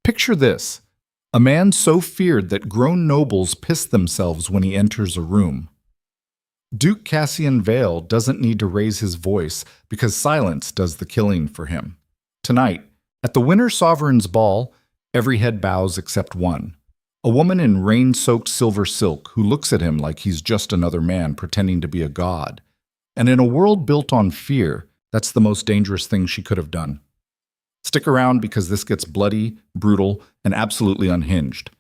Picture this: a man so feared that grown nobles piss themselves when he enters a room. Duke Cassian Vale doesn't need to raise his voice because silence does the killing for him. Tonight, at the Winter Sovereign's ball, every head bows except one. A woman in rain-soaked silver silk who looks at him like he's just another man pretending to be a god. And in a world built on fear, that's the most dangerous thing she could have done. Stick around because this gets bloody, brutal, and absolutely unhinged.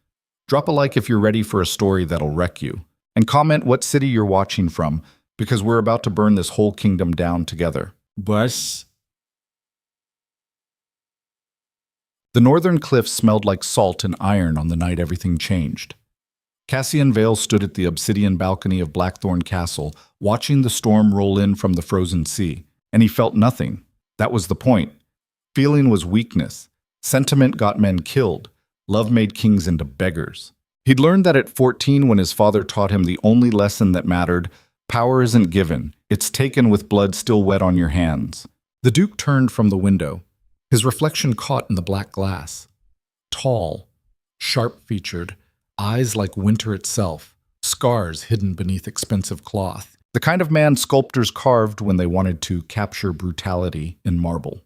Drop a like if you're ready for a story that'll wreck you. And comment what city you're watching from, because we're about to burn this whole kingdom down together. Bus. The northern cliffs smelled like salt and iron on the night everything changed. Cassian Vale stood at the obsidian balcony of Blackthorn Castle, watching the storm roll in from the frozen sea, and he felt nothing. That was the point. Feeling was weakness. Sentiment got men killed. Love made kings into beggars. He'd learned that at 14 when his father taught him the only lesson that mattered: power isn't given, it's taken with blood still wet on your hands. The Duke turned from the window, his reflection caught in the black glass. Tall, sharp-featured, eyes like winter itself, scars hidden beneath expensive cloth. The kind of man sculptors carved when they wanted to capture brutality in marble.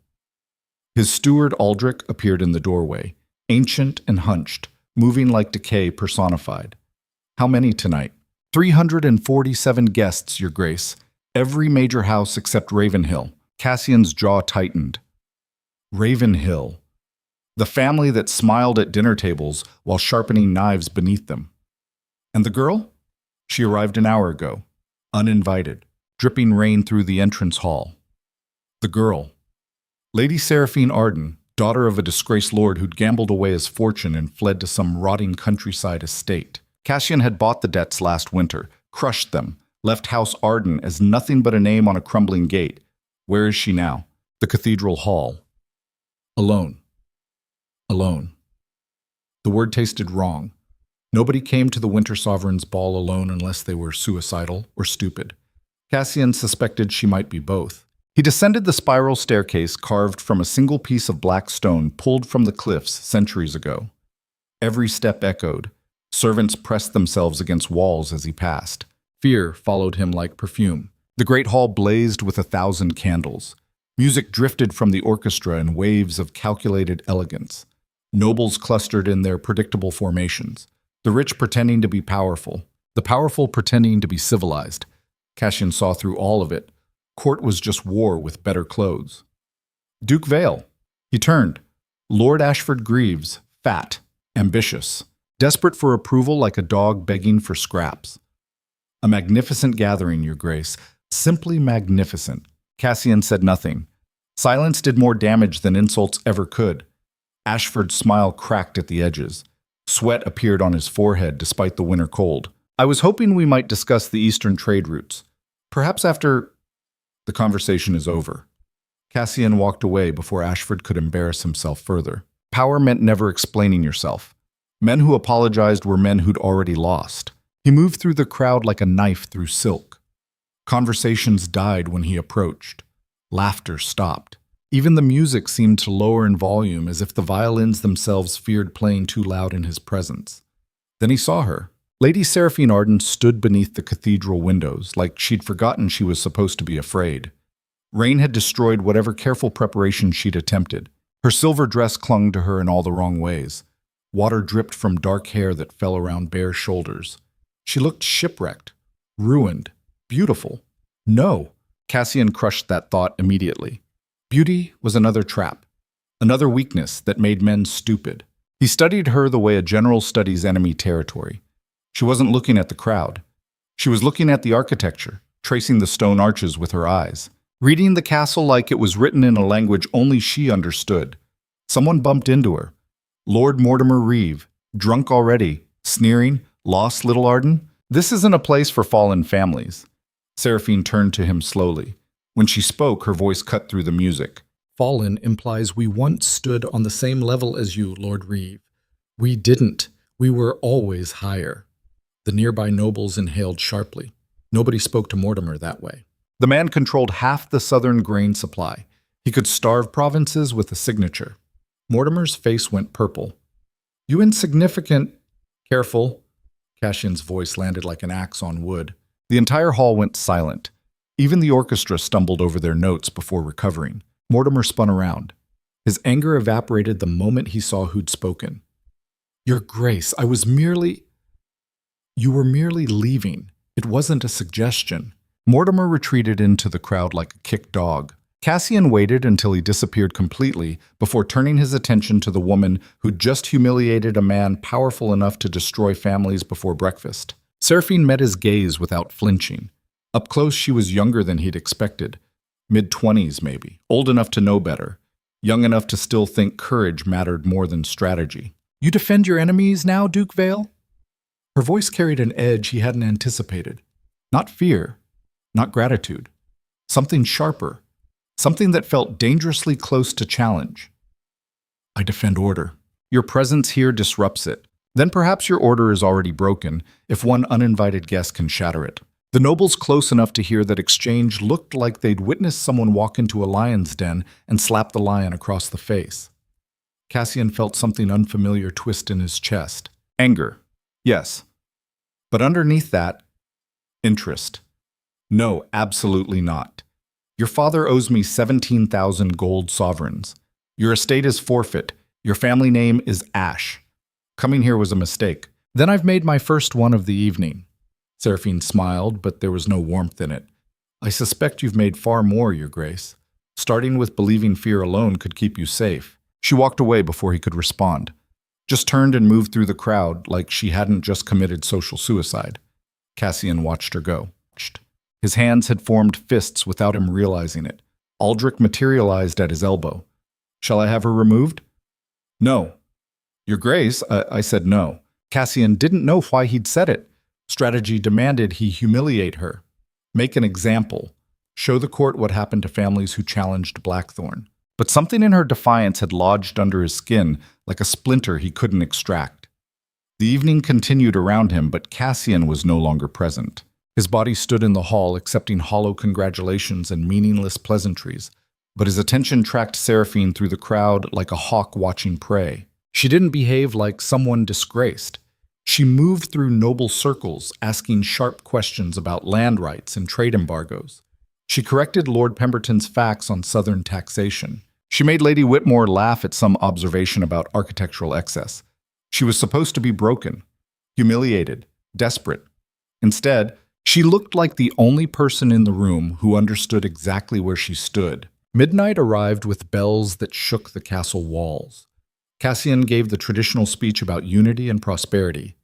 His steward Aldrich appeared in the doorway, ancient and hunched, moving like decay personified. How many tonight? 347 guests, Your Grace. Every major house except Ravenhill. Cassian's jaw tightened. Ravenhill. The family that smiled at dinner tables while sharpening knives beneath them. And the girl? She arrived an hour ago, uninvited, dripping rain through the entrance hall. The girl. Lady Seraphine Arden, daughter of a disgraced lord who'd gambled away his fortune and fled to some rotting countryside estate. Cassian had bought the debts last winter, crushed them, left House Arden as nothing but a name on a crumbling gate. Where is she now? The cathedral hall. Alone. Alone. The word tasted wrong. Nobody came to the Winter Sovereign's ball alone unless they were suicidal or stupid. Cassian suspected she might be both. He descended the spiral staircase carved from a single piece of black stone pulled from the cliffs centuries ago. Every step echoed. Servants pressed themselves against walls as he passed. Fear followed him like perfume. The great hall blazed with 1,000 candles. Music drifted from the orchestra in waves of calculated elegance. Nobles clustered in their predictable formations. The rich pretending to be powerful. The powerful pretending to be civilized. Cassian saw through all of it. Court was just war with better clothes. Duke Vale. He turned. Lord Ashford Greaves, fat, ambitious, desperate for approval like a dog begging for scraps. A magnificent gathering, Your Grace. Simply magnificent. Cassian said nothing. Silence did more damage than insults ever could. Ashford's smile cracked at the edges. Sweat appeared on his forehead despite the winter cold. I was hoping we might discuss the eastern trade routes. Perhaps after... The conversation is over. Cassian walked away before Ashford could embarrass himself further. Power meant never explaining yourself. Men who apologized were men who'd already lost. He moved through the crowd like a knife through silk. Conversations died when he approached. Laughter stopped. Even the music seemed to lower in volume as if the violins themselves feared playing too loud in his presence. Then he saw her. Lady Seraphine Arden stood beneath the cathedral windows, like she'd forgotten she was supposed to be afraid. Rain had destroyed whatever careful preparation she'd attempted. Her silver dress clung to her in all the wrong ways. Water dripped from dark hair that fell around bare shoulders. She looked shipwrecked, ruined, beautiful. No, Cassian crushed that thought immediately. Beauty was another trap, another weakness that made men stupid. He studied her the way a general studies enemy territory. She wasn't looking at the crowd. She was looking at the architecture, tracing the stone arches with her eyes, reading the castle like it was written in a language only she understood. Someone bumped into her. Lord Mortimer Reeve, drunk already, sneering, lost little Arden? This isn't a place for fallen families. Seraphine turned to him slowly. When she spoke, her voice cut through the music. Fallen implies we once stood on the same level as you, Lord Reeve. We didn't. We were always higher. The nearby nobles inhaled sharply. Nobody spoke to Mortimer that way. The man controlled half the southern grain supply. He could starve provinces with a signature. Mortimer's face went purple. You insignificant... Careful. Cassian's voice landed like an axe on wood. The entire hall went silent. Even the orchestra stumbled over their notes before recovering. Mortimer spun around. His anger evaporated the moment he saw who'd spoken. Your Grace, You were merely leaving. It wasn't a suggestion. Mortimer retreated into the crowd like a kicked dog. Cassian waited until he disappeared completely before turning his attention to the woman who'd just humiliated a man powerful enough to destroy families before breakfast. Seraphine met his gaze without flinching. Up close, she was younger than he'd expected. Mid-20s, maybe. Old enough to know better. Young enough to still think courage mattered more than strategy. You defend your enemies now, Duke Vale? Her voice carried an edge he hadn't anticipated. Not fear, not gratitude. Something sharper. Something that felt dangerously close to challenge. I defend order. Your presence here disrupts it. Then perhaps your order is already broken if one uninvited guest can shatter it. The nobles close enough to hear that exchange looked like they'd witnessed someone walk into a lion's den and slap the lion across the face. Cassian felt something unfamiliar twist in his chest. Anger. Yes. But underneath that, interest. No, absolutely not. Your father owes me 17,000 gold sovereigns. Your estate is forfeit. Your family name is Ash. Coming here was a mistake. Then I've made my first one of the evening. Seraphine smiled, but there was no warmth in it. I suspect you've made far more, Your Grace. Starting with believing fear alone could keep you safe. She walked away before he could respond. Just turned and moved through the crowd like she hadn't just committed social suicide. Cassian watched her go. His hands had formed fists without him realizing it. Aldrich materialized at his elbow. Shall I have her removed? No. Your Grace, I said no. Cassian didn't know why he'd said it. Strategy demanded he humiliate her. Make an example. Show the court what happened to families who challenged Blackthorn. But something in her defiance had lodged under his skin like a splinter he couldn't extract. The evening continued around him, but Cassian was no longer present. His body stood in the hall, accepting hollow congratulations and meaningless pleasantries, but his attention tracked Seraphine through the crowd like a hawk watching prey. She didn't behave like someone disgraced. She moved through noble circles, asking sharp questions about land rights and trade embargoes. She corrected Lord Pemberton's facts on southern taxation. She made Lady Whitmore laugh at some observation about architectural excess. She was supposed to be broken, humiliated, desperate. Instead, she looked like the only person in the room who understood exactly where she stood. Midnight arrived with bells that shook the castle walls. Cassian gave the traditional speech about unity and prosperity,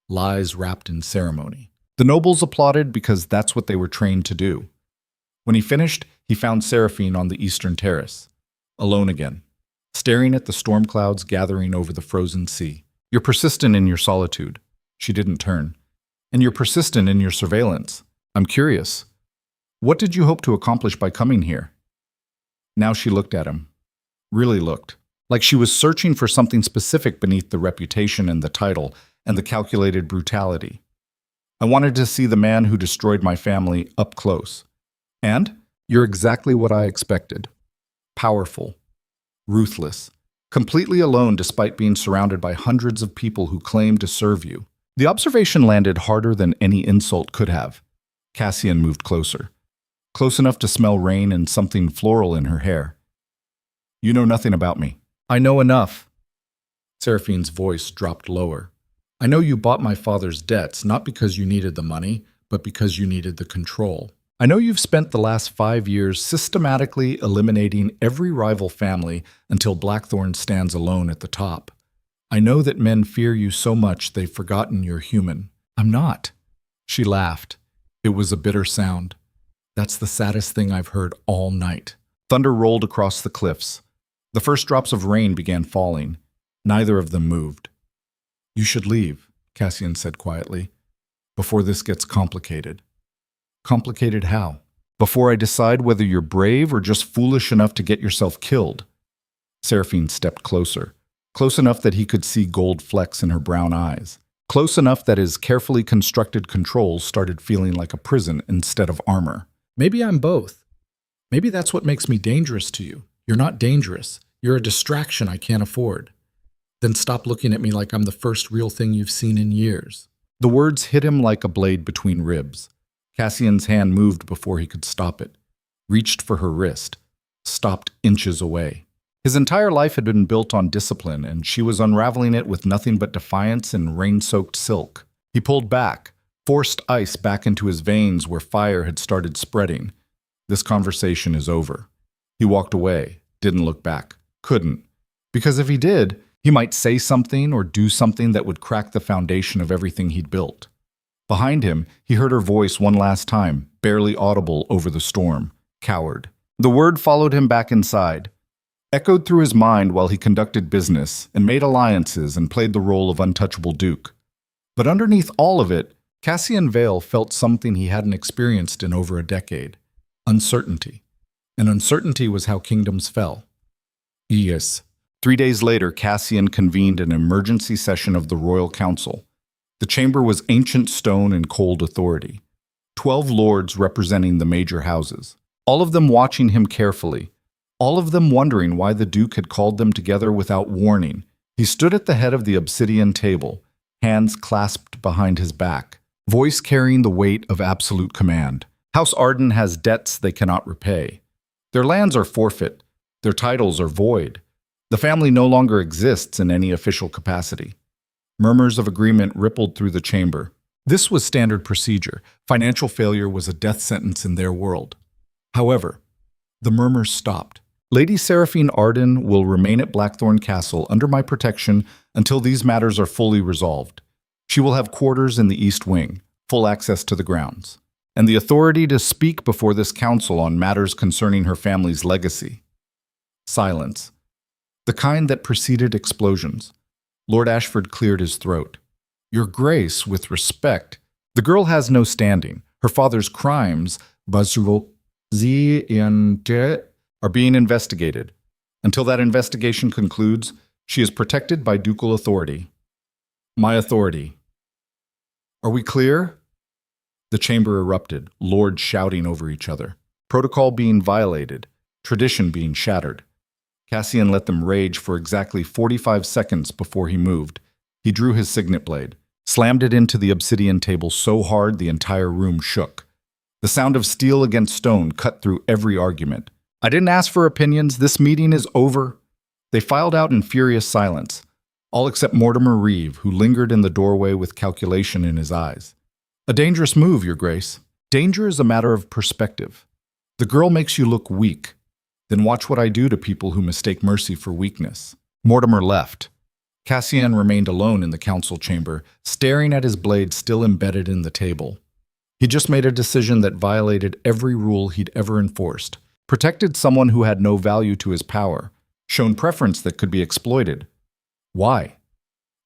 lies wrapped in ceremony. The nobles applauded because that's what they were trained to do. When he finished, he found Seraphine on the eastern terrace, alone again, staring at the storm clouds gathering over the frozen sea. You're persistent in your solitude. She didn't turn. And you're persistent in your surveillance. I'm curious. What did you hope to accomplish by coming here? Now she looked at him. Really looked. Like she was searching for something specific beneath the reputation and the title and the calculated brutality. I wanted to see the man who destroyed my family up close. And you're exactly what I expected. Powerful. Ruthless. Completely alone despite being surrounded by hundreds of people who claim to serve you. The observation landed harder than any insult could have. Cassian moved closer. Close enough to smell rain and something floral in her hair. You know nothing about me. I know enough. Seraphine's voice dropped lower. I know you bought my father's debts, not because you needed the money, but because you needed the control. I know you've spent the last 5 years systematically eliminating every rival family until Blackthorn stands alone at the top. I know that men fear you so much they've forgotten you're human. I'm not. She laughed. It was a bitter sound. That's the saddest thing I've heard all night. Thunder rolled across the cliffs. The first drops of rain began falling. Neither of them moved. You should leave, Cassian said quietly, before this gets complicated. Complicated how? Before I decide whether you're brave or just foolish enough to get yourself killed. Seraphine stepped closer. Close enough that he could see gold flecks in her brown eyes. Close enough that his carefully constructed controls started feeling like a prison instead of armor. Maybe I'm both. Maybe that's what makes me dangerous to you. You're not dangerous. You're a distraction I can't afford. Then stop looking at me like I'm the first real thing you've seen in years. The words hit him like a blade between ribs. Cassian's hand moved before he could stop it, reached for her wrist, stopped inches away. His entire life had been built on discipline, and she was unraveling it with nothing but defiance and rain-soaked silk. He pulled back, forced ice back into his veins where fire had started spreading. This conversation is over. He walked away, didn't look back, couldn't. Because if he did, he might say something or do something that would crack the foundation of everything he'd built. Behind him, he heard her voice one last time, barely audible over the storm. Coward. The word followed him back inside, echoed through his mind while he conducted business and made alliances and played the role of untouchable duke. But underneath all of it, Cassian Vale felt something he hadn't experienced in over a decade. Uncertainty. And uncertainty was how kingdoms fell. Yes. 3 days later, Cassian convened an emergency session of the Royal Council. The chamber was ancient stone and cold authority. 12 lords representing the major houses, all of them watching him carefully, all of them wondering why the Duke had called them together without warning. He stood at the head of the obsidian table, hands clasped behind his back, voice carrying the weight of absolute command. House Arden has debts they cannot repay. Their lands are forfeit. Their titles are void. The family no longer exists in any official capacity. Murmurs of agreement rippled through the chamber. This was standard procedure. Financial failure was a death sentence in their world. However, the murmurs stopped. Lady Seraphine Arden will remain at Blackthorn Castle under my protection until these matters are fully resolved. She will have quarters in the East Wing, full access to the grounds, and the authority to speak before this council on matters concerning her family's legacy. Silence. The kind that preceded explosions. Lord Ashford cleared his throat. Your Grace, with respect, the girl has no standing. Her father's crimes, are being investigated. Until that investigation concludes, she is protected by ducal authority. My authority. Are we clear? The chamber erupted, lords shouting over each other. Protocol being violated, tradition being shattered. Cassian let them rage for exactly 45 seconds before he moved. He drew his signet blade, slammed it into the obsidian table so hard the entire room shook. The sound of steel against stone cut through every argument. I didn't ask for opinions. This meeting is over. They filed out in furious silence, all except Mortimer Reeve, who lingered in the doorway with calculation in his eyes. A dangerous move, Your Grace. Danger is a matter of perspective. The girl makes you look weak. Then watch what I do to people who mistake mercy for weakness. Mortimer left. Cassian remained alone in the council chamber, staring at his blade still embedded in the table. He just made a decision that violated every rule he'd ever enforced, protected someone who had no value to his power, shown preference that could be exploited. Why?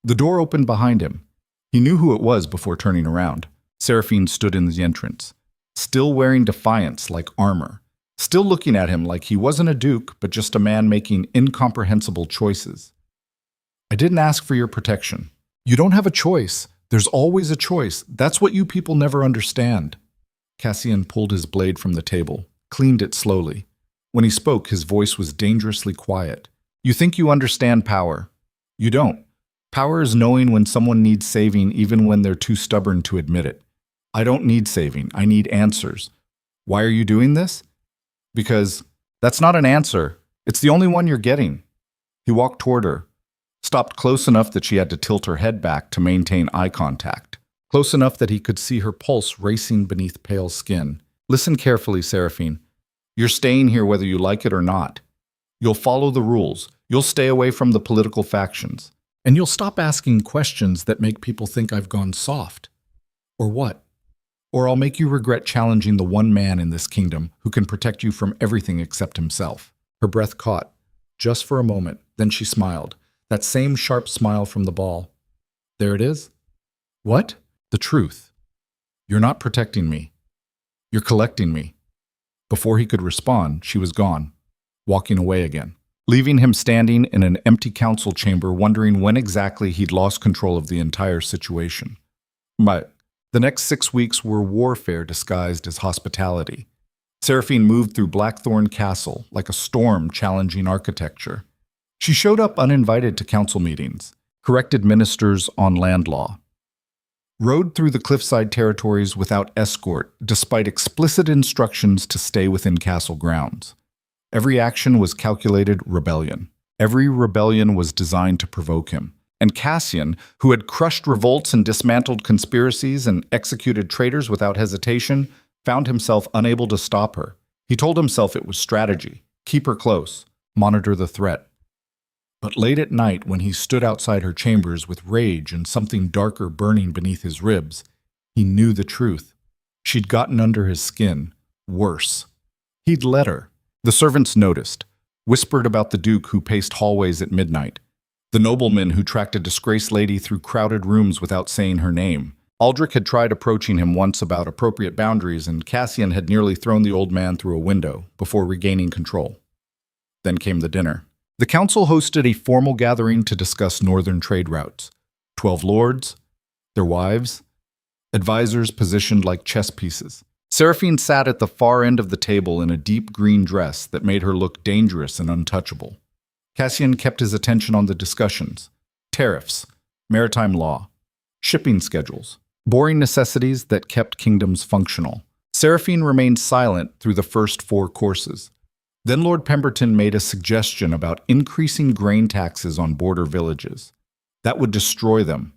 The door opened behind him. He knew who it was before turning around. Seraphine stood in the entrance, still wearing defiance like armor, still looking at him like he wasn't a duke, but just a man making incomprehensible choices. I didn't ask for your protection. You don't have a choice. There's always a choice. That's what you people never understand. Cassian pulled his blade from the table, cleaned it slowly. When he spoke, his voice was dangerously quiet. You think you understand power. You don't. Power is knowing when someone needs saving even when they're too stubborn to admit it. I don't need saving. I need answers. Why are you doing this? Because that's not an answer. It's the only one you're getting. He walked toward her, stopped close enough that she had to tilt her head back to maintain eye contact, close enough that he could see her pulse racing beneath pale skin. Listen carefully, Seraphine. You're staying here whether you like it or not. You'll follow the rules. You'll stay away from the political factions. And you'll stop asking questions that make people think I've gone soft. Or what? Or I'll make you regret challenging the one man in this kingdom who can protect you from everything except himself. Her breath caught, just for a moment, then she smiled. That same sharp smile from the ball. There it is. What? The truth. You're not protecting me. You're collecting me. Before he could respond, she was gone, walking away again, leaving him standing in an empty council chamber wondering when exactly he'd lost control of the entire situation. But the next 6 weeks were warfare disguised as hospitality. Seraphine moved through Blackthorn Castle like a storm challenging architecture. She showed up uninvited to council meetings, corrected ministers on land law, rode through the cliffside territories without escort despite explicit instructions to stay within castle grounds. Every action was calculated rebellion. Every rebellion was designed to provoke him. And Cassian, who had crushed revolts and dismantled conspiracies and executed traitors without hesitation, found himself unable to stop her. He told himself it was strategy. Keep her close. Monitor the threat. But late at night, when he stood outside her chambers with rage and something darker burning beneath his ribs, he knew the truth. She'd gotten under his skin. Worse. He'd let her. The servants noticed, whispered about the Duke who paced hallways at midnight, the nobleman who tracked a disgraced lady through crowded rooms without saying her name. Aldrich had tried approaching him once about appropriate boundaries, and Cassian had nearly thrown the old man through a window before regaining control. Then came the dinner. The council hosted a formal gathering to discuss northern trade routes. 12 lords, their wives, advisors positioned like chess pieces. Seraphine sat at the far end of the table in a deep green dress that made her look dangerous and untouchable. Cassian kept his attention on the discussions: tariffs, maritime law, shipping schedules, boring necessities that kept kingdoms functional. Seraphine remained silent through the first 4 courses. Then Lord Pemberton made a suggestion about increasing grain taxes on border villages. That would destroy them.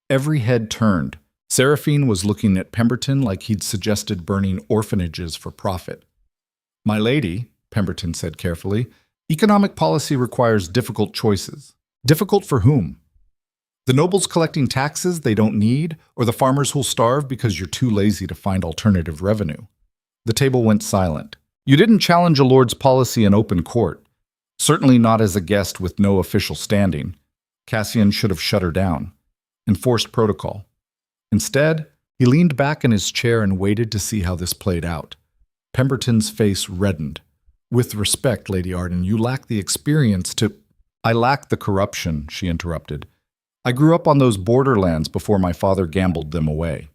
Every head turned. Seraphine was looking at Pemberton like he'd suggested burning orphanages for profit. "My lady," Pemberton said carefully, "economic policy requires difficult choices." Difficult for whom? The nobles collecting taxes they don't need, or the farmers who'll starve because you're too lazy to find alternative revenue? The table went silent. You didn't challenge a lord's policy in open court. Certainly not as a guest with no official standing. Cassian should have shut her down. Enforced protocol. Instead, he leaned back in his chair and waited to see how this played out. Pemberton's face reddened. "With respect, Lady Arden, you lack the experience to—" "I lack the corruption," she interrupted. "I grew up on those borderlands before my father gambled them away.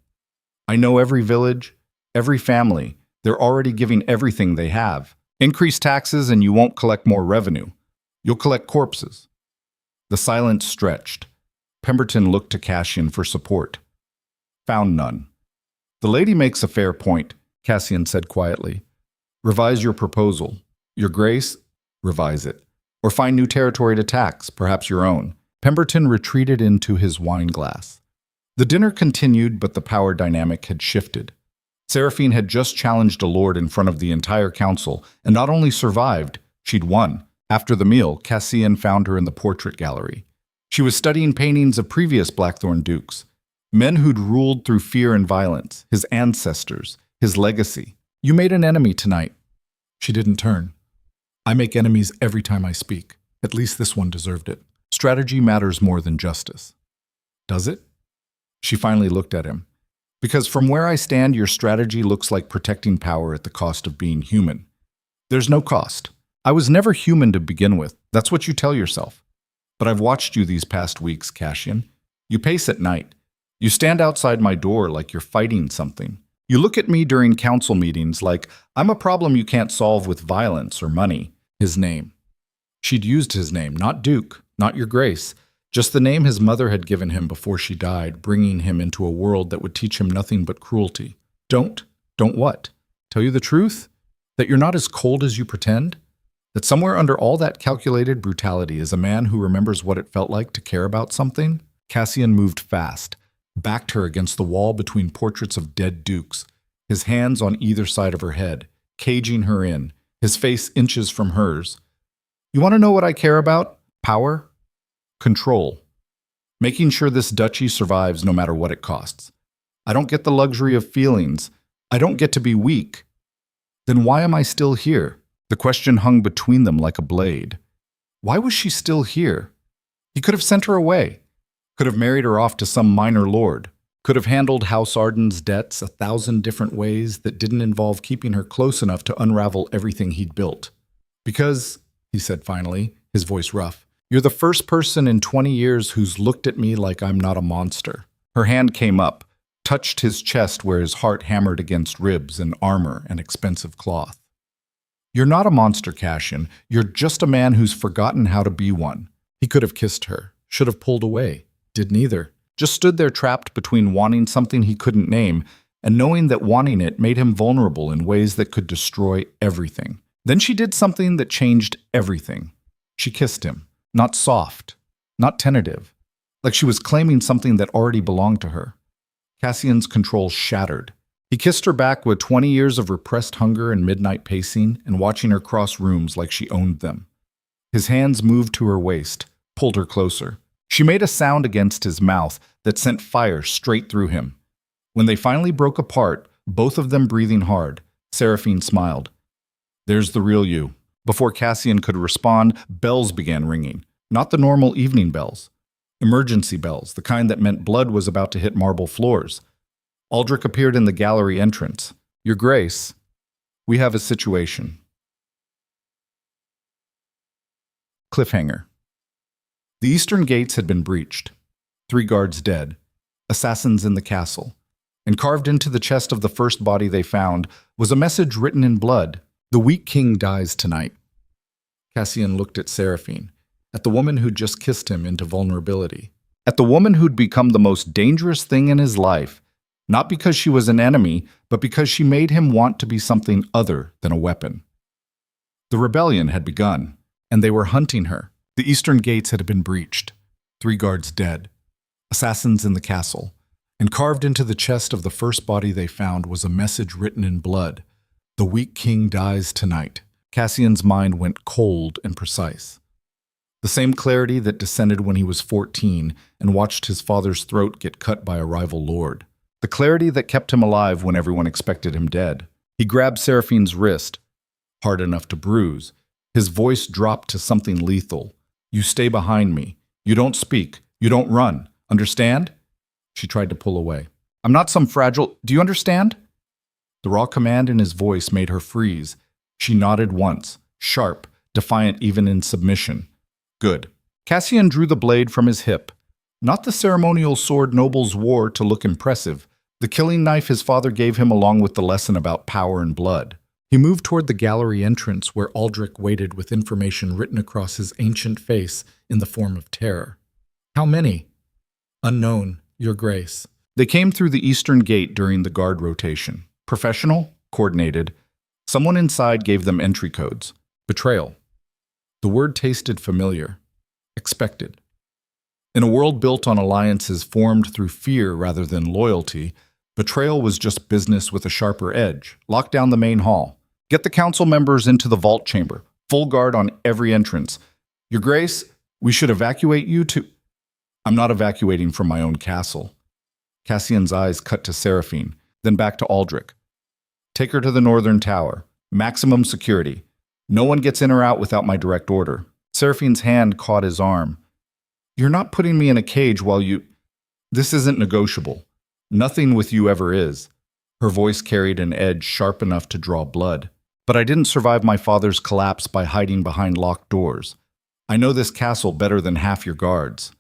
I know every village, every family. They're already giving everything they have. Increase taxes and you won't collect more revenue. You'll collect corpses." The silence stretched. Pemberton looked to Cassian for support. Found none. "The lady makes a fair point," Cassian said quietly. "Revise your proposal. Your Grace, revise it. Or find new territory to tax, perhaps your own." Pemberton retreated into his wine glass. The dinner continued, but the power dynamic had shifted. Seraphine had just challenged a lord in front of the entire council, and not only survived, she'd won. After the meal, Cassian found her in the portrait gallery. She was studying paintings of previous Blackthorn dukes. Men who'd ruled through fear and violence, his ancestors, his legacy. "You made an enemy tonight." She didn't turn. "I make enemies every time I speak. At least this one deserved it. Strategy matters more than justice." "Does it?" She finally looked at him. "Because from where I stand, your strategy looks like protecting power at the cost of being human." "There's no cost. I was never human to begin with. That's what you tell yourself. But I've watched you these past weeks, Cassian. You pace at night. You stand outside my door like you're fighting something. You look at me during council meetings like I'm a problem you can't solve with violence or money." His name. She'd used his name, not Duke, not your Grace, just the name his mother had given him before she died, bringing him into a world that would teach him nothing but cruelty. Don't what? Tell you the truth? That you're not as cold as you pretend? That somewhere under all that calculated brutality is a man who remembers what it felt like to care about something? Cassian moved fast, backed her against the wall between portraits of dead dukes, his hands on either side of her head, caging her in, his face inches from hers. "You want to know what I care about? Power? Control. Making sure this duchy survives no matter what it costs. I don't get the luxury of feelings. I don't get to be weak. Then why am I still here?" The question hung between them like a blade. Why was she still here? He could have sent her away. Could have married her off to some minor lord. Could have handled House Arden's debts 1,000 different ways that didn't involve keeping her close enough to unravel everything he'd built. "Because," he said finally, his voice rough, "you're the first person in 20 years who's looked at me like I'm not a monster." Her hand came up, touched his chest where his heart hammered against ribs and armor and expensive cloth. You're not a monster, Cassian. You're just a man who's forgotten how to be one. He could have kissed her, should have pulled away, did neither. Just stood there trapped between wanting something he couldn't name and knowing that wanting it made him vulnerable in ways that could destroy everything. Then she did something that changed everything. She kissed him, not soft, not tentative, like she was claiming something that already belonged to her. Cassian's control shattered. He kissed her back with 20 years of repressed hunger and midnight pacing and watching her cross rooms like she owned them. His hands moved to her waist, pulled her closer. She made a sound against his mouth that sent fire straight through him. When they finally broke apart, both of them breathing hard, Seraphine smiled. There's the real you. Before Cassian could respond, bells began ringing. Not the normal evening bells. Emergency bells, the kind that meant blood was about to hit marble floors. Aldrich appeared in the gallery entrance. Your Grace, we have a situation. Cliffhanger. The eastern gates had been breached. 3 guards dead. Assassins in the castle. And carved into the chest of the first body they found was a message written in blood. The weak king dies tonight. Cassian looked at Seraphine, at the woman who'd just kissed him into vulnerability, at the woman who'd become the most dangerous thing in his life, not because she was an enemy, but because she made him want to be something other than a weapon. The rebellion had begun, and they were hunting her. The eastern gates had been breached. 3 guards dead. Assassins in the castle. And carved into the chest of the first body they found was a message written in blood. The weak king dies tonight. Cassian's mind went cold and precise. The same clarity that descended when he was 14 and watched his father's throat get cut by a rival lord. The clarity that kept him alive when everyone expected him dead. He grabbed Seraphine's wrist, hard enough to bruise. His voice dropped to something lethal. You stay behind me. You don't speak. You don't run. Understand? She tried to pull away. I'm not some fragile... Do you understand? The raw command in his voice made her freeze. She nodded once, sharp, defiant even in submission. Good. Cassian drew the blade from his hip. Not the ceremonial sword nobles wore to look impressive. The killing knife his father gave him along with the lesson about power and blood. He moved toward the gallery entrance where Aldrich waited with information written across his ancient face in the form of terror. How many? Unknown, Your Grace. They came through the eastern gate during the guard rotation. Professional, coordinated. Someone inside gave them entry codes. Betrayal. The word tasted familiar. Expected. In a world built on alliances formed through fear rather than loyalty, betrayal was just business with a sharper edge. Lock down the main hall. Get the council members into the vault chamber. Full guard on every entrance. Your Grace, we should evacuate you to... I'm not evacuating from my own castle. Cassian's eyes cut to Seraphine, then back to Aldrich. Take her to the northern tower. Maximum security. No one gets in or out without my direct order. Seraphine's hand caught his arm. You're not putting me in a cage while you... This isn't negotiable. Nothing with you ever is. Her voice carried an edge sharp enough to draw blood. But I didn't survive my father's collapse by hiding behind locked doors. I know this castle better than half your guards.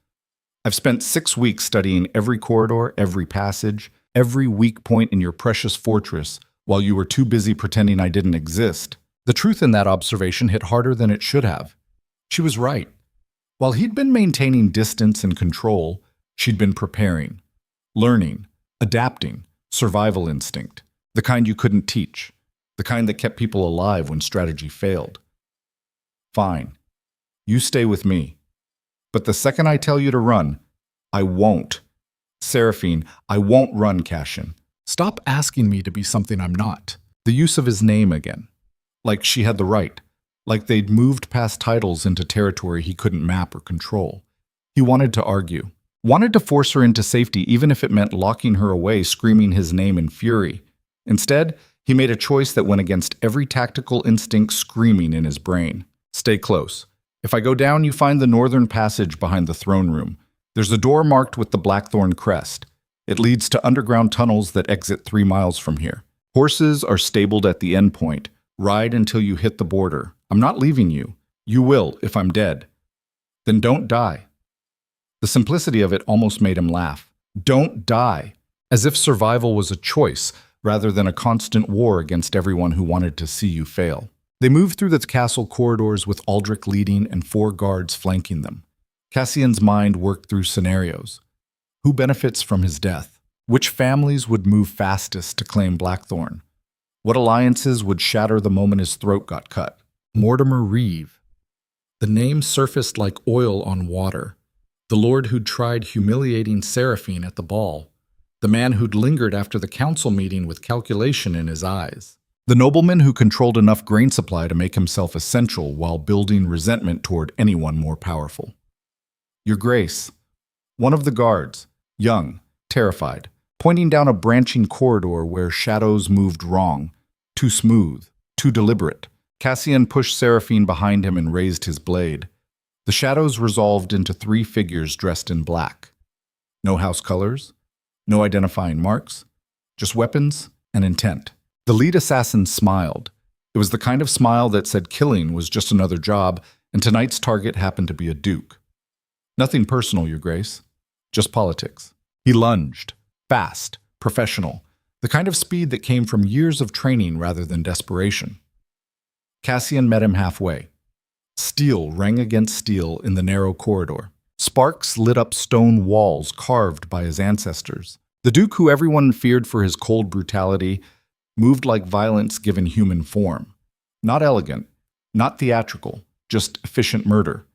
I've spent 6 weeks studying every corridor, every passage, every weak point in your precious fortress, while you were too busy pretending I didn't exist. The truth in that observation hit harder than it should have. She was right. While he'd been maintaining distance and control, she'd been preparing, learning, adapting, survival instinct, the kind you couldn't teach, the kind that kept people alive when strategy failed. Fine. You stay with me. But the second I tell you to run, I won't. Seraphine, I won't run, Cassian. Stop asking me to be something I'm not. The use of his name again. Like she had the right. Like they'd moved past titles into territory he couldn't map or control. He wanted to argue. Wanted to force her into safety even if it meant locking her away, screaming his name in fury. Instead, he made a choice that went against every tactical instinct screaming in his brain. Stay close. If I go down, you find the northern passage behind the throne room. There's a door marked with the blackthorn crest. It leads to underground tunnels that exit 3 miles from here. Horses are stabled at the end point. Ride until you hit the border. I'm not leaving you. You will if I'm dead. Then don't die. The simplicity of it almost made him laugh. Don't die. As if survival was a choice rather than a constant war against everyone who wanted to see you fail. They moved through the castle corridors with Aldrich leading and 4 guards flanking them. Cassian's mind worked through scenarios. Who benefits from his death? Which families would move fastest to claim Blackthorn? What alliances would shatter the moment his throat got cut? Mortimer Reeve. The name surfaced like oil on water. The lord who'd tried humiliating Seraphine at the ball. The man who'd lingered after the council meeting with calculation in his eyes. The nobleman who controlled enough grain supply to make himself essential while building resentment toward anyone more powerful. Your Grace. One of the guards, young, terrified, pointing down a branching corridor where shadows moved wrong, too smooth, too deliberate. Cassian pushed Seraphine behind him and raised his blade. The shadows resolved into 3 figures dressed in black. No house colors, no identifying marks, just weapons and intent. The lead assassin smiled. It was the kind of smile that said killing was just another job, and tonight's target happened to be a duke. Nothing personal, Your Grace. Just politics. He lunged. Fast. Professional. The kind of speed that came from years of training rather than desperation. Cassian met him halfway. Steel rang against steel in the narrow corridor. Sparks lit up stone walls carved by his ancestors. The duke who everyone feared for his cold brutality moved like violence given human form. Not elegant, not theatrical, just efficient murder.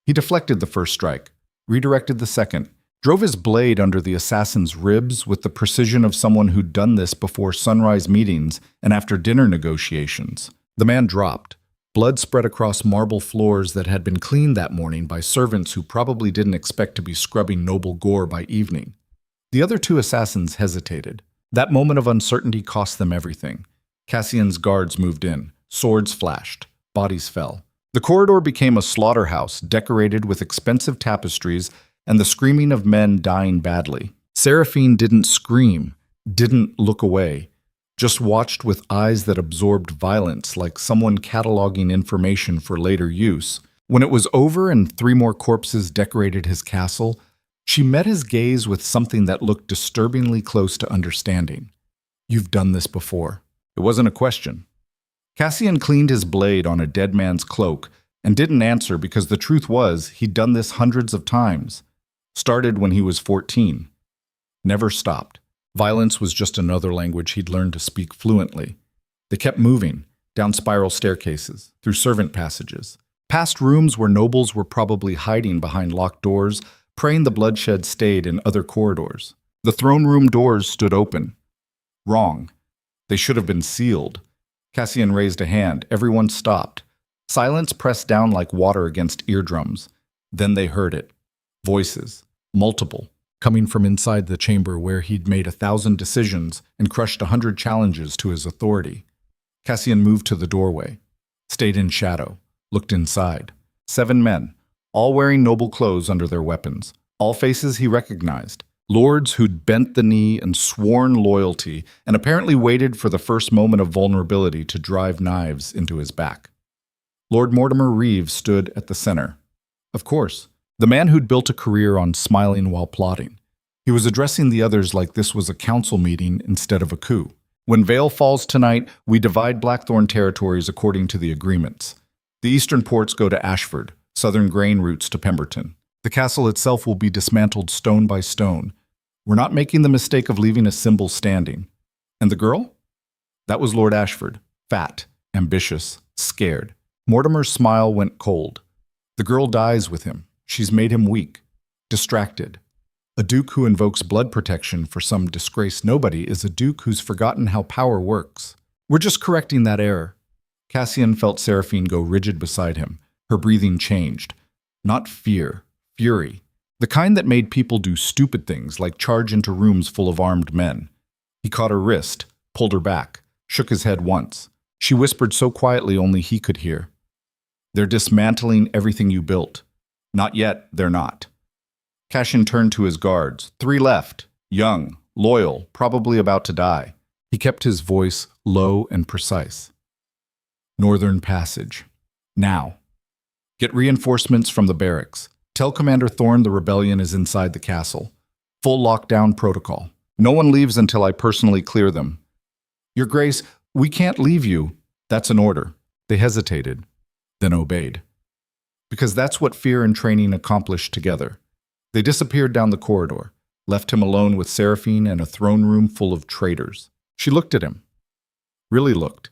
He deflected the first strike, redirected the second, drove his blade under the assassin's ribs with the precision of someone who'd done this before sunrise meetings and after dinner negotiations. The man dropped. Blood spread across marble floors that had been cleaned that morning by servants who probably didn't expect to be scrubbing noble gore by evening. The other 2 assassins hesitated. That moment of uncertainty cost them everything. Cassian's guards moved in. Swords flashed. Bodies fell. The corridor became a slaughterhouse decorated with expensive tapestries and the screaming of men dying badly. Seraphine didn't scream, didn't look away, just watched with eyes that absorbed violence like someone cataloging information for later use. When it was over and 3 more corpses decorated his castle, she met his gaze with something that looked disturbingly close to understanding. You've done this before. It wasn't a question. Cassian cleaned his blade on a dead man's cloak and didn't answer because the truth was he'd done this hundreds of times. Started when he was 14. Never stopped. Violence was just another language he'd learned to speak fluently. They kept moving, down spiral staircases, through servant passages, past rooms where nobles were probably hiding behind locked doors, praying the bloodshed stayed in other corridors. The throne room doors stood open. Wrong. They should have been sealed. Cassian raised a hand. Everyone stopped. Silence pressed down like water against eardrums. Then they heard it. Voices. Multiple. Coming from inside the chamber where he'd made 1,000 decisions and crushed 100 challenges to his authority. Cassian moved to the doorway. Stayed in shadow. Looked inside. 7 men. All wearing noble clothes under their weapons. All faces he recognized. Lords who'd bent the knee and sworn loyalty and apparently waited for the first moment of vulnerability to drive knives into his back. Lord Mortimer Reeve stood at the center. Of course, the man who'd built a career on smiling while plotting. He was addressing the others like this was a council meeting instead of a coup. When Vale falls tonight, we divide Blackthorn territories according to the agreements. The eastern ports go to Ashford, southern grain routes to Pemberton. The castle itself will be dismantled stone by stone. We're not making the mistake of leaving a symbol standing. And the girl? That was Lord Ashford, fat, ambitious, scared. Mortimer's smile went cold. The girl dies with him. She's made him weak, distracted. A duke who invokes blood protection for some disgraced nobody is a duke who's forgotten how power works. We're just correcting that error. Cassian felt Seraphine go rigid beside him. Her breathing changed. Not fear, fury. The kind that made people do stupid things like charge into rooms full of armed men. He caught her wrist, pulled her back, shook his head once. She whispered so quietly only he could hear. They're dismantling everything you built. Not yet, they're not. Cassian turned to his guards. 3 left, young, loyal, probably about to die. He kept his voice low and precise. Northern Passage. Now. Get reinforcements from the barracks. Tell Commander Thorne the rebellion is inside the castle. Full lockdown protocol. No one leaves until I personally clear them. Your Grace, we can't leave you. That's an order. They hesitated, then obeyed. Because that's what fear and training accomplish together. They disappeared down the corridor, left him alone with Seraphine and a throne room full of traitors. She looked at him. Really looked.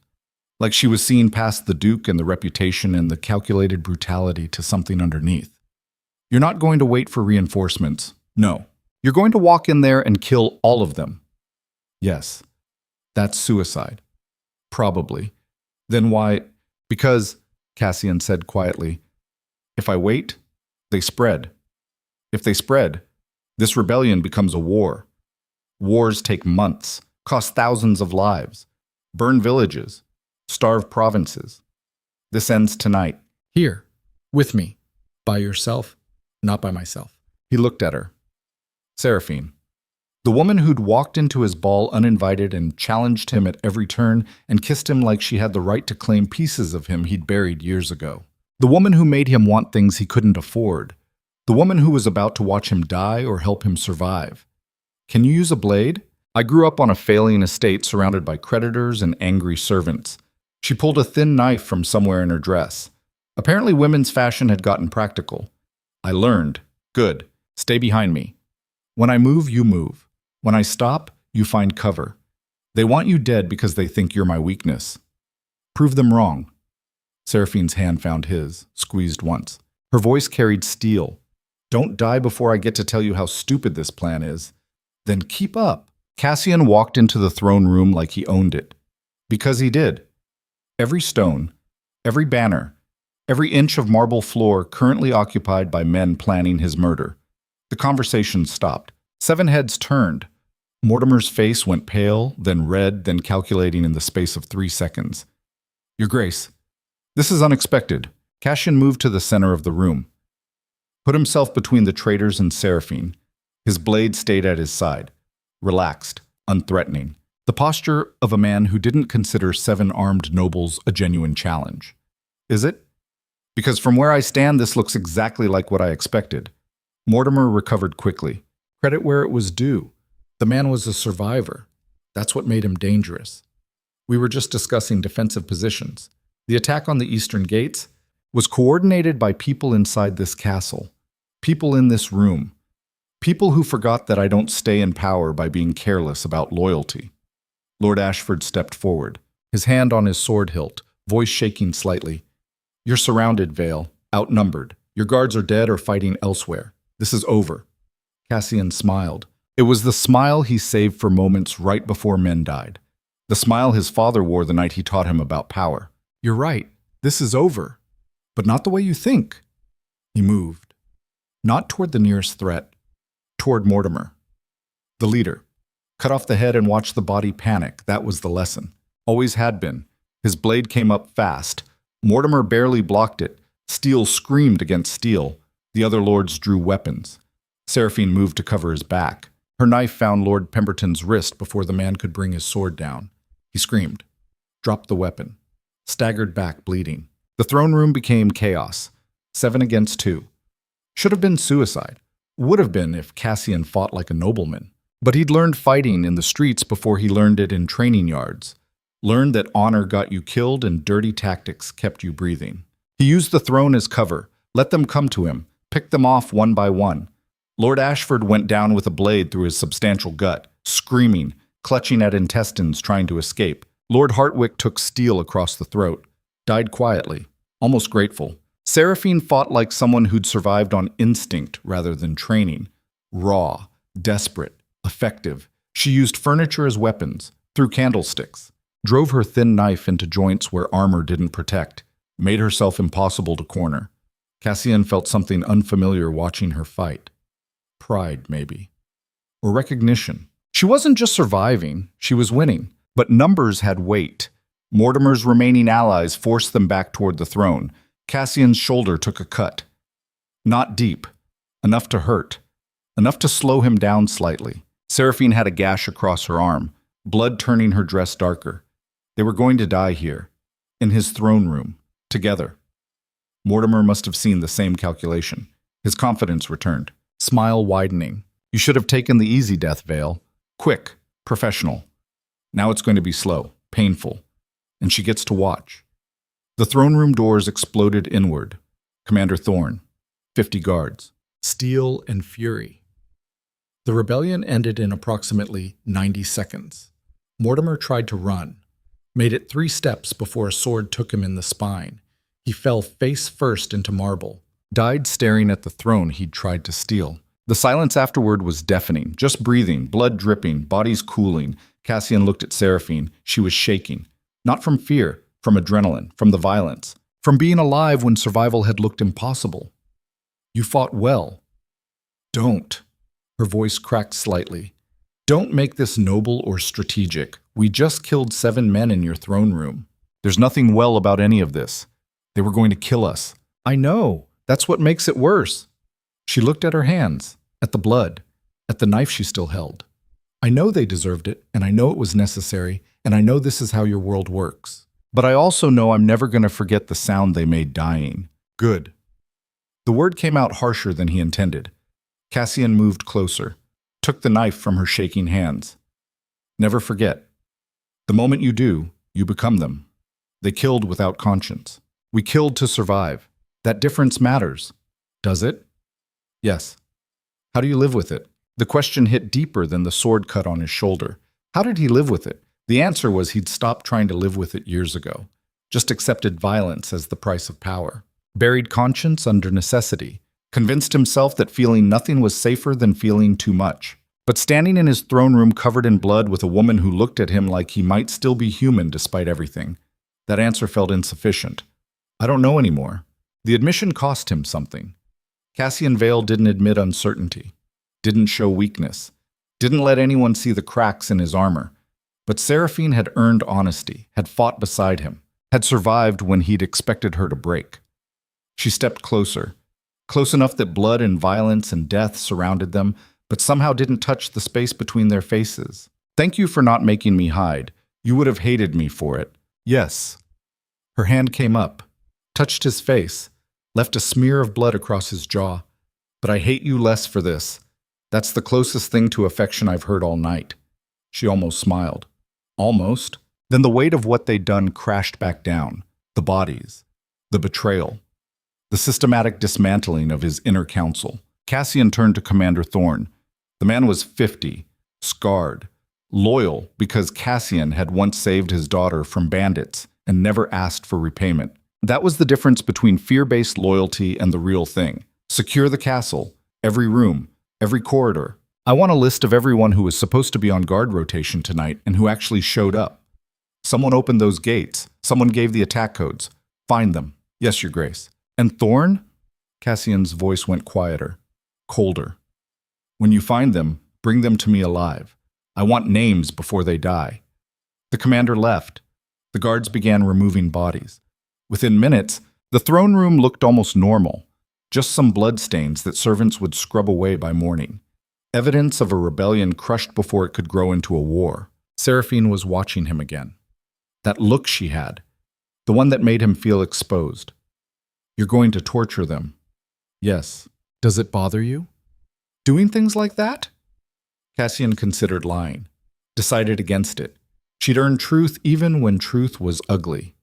Like she was seeing past the Duke and the reputation and the calculated brutality to something underneath. You're not going to wait for reinforcements. No. You're going to walk in there and kill all of them. Yes. That's suicide. Probably. Then why? Because, Cassian said quietly, if I wait, they spread. If they spread, this rebellion becomes a war. Wars take months, cost thousands of lives, burn villages, starve provinces. This ends tonight. Here, with me, by yourself, not by myself. He looked at her. Seraphine, the woman who'd walked into his ball uninvited and challenged him at every turn and kissed him like she had the right to claim pieces of him he'd buried years ago. The woman who made him want things he couldn't afford. The woman who was about to watch him die or help him survive. Can you use a blade? I grew up on a failing estate surrounded by creditors and angry servants. She pulled a thin knife from somewhere in her dress. Apparently women's fashion had gotten practical. I learned. Good. Stay behind me. When I move, you move. When I stop, you find cover. They want you dead because they think you're my weakness. Prove them wrong. Seraphine's hand found his, squeezed once. Her voice carried steel. Don't die before I get to tell you how stupid this plan is. Then keep up. Cassian walked into the throne room like he owned it. Because he did. Every stone, every banner, every inch of marble floor currently occupied by men planning his murder. The conversation stopped. 7 heads turned. Mortimer's face went pale, then red, then calculating in the space of 3 seconds. Your Grace, this is unexpected. Cassian moved to the center of the room. Put himself between the traitors and Seraphine. His blade stayed at his side. Relaxed, unthreatening. The posture of a man who didn't consider 7 armed nobles a genuine challenge. Is it? Because from where I stand, this looks exactly like what I expected. Mortimer recovered quickly. Credit where it was due. The man was a survivor. That's what made him dangerous. We were just discussing defensive positions. The attack on the eastern gates was coordinated by people inside this castle. People in this room. People who forgot that I don't stay in power by being careless about loyalty. Lord Ashford stepped forward, his hand on his sword hilt, voice shaking slightly. You're surrounded, Vale, outnumbered. Your guards are dead or fighting elsewhere. This is over. Cassian smiled. It was the smile he saved for moments right before men died. The smile his father wore the night he taught him about power. You're right. This is over. But not the way you think. He moved. Not toward the nearest threat. Toward Mortimer. The leader. Cut off the head and watch the body panic. That was the lesson. Always had been. His blade came up fast. Mortimer barely blocked it. Steel screamed against steel. The other lords drew weapons. Seraphine moved to cover his back. Her knife found Lord Pemberton's wrist before the man could bring his sword down. He screamed. Dropped the weapon. Staggered back, bleeding. The throne room became chaos. 7 against 2. Should have been suicide. Would have been if Cassian fought like a nobleman. But he'd learned fighting in the streets before he learned it in training yards. Learned that honor got you killed and dirty tactics kept you breathing. He used the throne as cover. Let them come to him. Picked them off one by one. Lord Ashford went down with a blade through his substantial gut, screaming, clutching at intestines trying to escape. Lord Heartbreak took steel across the throat. Died quietly, almost grateful. Seraphine fought like someone who'd survived on instinct rather than training. Raw, desperate, effective. She used furniture as weapons, threw candlesticks, drove her thin knife into joints where armor didn't protect, made herself impossible to corner. Cassian felt something unfamiliar watching her fight. Pride, maybe. Or recognition. She wasn't just surviving, she was winning. But numbers had weight. Mortimer's remaining allies forced them back toward the throne. Cassian's shoulder took a cut. Not deep. Enough to hurt. Enough to slow him down slightly. Seraphine had a gash across her arm, blood turning her dress darker. They were going to die here, in his throne room, together. Mortimer must have seen the same calculation. His confidence returned, smile widening. You should have taken the easy death, Vale. Quick, professional. Now it's going to be slow, painful, and she gets to watch. The throne room doors exploded inward. Commander Thorne, 50 guards. Steel and fury. The rebellion ended in approximately 90 seconds. Mortimer tried to run, made it 3 steps before a sword took him in the spine. He fell face first into marble, Died staring at the throne he'd tried to steal. The silence afterward was deafening, just breathing, blood dripping, bodies cooling. Cassian looked at Seraphine. She was shaking. Not from fear, from adrenaline, from the violence, from being alive when survival had looked impossible. You fought well. Don't. Her voice cracked slightly. Don't make this noble or strategic. We just killed 7 men in your throne room. There's nothing well about any of this. They were going to kill us. I know. That's what makes it worse. She looked at her hands, at the blood, at the knife she still held. I know they deserved it, and I know it was necessary, and I know this is how your world works. But I also know I'm never going to forget the sound they made dying. Good. The word came out harsher than he intended. Cassian moved closer, took the knife from her shaking hands. Never forget. The moment you do, you become them. They killed without conscience. We killed to survive. That difference matters. Does it? Yes. How do you live with it? The question hit deeper than the sword cut on his shoulder. How did he live with it? The answer was he'd stopped trying to live with it years ago. Just accepted violence as the price of power. Buried conscience under necessity. Convinced himself that feeling nothing was safer than feeling too much. But standing in his throne room covered in blood with a woman who looked at him like he might still be human despite everything, that answer felt insufficient. I don't know anymore. The admission cost him something. Cassian Vale didn't admit uncertainty, didn't show weakness, didn't let anyone see the cracks in his armor. But Seraphine had earned honesty, had fought beside him, had survived when he'd expected her to break. She stepped closer, close enough that blood and violence and death surrounded them, but somehow didn't touch the space between their faces. Thank you for not making me hide. You would have hated me for it. Yes. Her hand came up, touched his face, left a smear of blood across his jaw. But I hate you less for this. That's the closest thing to affection I've heard all night. She almost smiled. Almost. Then the weight of what they'd done crashed back down. The bodies. The betrayal. The systematic dismantling of his inner council. Cassian turned to Commander Thorne. The man was 50, scarred, loyal because Cassian had once saved his daughter from bandits and never asked for repayment. That was the difference between fear-based loyalty and the real thing. Secure the castle, every room, every corridor. I want a list of everyone who was supposed to be on guard rotation tonight and who actually showed up. Someone opened those gates. Someone gave the attack codes. Find them. Yes, Your Grace. And Thorne? Cassian's voice went quieter, colder. When you find them, bring them to me alive. I want names before they die. The commander left. The guards began removing bodies. Within minutes, the throne room looked almost normal, just some bloodstains that servants would scrub away by morning. Evidence of a rebellion crushed before it could grow into a war. Seraphine was watching him again. That look she had, the one that made him feel exposed. You're going to torture them. Yes. Does it bother you? Doing things like that? Cassian considered lying, decided against it. She'd earned truth even when truth was ugly.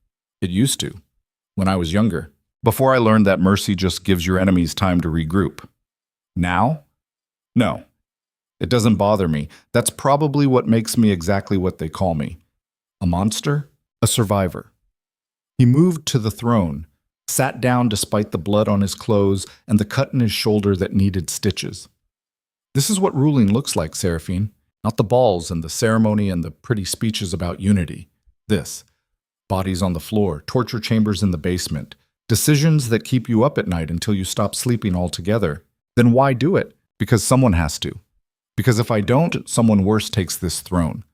It used to, when I was younger, before I learned that mercy just gives your enemies time to regroup. Now? No. It doesn't bother me. That's probably what makes me exactly what they call me. A monster? A survivor. He moved to the throne, sat down despite the blood on his clothes and the cut in his shoulder that needed stitches. This is what ruling looks like, Seraphine. Not the balls and the ceremony and the pretty speeches about unity. This. Bodies on the floor, torture chambers in the basement, decisions that keep you up at night until you stop sleeping altogether. Then why do it? Because someone has to. Because if I don't, someone worse takes this throne.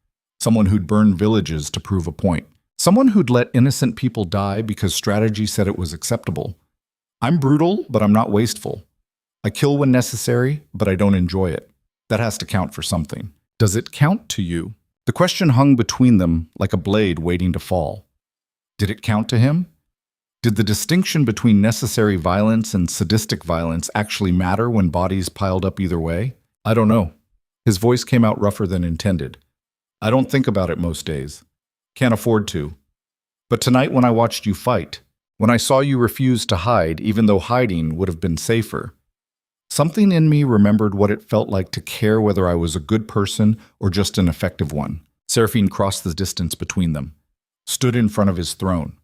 Someone who'd burn villages to prove a point. Someone who'd let innocent people die because strategy said it was acceptable. I'm brutal, but I'm not wasteful. I kill when necessary, but I don't enjoy it. That has to count for something. Does it count to you? The question hung between them like a blade waiting to fall. Did it count to him? Did the distinction between necessary violence and sadistic violence actually matter when bodies piled up either way? I don't know. His voice came out rougher than intended. I don't think about it most days. Can't afford to. But tonight when I watched you fight, When I saw you refuse to hide, even though hiding would have been safer. Something in me remembered what it felt like to care whether I was a good person or just an effective one. Seraphine crossed the distance between them, stood in front of his throne,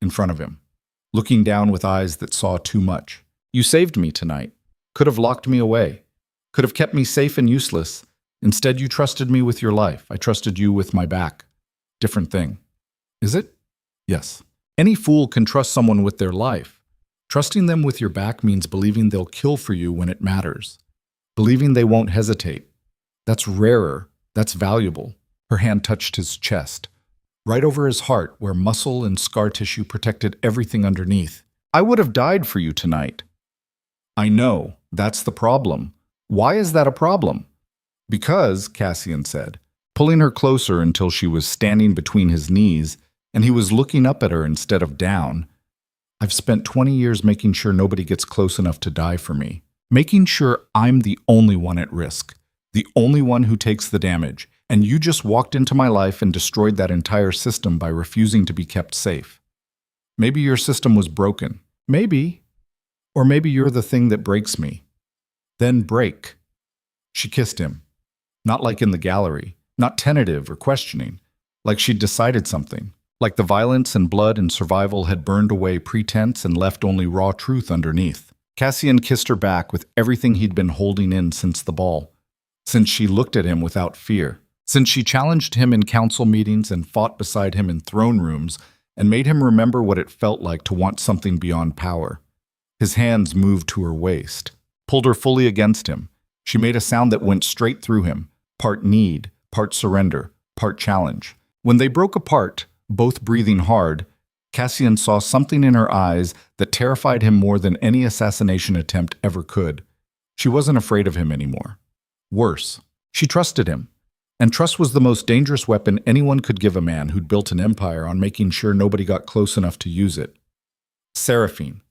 in front of him, looking down with eyes that saw too much. You saved me tonight. Could have locked me away. Could have kept me safe and useless. Instead, you trusted me with your life. I trusted you with my back. Different thing. Is it? Yes. Any fool can trust someone with their life. Trusting them with your back means believing they'll kill for you when it matters. Believing they won't hesitate. That's rarer. That's valuable. Her hand touched his chest, right over his heart where muscle and scar tissue protected everything underneath. I would have died for you tonight. I know. That's the problem. Why is that a problem? Because, Cassian said, pulling her closer until she was standing between his knees and he was looking up at her instead of down. I've spent 20 years making sure nobody gets close enough to die for me. Making sure I'm the only one at risk, the only one who takes the damage, and you just walked into my life and destroyed that entire system by refusing to be kept safe. Maybe your system was broken. Maybe. Or maybe you're the thing that breaks me. Then break. She kissed him. Not like in the gallery, not tentative or questioning, like she'd decided something. Like the violence and blood and survival had burned away pretense and left only raw truth underneath. Cassian kissed her back with everything he'd been holding in since the ball, since she looked at him without fear, since she challenged him in council meetings and fought beside him in throne rooms and made him remember what it felt like to want something beyond power. His hands moved to her waist, pulled her fully against him. She made a sound that went straight through him, part need, part surrender, part challenge. When they broke apart, both breathing hard, Cassian saw something in her eyes that terrified him more than any assassination attempt ever could. She wasn't afraid of him anymore. Worse, she trusted him. And trust was the most dangerous weapon anyone could give a man who'd built an empire on making sure nobody got close enough to use it. Seraphine.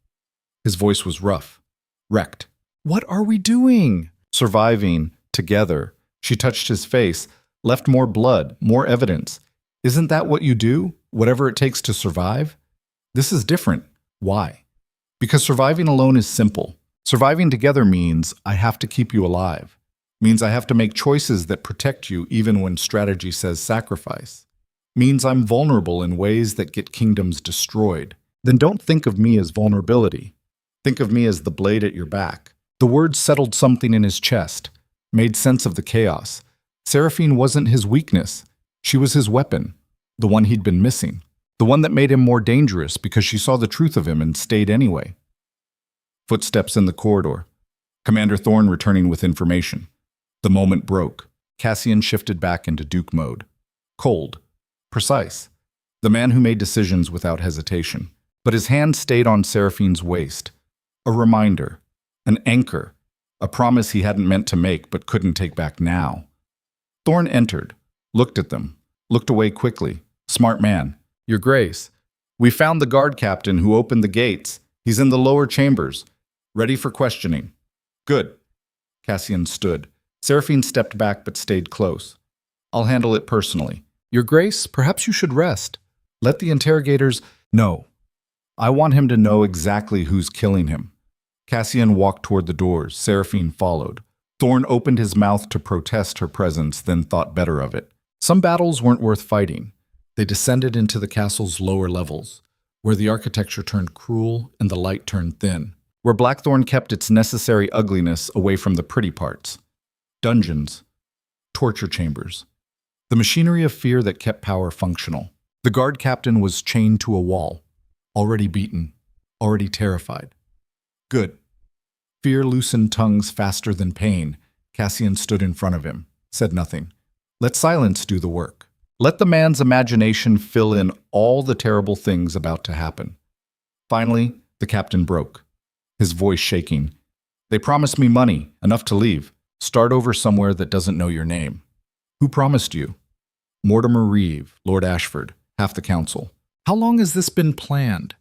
His voice was rough, wrecked. What are we doing? Surviving, together. She touched his face, left more blood, more evidence. Isn't that what you do? Whatever it takes to survive? This is different. Why? Because surviving alone is simple. Surviving together means I have to keep you alive. Means I have to make choices that protect you even when strategy says sacrifice. Means I'm vulnerable in ways that get kingdoms destroyed. Then don't think of me as vulnerability. Think of me as the blade at your back. The words settled something in his chest, made sense of the chaos. Seraphine wasn't his weakness. She was his weapon, the one he'd been missing, the one that made him more dangerous because she saw the truth of him and stayed anyway. Footsteps in the corridor. Commander Thorne returning with information. The moment broke. Cassian shifted back into Duke mode. Cold. Precise. The man who made decisions without hesitation. But his hand stayed on Seraphine's waist. A reminder. An anchor. A promise he hadn't meant to make but couldn't take back now. Thorne entered. Looked at them, looked away quickly. Smart man. Your Grace. We found the guard captain who opened the gates. He's in the lower chambers, ready for questioning. Good. Cassian stood. Seraphine stepped back but stayed close. I'll handle it personally. Your Grace, perhaps you should rest. Let the interrogators know. I want him to know exactly who's killing him. Cassian walked toward the doors. Seraphine followed. Thorne opened his mouth to protest her presence, then thought better of it. Some battles weren't worth fighting. They descended into the castle's lower levels, where the architecture turned cruel and the light turned thin, where Blackthorn kept its necessary ugliness away from the pretty parts. Dungeons, torture chambers, the machinery of fear that kept power functional. The guard captain was chained to a wall, already beaten, already terrified. Good. Fear loosened tongues faster than pain. Cassian stood in front of him, said nothing. Let silence do the work. Let the man's imagination fill in all the terrible things about to happen. Finally, the captain broke, his voice shaking. They promised me money, enough to leave. Start over somewhere that doesn't know your name. Who promised you? Mortimer Reeve, Lord Ashford, half the council. How long has this been planned?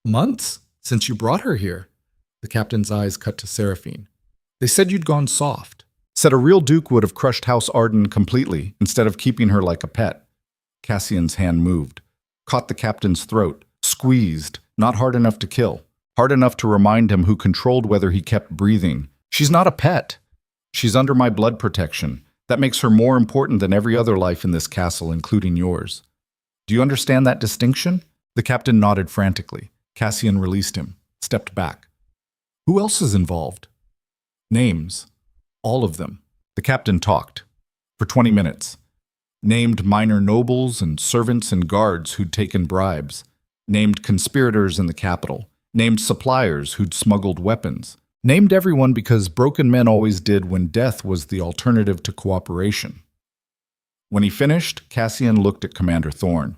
Months, since you brought her here. The captain's eyes cut to Seraphine. They said you'd gone soft. Said a real duke would have crushed House Arden completely instead of keeping her like a pet. Cassian's hand moved, caught the captain's throat, squeezed, not hard enough to kill. Hard enough to remind him who controlled whether he kept breathing. She's not a pet. She's under my blood protection. That makes her more important than every other life in this castle, including yours. Do you understand that distinction? The captain nodded frantically. Cassian released him, stepped back. Who else is involved? Names. All of them. The captain talked. For 20 minutes. Named minor nobles and servants and guards who'd taken bribes. Named conspirators in the capital. Named suppliers who'd smuggled weapons. Named everyone because broken men always did when death was the alternative to cooperation. When he finished, Cassian looked at Commander Thorne.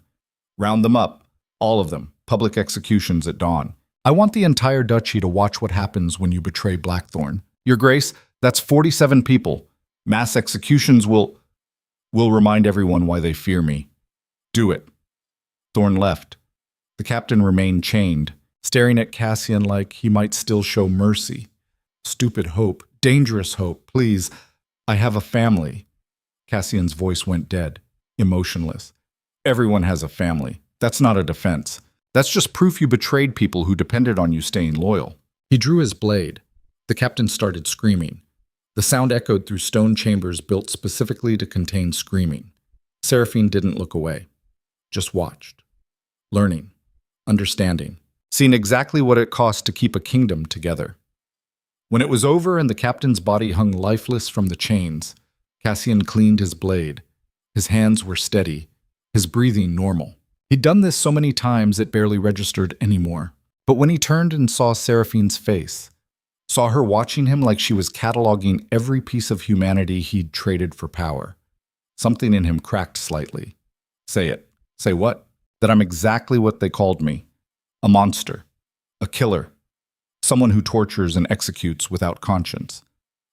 Round them up. All of them. Public executions at dawn. I want the entire duchy to watch what happens when you betray Blackthorn. Your Grace, that's 47 people. Mass executions will remind everyone why they fear me. Do it. Thorne left. The captain remained chained, staring at Cassian like he might still show mercy. Stupid hope, dangerous hope, please. I have a family. Cassian's voice went dead, emotionless. Everyone has a family. That's not a defense. That's just proof you betrayed people who depended on you staying loyal. He drew his blade. The captain started screaming. The sound echoed through stone chambers built specifically to contain screaming. Seraphine didn't look away, just watched. Learning, understanding, seeing exactly what it cost to keep a kingdom together. When it was over and the captain's body hung lifeless from the chains, Cassian cleaned his blade. His hands were steady, his breathing normal. He'd done this so many times it barely registered anymore. But when he turned and saw Seraphine's face, saw her watching him like she was cataloging every piece of humanity he'd traded for power, something in him cracked slightly. Say it. Say what? That I'm exactly what they called me. A monster. A killer. Someone who tortures and executes without conscience.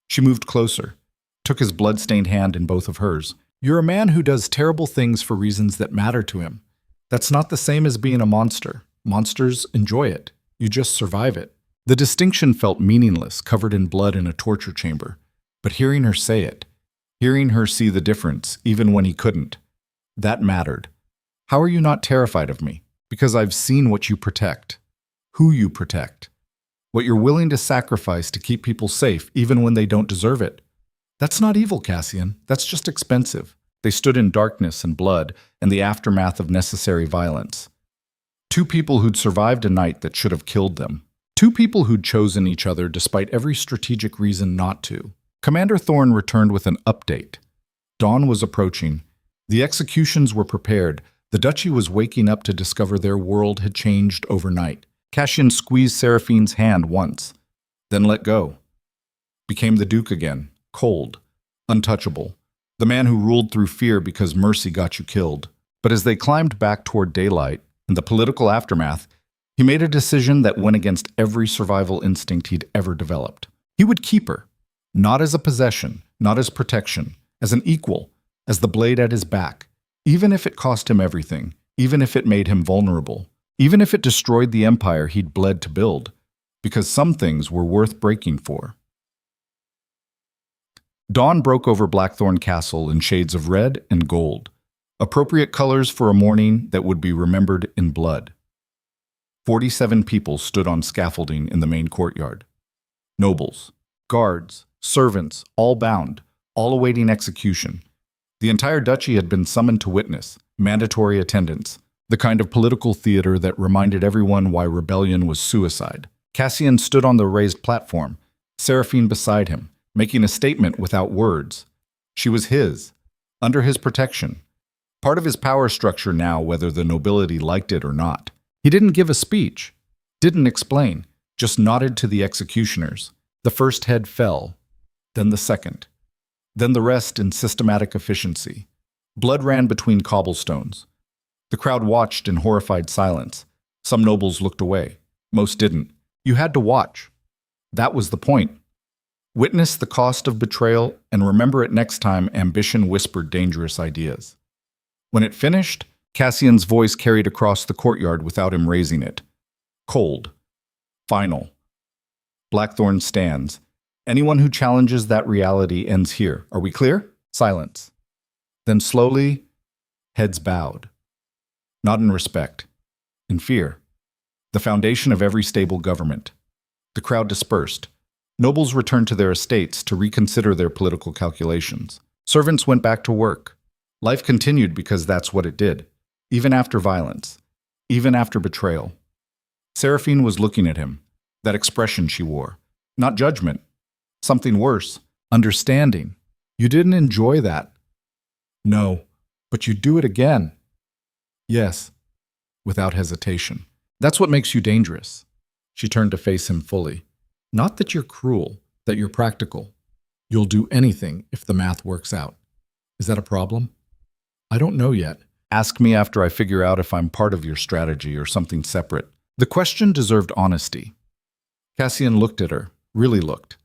She moved closer, took his blood-stained hand in both of hers. You're a man who does terrible things for reasons that matter to him. That's not the same as being a monster. Monsters enjoy it. You just survive it. The distinction felt meaningless, covered in blood in a torture chamber. But hearing her say it, hearing her see the difference, even when he couldn't, that mattered. How are you not terrified of me? Because I've seen what you protect. Who you protect. What you're willing to sacrifice to keep people safe, even when they don't deserve it. That's not evil, Cassian. That's just expensive. They stood in darkness and blood and the aftermath of necessary violence. Two people who'd survived a night that should have killed them. Two people who'd chosen each other despite every strategic reason not to. Commander Thorne returned with an update. Dawn was approaching. The executions were prepared. The duchy was waking up to discover their world had changed overnight. Cassian squeezed Seraphine's hand once, then let go. Became the Duke again, cold, untouchable. The man who ruled through fear because mercy got you killed. But as they climbed back toward daylight, in the political aftermath, he made a decision that went against every survival instinct he'd ever developed. He would keep her, not as a possession, not as protection, as an equal, as the blade at his back, even if it cost him everything, even if it made him vulnerable, even if it destroyed the empire he'd bled to build, because some things were worth breaking for. Dawn broke over Blackthorn Castle in shades of red and gold, appropriate colors for a morning that would be remembered in blood. 47 people stood on scaffolding in the main courtyard. Nobles, guards, servants, all bound, all awaiting execution. The entire duchy had been summoned to witness, mandatory attendance, the kind of political theater that reminded everyone why rebellion was suicide. Cassian stood on the raised platform, Seraphine beside him, making a statement without words. She was his, under his protection, part of his power structure now, whether the nobility liked it or not. He didn't give a speech, didn't explain, just nodded to the executioners. The first head fell, then the second, then the rest in systematic efficiency. Blood ran between cobblestones. The crowd watched in horrified silence. Some nobles looked away. Most didn't. You had to watch. That was the point. Witness the cost of betrayal and remember it next time ambition whispered dangerous ideas. When it finished, Cassian's voice carried across the courtyard without him raising it. Cold. Final. Blackthorn stands. Anyone who challenges that reality ends here. Are we clear? Silence. Then slowly, heads bowed. Not in respect. In fear. the foundation of every stable government. The crowd dispersed. Nobles returned to their estates to reconsider their political calculations. Servants went back to work. Life continued because that's what it did, even after violence, even after betrayal. Seraphine was looking at him, that expression she wore. Not judgment, something worse, understanding. You didn't enjoy that. No, but you'd do it again. Yes, without hesitation. That's what makes you dangerous. She turned to face him fully. Not that you're cruel, that you're practical. You'll do anything if the math works out. Is that a problem? I don't know yet. Ask me after I figure out if I'm part of your strategy or something separate. The question deserved honesty. Cassian looked at her, really looked.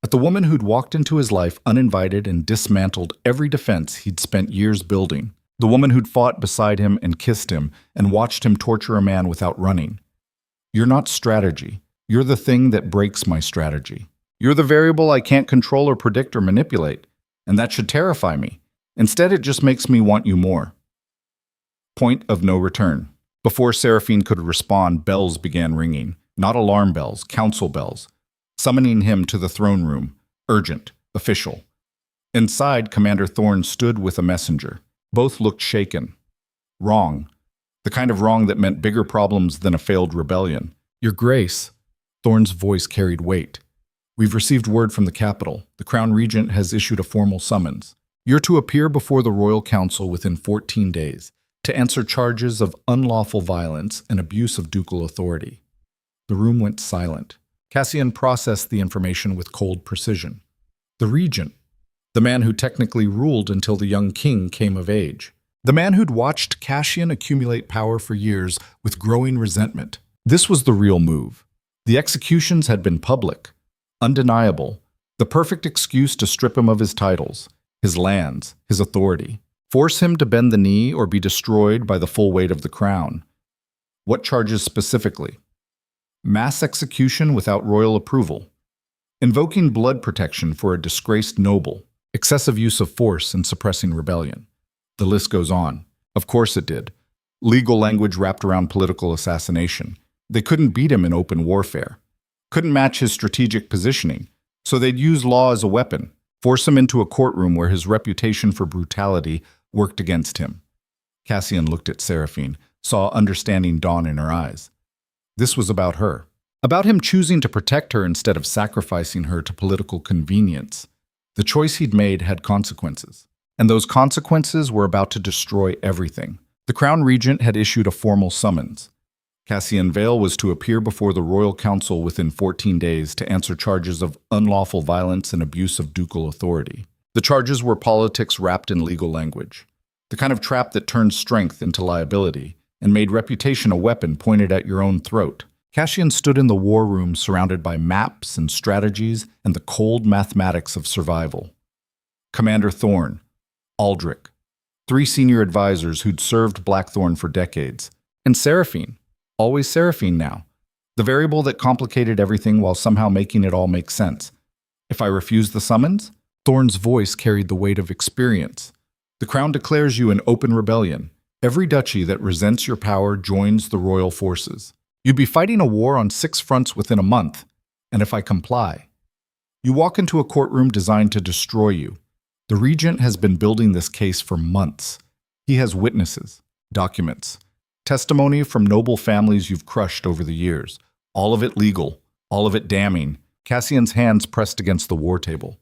At the woman who'd walked into his life uninvited and dismantled every defense he'd spent years building. The woman who'd fought beside him and kissed him and watched him torture a man without running. You're not strategy. You're the thing that breaks my strategy. You're the variable I can't control or predict or manipulate, and that should terrify me. Instead, it just makes me want you more. Point of no return. Before Seraphine could respond, bells began ringing. Not alarm bells, council bells. Summoning him to the throne room. Urgent. Official. Inside, Commander Thorne stood with a messenger. Both looked shaken. Wrong. The kind of wrong that meant bigger problems than a failed rebellion. Your Grace. Thorne's voice carried weight. We've received word from the capital. The Crown Regent has issued a formal summons. You're to appear before the Royal Council within 14 days to answer charges of unlawful violence and abuse of ducal authority. The room went silent. Cassian processed the information with cold precision. The Regent, the man who technically ruled until the young king came of age. The man who'd watched Cassian accumulate power for years with growing resentment. This was the real move. The executions had been public, undeniable, the perfect excuse to strip him of his titles, his lands, his authority, force him to bend the knee or be destroyed by the full weight of the crown. What charges specifically? Mass execution without royal approval, invoking blood protection for a disgraced noble, excessive use of force and suppressing rebellion. The list goes on. Of course it did. Legal language wrapped around political assassination. They couldn't beat him in open warfare. Couldn't match his strategic positioning, so they'd use law as a weapon, force him into a courtroom where his reputation for brutality worked against him. Cassian looked at Seraphine, saw understanding dawn in her eyes. This was about her. About him choosing to protect her instead of sacrificing her to political convenience. The choice he'd made had consequences. And those consequences were about to destroy everything. The Crown Regent had issued a formal summons. Cassian Vale was to appear before the Royal Council within 14 days to answer charges of unlawful violence and abuse of ducal authority. The charges were politics wrapped in legal language. The kind of trap that turned strength into liability and made reputation a weapon pointed at your own throat. Cassian stood in the war room surrounded by maps and strategies and the cold mathematics of survival. Commander Thorne, Aldrich, 3 senior advisors who'd served Blackthorn for decades, and Seraphine, always Seraphine now, the variable that complicated everything while somehow making it all make sense. If I refuse the summons? Thorne's voice carried the weight of experience. The Crown declares you an open rebellion. Every duchy that resents your power joins the royal forces. You'd be fighting a war on 6 fronts within a month, and if I comply, you walk into a courtroom designed to destroy you. The Regent has been building this case for months. He has witnesses, documents, testimony from noble families you've crushed over the years, all of it legal, all of it damning. Cassian's hands pressed against the war table.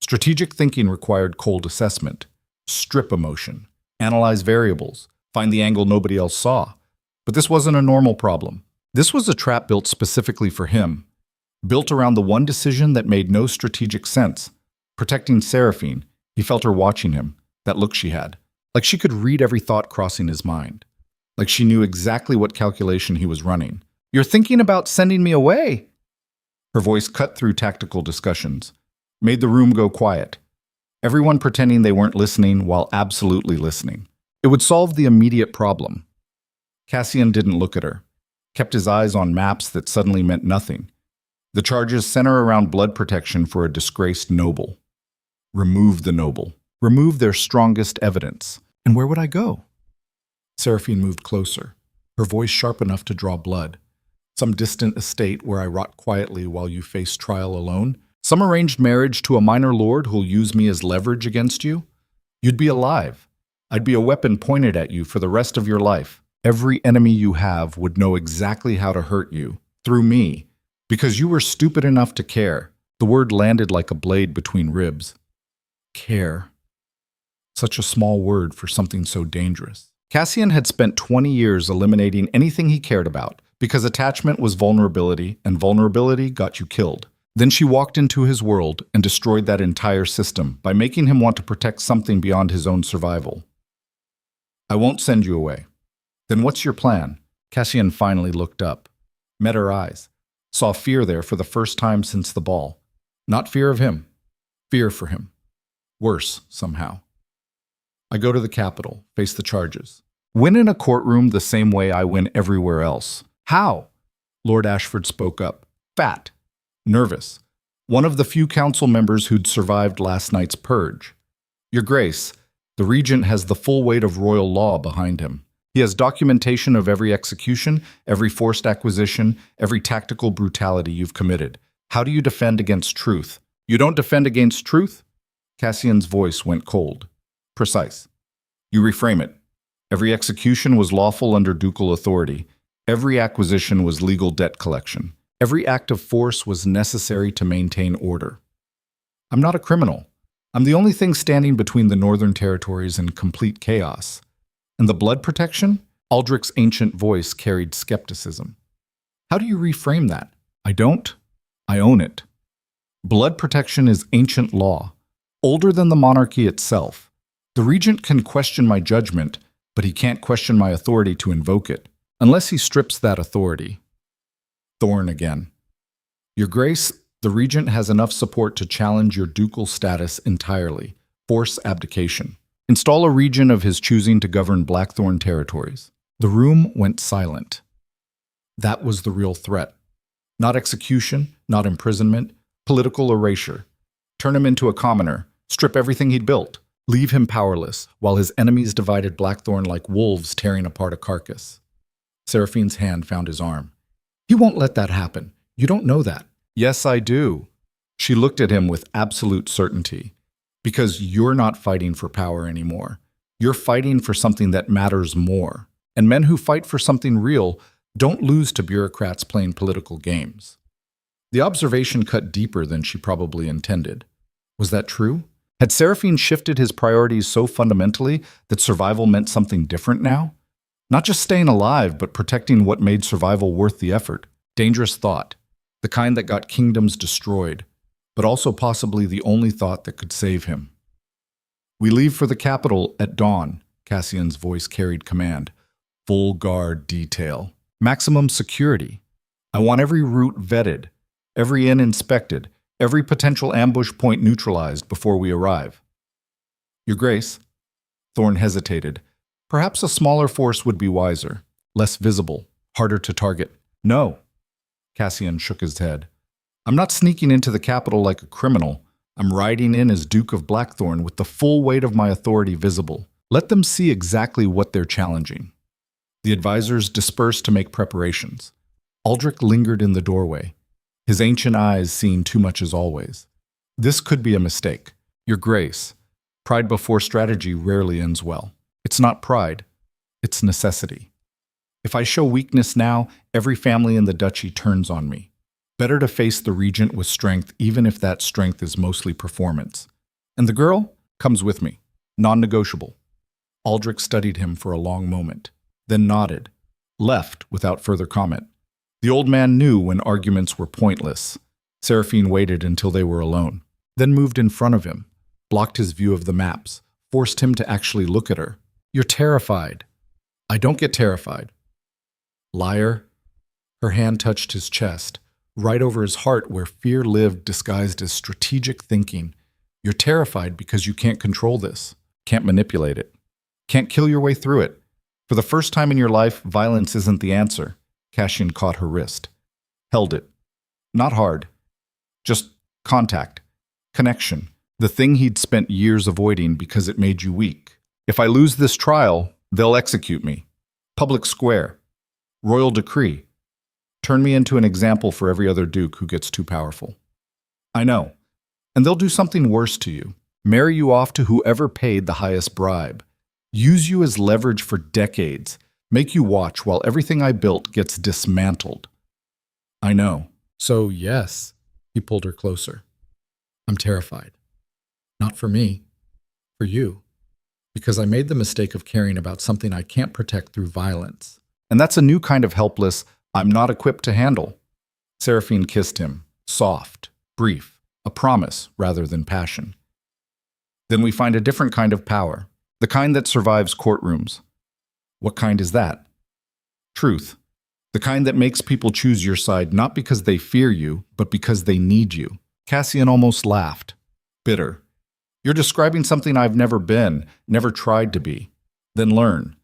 Strategic thinking required cold assessment, strip emotion, analyze variables, find the angle nobody else saw. But this wasn't a normal problem. This was a trap built specifically for him, built around the one decision that made no strategic sense. Protecting Seraphine, he felt her watching him, that look she had, like she could read every thought crossing his mind, like she knew exactly what calculation he was running. You're thinking about sending me away? Her voice cut through tactical discussions, made the room go quiet, everyone pretending they weren't listening while absolutely listening. It would solve the immediate problem. Cassian didn't look at her, kept his eyes on maps that suddenly meant nothing. The charges center around blood protection for a disgraced noble. Remove the noble. Remove their strongest evidence. And where would I go? Seraphine moved closer, her voice sharp enough to draw blood. Some distant estate where I rot quietly while you face trial alone? Some arranged marriage to a minor lord who'll use me as leverage against you? You'd be alive. I'd be a weapon pointed at you for the rest of your life. Every enemy you have would know exactly how to hurt you, through me, because you were stupid enough to care. The word landed like a blade between ribs. Care. Such a small word for something so dangerous. Cassian had spent 20 years eliminating anything he cared about, because attachment was vulnerability, and vulnerability got you killed. Then she walked into his world and destroyed that entire system by making him want to protect something beyond his own survival. I won't send you away. Then what's your plan? Cassian finally looked up, met her eyes, saw fear there for the first time since the ball. Not fear of him, fear for him. Worse, somehow. I go to the Capitol, face the charges. Win in a courtroom the same way I win everywhere else. How? Lord Ashford spoke up. Fat. Nervous. One of the few council members who'd survived last night's purge. Your Grace, the Regent has the full weight of royal law behind him. He has documentation of every execution, every forced acquisition, every tactical brutality you've committed. How do you defend against truth? You don't defend against truth? Cassian's voice went cold. Precise. You reframe it. Every execution was lawful under ducal authority. Every acquisition was legal debt collection. Every act of force was necessary to maintain order. I'm not a criminal. I'm the only thing standing between the Northern Territories and complete chaos. And the blood protection? Aldrich's ancient voice carried skepticism. How do you reframe that? I don't. I own it. Blood protection is ancient law, older than the monarchy itself. The Regent can question my judgment, but he can't question my authority to invoke it, unless he strips that authority. Thorn again. Your Grace, the Regent has enough support to challenge your ducal status entirely, force abdication. Install a regent of his choosing to govern Blackthorn territories. The room went silent. That was the real threat. Not execution, not imprisonment, political erasure. Turn him into a commoner, strip everything he'd built, leave him powerless, while his enemies divided Blackthorn like wolves tearing apart a carcass. Seraphine's hand found his arm. He won't let that happen. You don't know that. Yes, I do. She looked at him with absolute certainty. Because you're not fighting for power anymore. You're fighting for something that matters more. And men who fight for something real don't lose to bureaucrats playing political games. The observation cut deeper than she probably intended. Was that true? Had Seraphine shifted his priorities so fundamentally that survival meant something different now? Not just staying alive, but protecting what made survival worth the effort. Dangerous thought. The kind that got kingdoms destroyed, but also possibly the only thought that could save him. We leave for the capital at dawn, Cassian's voice carried command. Full guard detail. Maximum security. I want every route vetted, every inn inspected, every potential ambush point neutralized before we arrive. Your Grace, Thorn hesitated. Perhaps a smaller force would be wiser, less visible, harder to target. No. Cassian shook his head. I'm not sneaking into the capital like a criminal. I'm riding in as Duke of Blackthorn with the full weight of my authority visible. Let them see exactly what they're challenging. The advisors dispersed to make preparations. Aldrich lingered in the doorway, his ancient eyes seeing too much as always. This could be a mistake. Your Grace, pride before strategy rarely ends well. It's not pride, it's necessity. If I show weakness now, every family in the duchy turns on me. Better to face the Regent with strength, even if that strength is mostly performance. And the girl comes with me, non-negotiable. Aldrich studied him for a long moment, then nodded, left without further comment. The old man knew when arguments were pointless. Seraphine waited until they were alone, then moved in front of him, blocked his view of the maps, forced him to actually look at her. You're terrified. I don't get terrified. Liar. Her hand touched his chest, right over his heart where fear lived disguised as strategic thinking. You're terrified because you can't control this, can't manipulate it, can't kill your way through it. For the first time in your life, violence isn't the answer. Cassian caught her wrist, held it. Not hard, just contact, connection, the thing he'd spent years avoiding because it made you weak. If I lose this trial, they'll execute me. Public square. Royal decree. Turn me into an example for every other duke who gets too powerful. I know. And they'll do something worse to you. Marry you off to whoever paid the highest bribe. Use you as leverage for decades. Make you watch while everything I built gets dismantled. I know. So, yes, he pulled her closer. I'm terrified. Not for me. For you. Because I made the mistake of caring about something I can't protect through violence. And that's a new kind of helpless I'm not equipped to handle. Seraphine kissed him, soft, brief, a promise rather than passion. Then we find a different kind of power, the kind that survives courtrooms. What kind is that? Truth. The kind that makes people choose your side not because they fear you, but because they need you. Cassian almost laughed. Bitter. You're describing something I've never been, never tried to be. Then learn.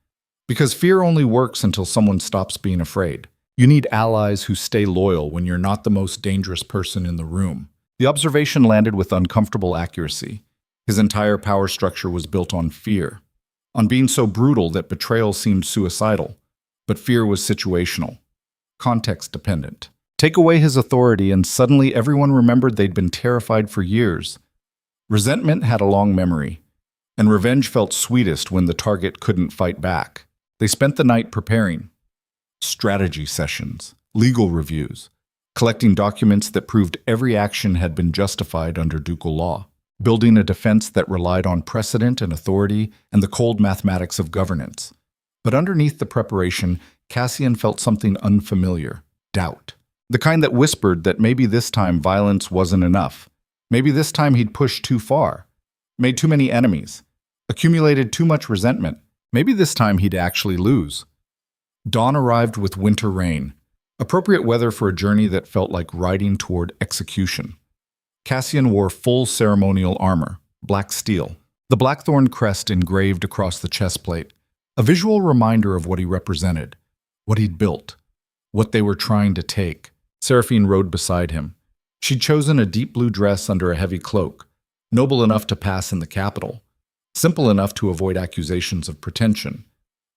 Because fear only works until someone stops being afraid. You need allies who stay loyal when you're not the most dangerous person in the room. The observation landed with uncomfortable accuracy. His entire power structure was built on fear, on being so brutal that betrayal seemed suicidal, but fear was situational, context-dependent. Take away his authority and suddenly everyone remembered they'd been terrified for years. Resentment had a long memory, and revenge felt sweetest when the target couldn't fight back. They spent the night preparing. Strategy sessions, legal reviews, collecting documents that proved every action had been justified under ducal law, building a defense that relied on precedent and authority and the cold mathematics of governance. But underneath the preparation, Cassian felt something unfamiliar, doubt. The kind that whispered that maybe this time violence wasn't enough. Maybe this time he'd pushed too far, made too many enemies, accumulated too much resentment. Maybe this time he'd actually lose. Dawn arrived with winter rain, appropriate weather for a journey that felt like riding toward execution. Cassian wore full ceremonial armor, black steel, the blackthorn crest engraved across the chest plate, a visual reminder of what he represented, what he'd built, what they were trying to take. Seraphine rode beside him. She'd chosen a deep blue dress under a heavy cloak, noble enough to pass in the capital, simple enough to avoid accusations of pretension.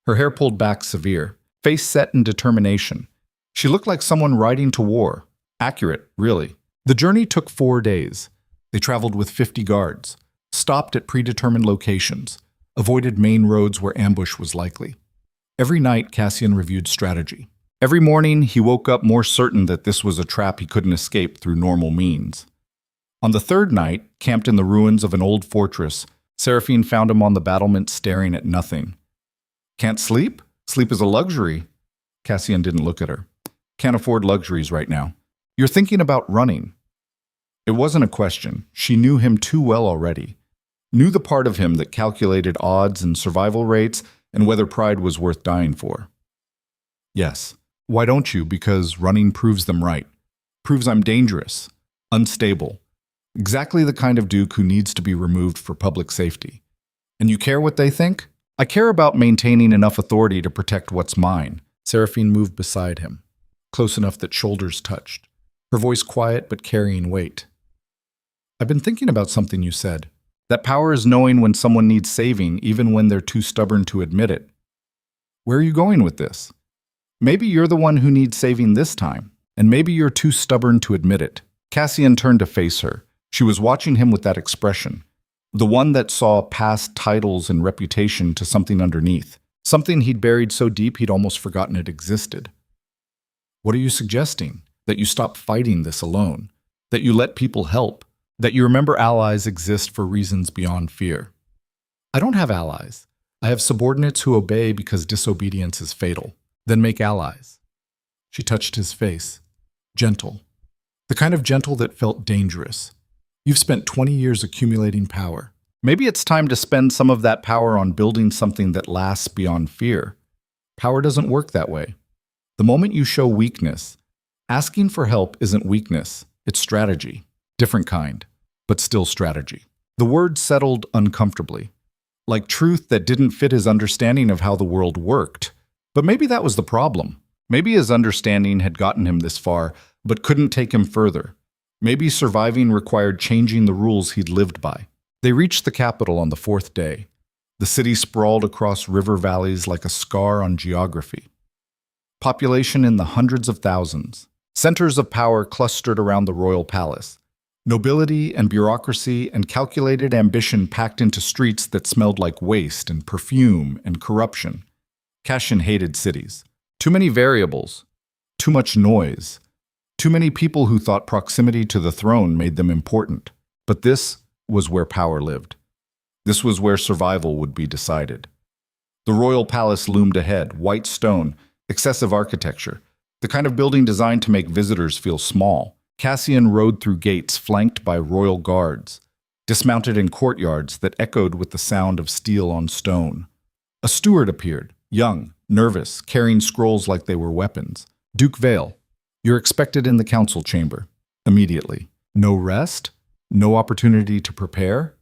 Her hair pulled back severe, face set in determination. She looked like someone riding to war. Accurate, really. The journey took 4 days. They traveled with 50 guards, stopped at predetermined locations, avoided main roads where ambush was likely. Every night, Cassian reviewed strategy. Every morning, he woke up more certain that this was a trap he couldn't escape through normal means. On the third night, camped in the ruins of an old fortress, Seraphine found him on the battlement staring at nothing. Can't sleep? Sleep is a luxury. Cassian didn't look at her. Can't afford luxuries right now. You're thinking about running. It wasn't a question. She knew him too well already. Knew the part of him that calculated odds and survival rates and whether pride was worth dying for. Yes. Why don't you? Because running proves them right. Proves I'm dangerous, unstable. Exactly the kind of duke who needs to be removed for public safety. And you care what they think? I care about maintaining enough authority to protect what's mine. Seraphine moved beside him, close enough that shoulders touched, her voice quiet but carrying weight. I've been thinking about something you said. That power is knowing when someone needs saving, even when they're too stubborn to admit it. Where are you going with this? Maybe you're the one who needs saving this time, and maybe you're too stubborn to admit it. Cassian turned to face her. She was watching him with that expression, the one that saw past titles and reputation to something underneath, something he'd buried so deep he'd almost forgotten it existed. What are you suggesting? That you stop fighting this alone? That you let people help? That you remember allies exist for reasons beyond fear? I don't have allies. I have subordinates who obey because disobedience is fatal. Then make allies. She touched his face. Gentle. The kind of gentle that felt dangerous. You've spent 20 years accumulating power. Maybe it's time to spend some of that power on building something that lasts beyond fear. Power doesn't work that way. The moment you show weakness, asking for help isn't weakness, it's strategy. Different kind, but still strategy. The word settled uncomfortably, like truth that didn't fit his understanding of how the world worked. But maybe that was the problem. Maybe his understanding had gotten him this far, but couldn't take him further. Maybe surviving required changing the rules he'd lived by. They reached the capital on the 4th day. The city sprawled across river valleys like a scar on geography. population in the hundreds of thousands. Centers of power clustered around the royal palace. Nobility and bureaucracy and calculated ambition packed into streets that smelled like waste and perfume and corruption. Cassian hated cities. Too many variables. Too much noise. Too many people who thought proximity to the throne made them important. But this was where power lived. This was where survival would be decided. The royal palace loomed ahead, white stone, excessive architecture, the kind of building designed to make visitors feel small. Cassian rode through gates flanked by royal guards, dismounted in courtyards that echoed with the sound of steel on stone. A steward appeared, young, nervous, carrying scrolls like they were weapons. Duke Vale, you're expected in the council chamber. Immediately. No rest? No opportunity to prepare?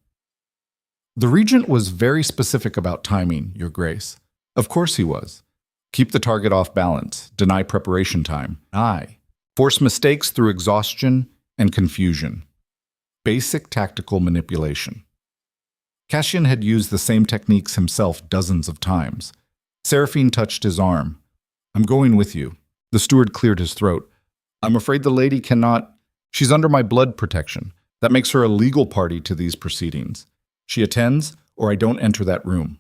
The regent was very specific about timing, Your Grace. Of course he was. Keep the target off balance, deny preparation time. Force mistakes through exhaustion and confusion. Basic tactical manipulation. Cassian had used the same techniques himself dozens of times. Seraphine touched his arm. I'm going with you. The steward cleared his throat. I'm afraid the lady cannot. She's under my blood protection. That makes her a legal party to these proceedings. She attends, or I don't enter that room.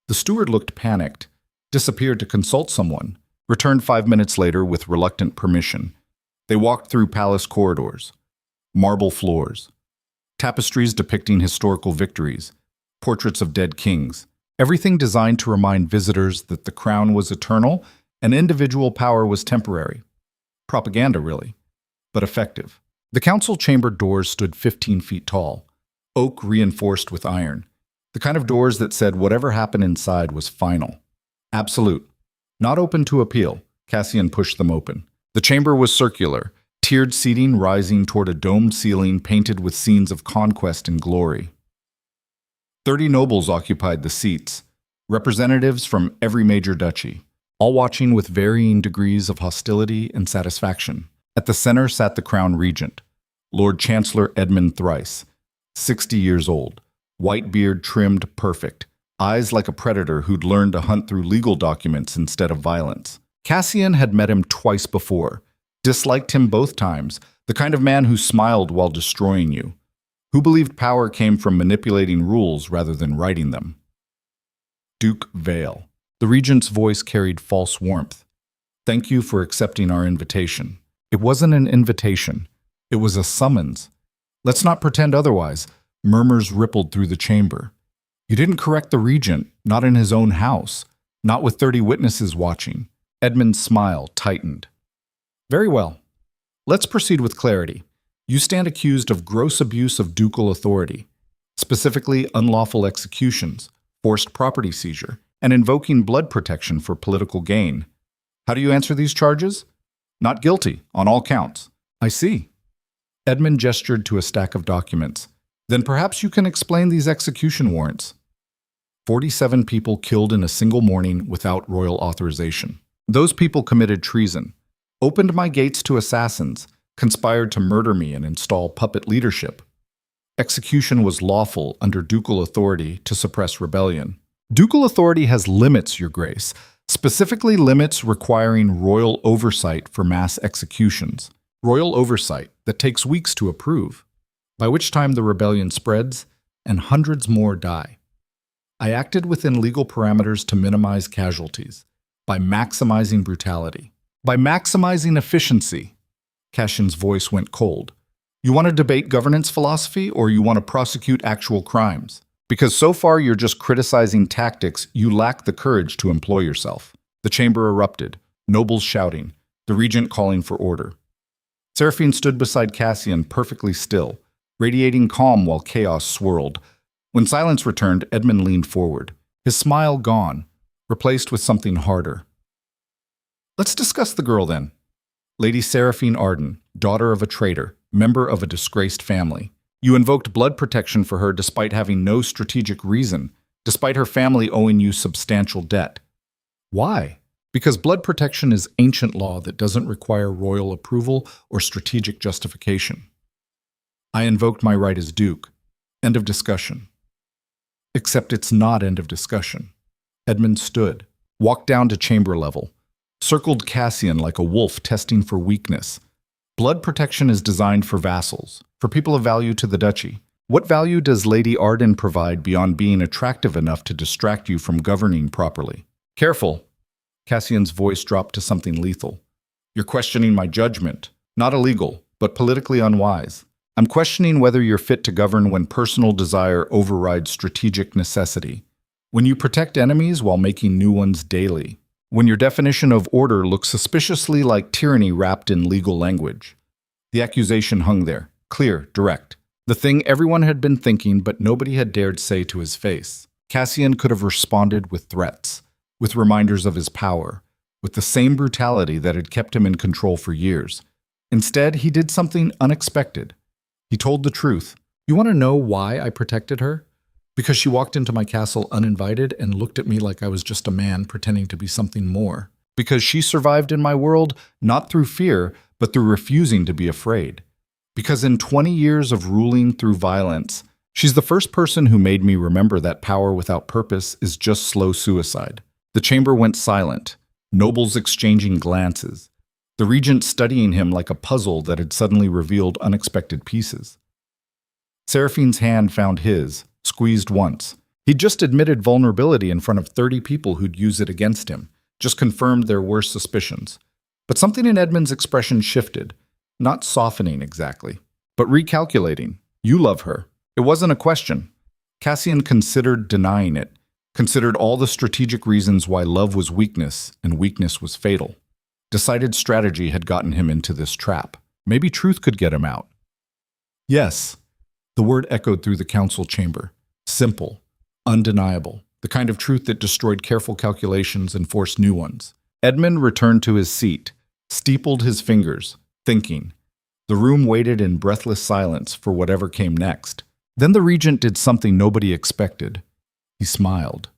The steward looked panicked, disappeared to consult someone, returned 5 minutes later with reluctant permission. They walked through palace corridors, marble floors, tapestries depicting historical victories, portraits of dead kings, everything designed to remind visitors that the crown was eternal and individual power was temporary. Propaganda, really, but effective. The council chamber doors stood 15 feet tall, oak reinforced with iron, the kind of doors that said whatever happened inside was final. Absolute. Not open to appeal. Cassian pushed them open. The chamber was circular, tiered seating rising toward a domed ceiling painted with scenes of conquest and glory. 30 nobles occupied the seats, representatives from every major duchy, all watching with varying degrees of hostility and satisfaction. At the center sat the crown regent, Lord Chancellor Edmund Thrice, 60 years old, white beard trimmed perfect, eyes like a predator who'd learned to hunt through legal documents instead of violence. Cassian had met him twice before, disliked him both times, the kind of man who smiled while destroying you, who believed power came from manipulating rules rather than writing them. Duke Vale. The regent's voice carried false warmth. Thank you for accepting our invitation. It wasn't an invitation. It was a summons. Let's not pretend otherwise. Murmurs rippled through the chamber. You didn't correct the regent, not in his own house, not with 30 witnesses watching. Edmund's smile tightened. Very well. Let's proceed with clarity. You stand accused of gross abuse of ducal authority, specifically unlawful executions, forced property seizure, and invoking blood protection for political gain. How do you answer these charges? Not guilty, on all counts. I see. Edmund gestured to a stack of documents. Then perhaps you can explain these execution warrants. 47 people killed in a single morning without royal authorization. Those people committed treason, opened my gates to assassins, conspired to murder me and install puppet leadership. Execution was lawful under ducal authority to suppress rebellion. Ducal authority has limits, Your Grace, specifically limits requiring royal oversight for mass executions. Royal oversight that takes weeks to approve, by which time the rebellion spreads and hundreds more die. I acted within legal parameters to minimize casualties, by maximizing brutality, by maximizing efficiency. Cassian's voice went cold. You want to debate governance philosophy or you want to prosecute actual crimes? Because so far you're just criticizing tactics, you lack the courage to employ yourself. The chamber erupted, nobles shouting, the regent calling for order. Seraphine stood beside Cassian perfectly still, radiating calm while chaos swirled. When silence returned, Edmund leaned forward, his smile gone, replaced with something harder. Let's discuss the girl then. Lady Seraphine Arden, daughter of a traitor, member of a disgraced family. You invoked blood protection for her despite having no strategic reason, despite her family owing you substantial debt. Why? Because blood protection is ancient law that doesn't require royal approval or strategic justification. I invoked my right as Duke. End of discussion. Except it's not end of discussion. Edmund stood, walked down to chamber level, circled Cassian like a wolf testing for weakness. Blood protection is designed for vassals, for people of value to the duchy. What value does Lady Arden provide beyond being attractive enough to distract you from governing properly? Careful. Cassian's voice dropped to something lethal. You're questioning my judgment. Not illegal, but politically unwise. I'm questioning whether you're fit to govern when personal desire overrides strategic necessity. When you protect enemies while making new ones daily. When your definition of order looks suspiciously like tyranny wrapped in legal language. The accusation hung there, clear, direct. The thing everyone had been thinking but nobody had dared say to his face. Cassian could have responded with threats, with reminders of his power, with the same brutality that had kept him in control for years. Instead, he did something unexpected. He told the truth. You want to know why I protected her? Because she walked into my castle uninvited and looked at me like I was just a man pretending to be something more. Because she survived in my world not through fear, but through refusing to be afraid. Because in 20 years of ruling through violence, she's the first person who made me remember that power without purpose is just slow suicide. The chamber went silent, nobles exchanging glances, the regent studying him like a puzzle that had suddenly revealed unexpected pieces. Seraphine's hand found his, squeezed once. He'd just admitted vulnerability in front of 30 people who'd use it against him, just confirmed their worst suspicions. But something in Edmund's expression shifted, not softening exactly, but recalculating. You love her. It wasn't a question. Cassian considered denying it, considered all the strategic reasons why love was weakness and weakness was fatal. Decided strategy had gotten him into this trap. Maybe truth could get him out. Yes. The word echoed through the council chamber. Simple, undeniable, the kind of truth that destroyed careful calculations and forced new ones. Edmund returned to his seat, steepled his fingers, thinking. The room waited in breathless silence for whatever came next. Then the regent did something nobody expected. He smiled.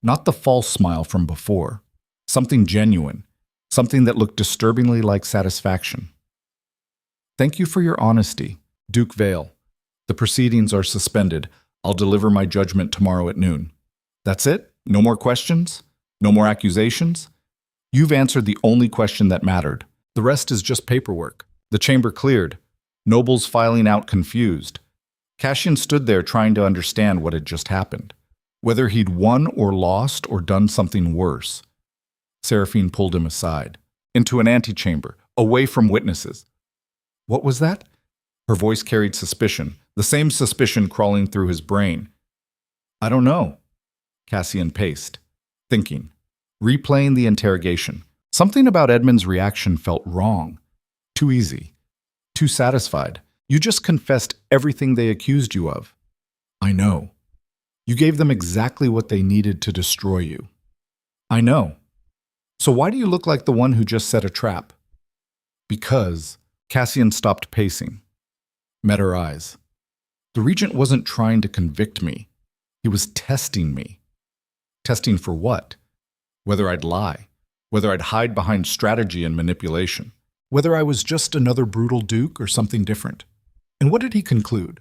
Not the false smile from before. Something genuine. Something that looked disturbingly like satisfaction. Thank you for your honesty, Duke Vale. The proceedings are suspended. I'll deliver my judgment tomorrow at noon. That's it? No more questions? No more accusations? You've answered the only question that mattered. The rest is just paperwork. The chamber cleared. Nobles filing out confused. Cassian stood there trying to understand what had just happened. Whether he'd won or lost or done something worse. Seraphine pulled him aside. Into an antechamber, away from witnesses. What was that? Her voice carried suspicion, the same suspicion crawling through his brain. I don't know. Cassian paced, thinking, replaying the interrogation. Something about Edmund's reaction felt wrong. Too easy. Too satisfied. You just confessed everything they accused you of. I know. You gave them exactly what they needed to destroy you. I know. So why do you look like the one who just set a trap? Because Cassian stopped pacing. Met her eyes. The regent wasn't trying to convict me. He was testing me. Testing for what? Whether I'd lie. Whether I'd hide behind strategy and manipulation. Whether I was just another brutal duke or something different. And what did he conclude?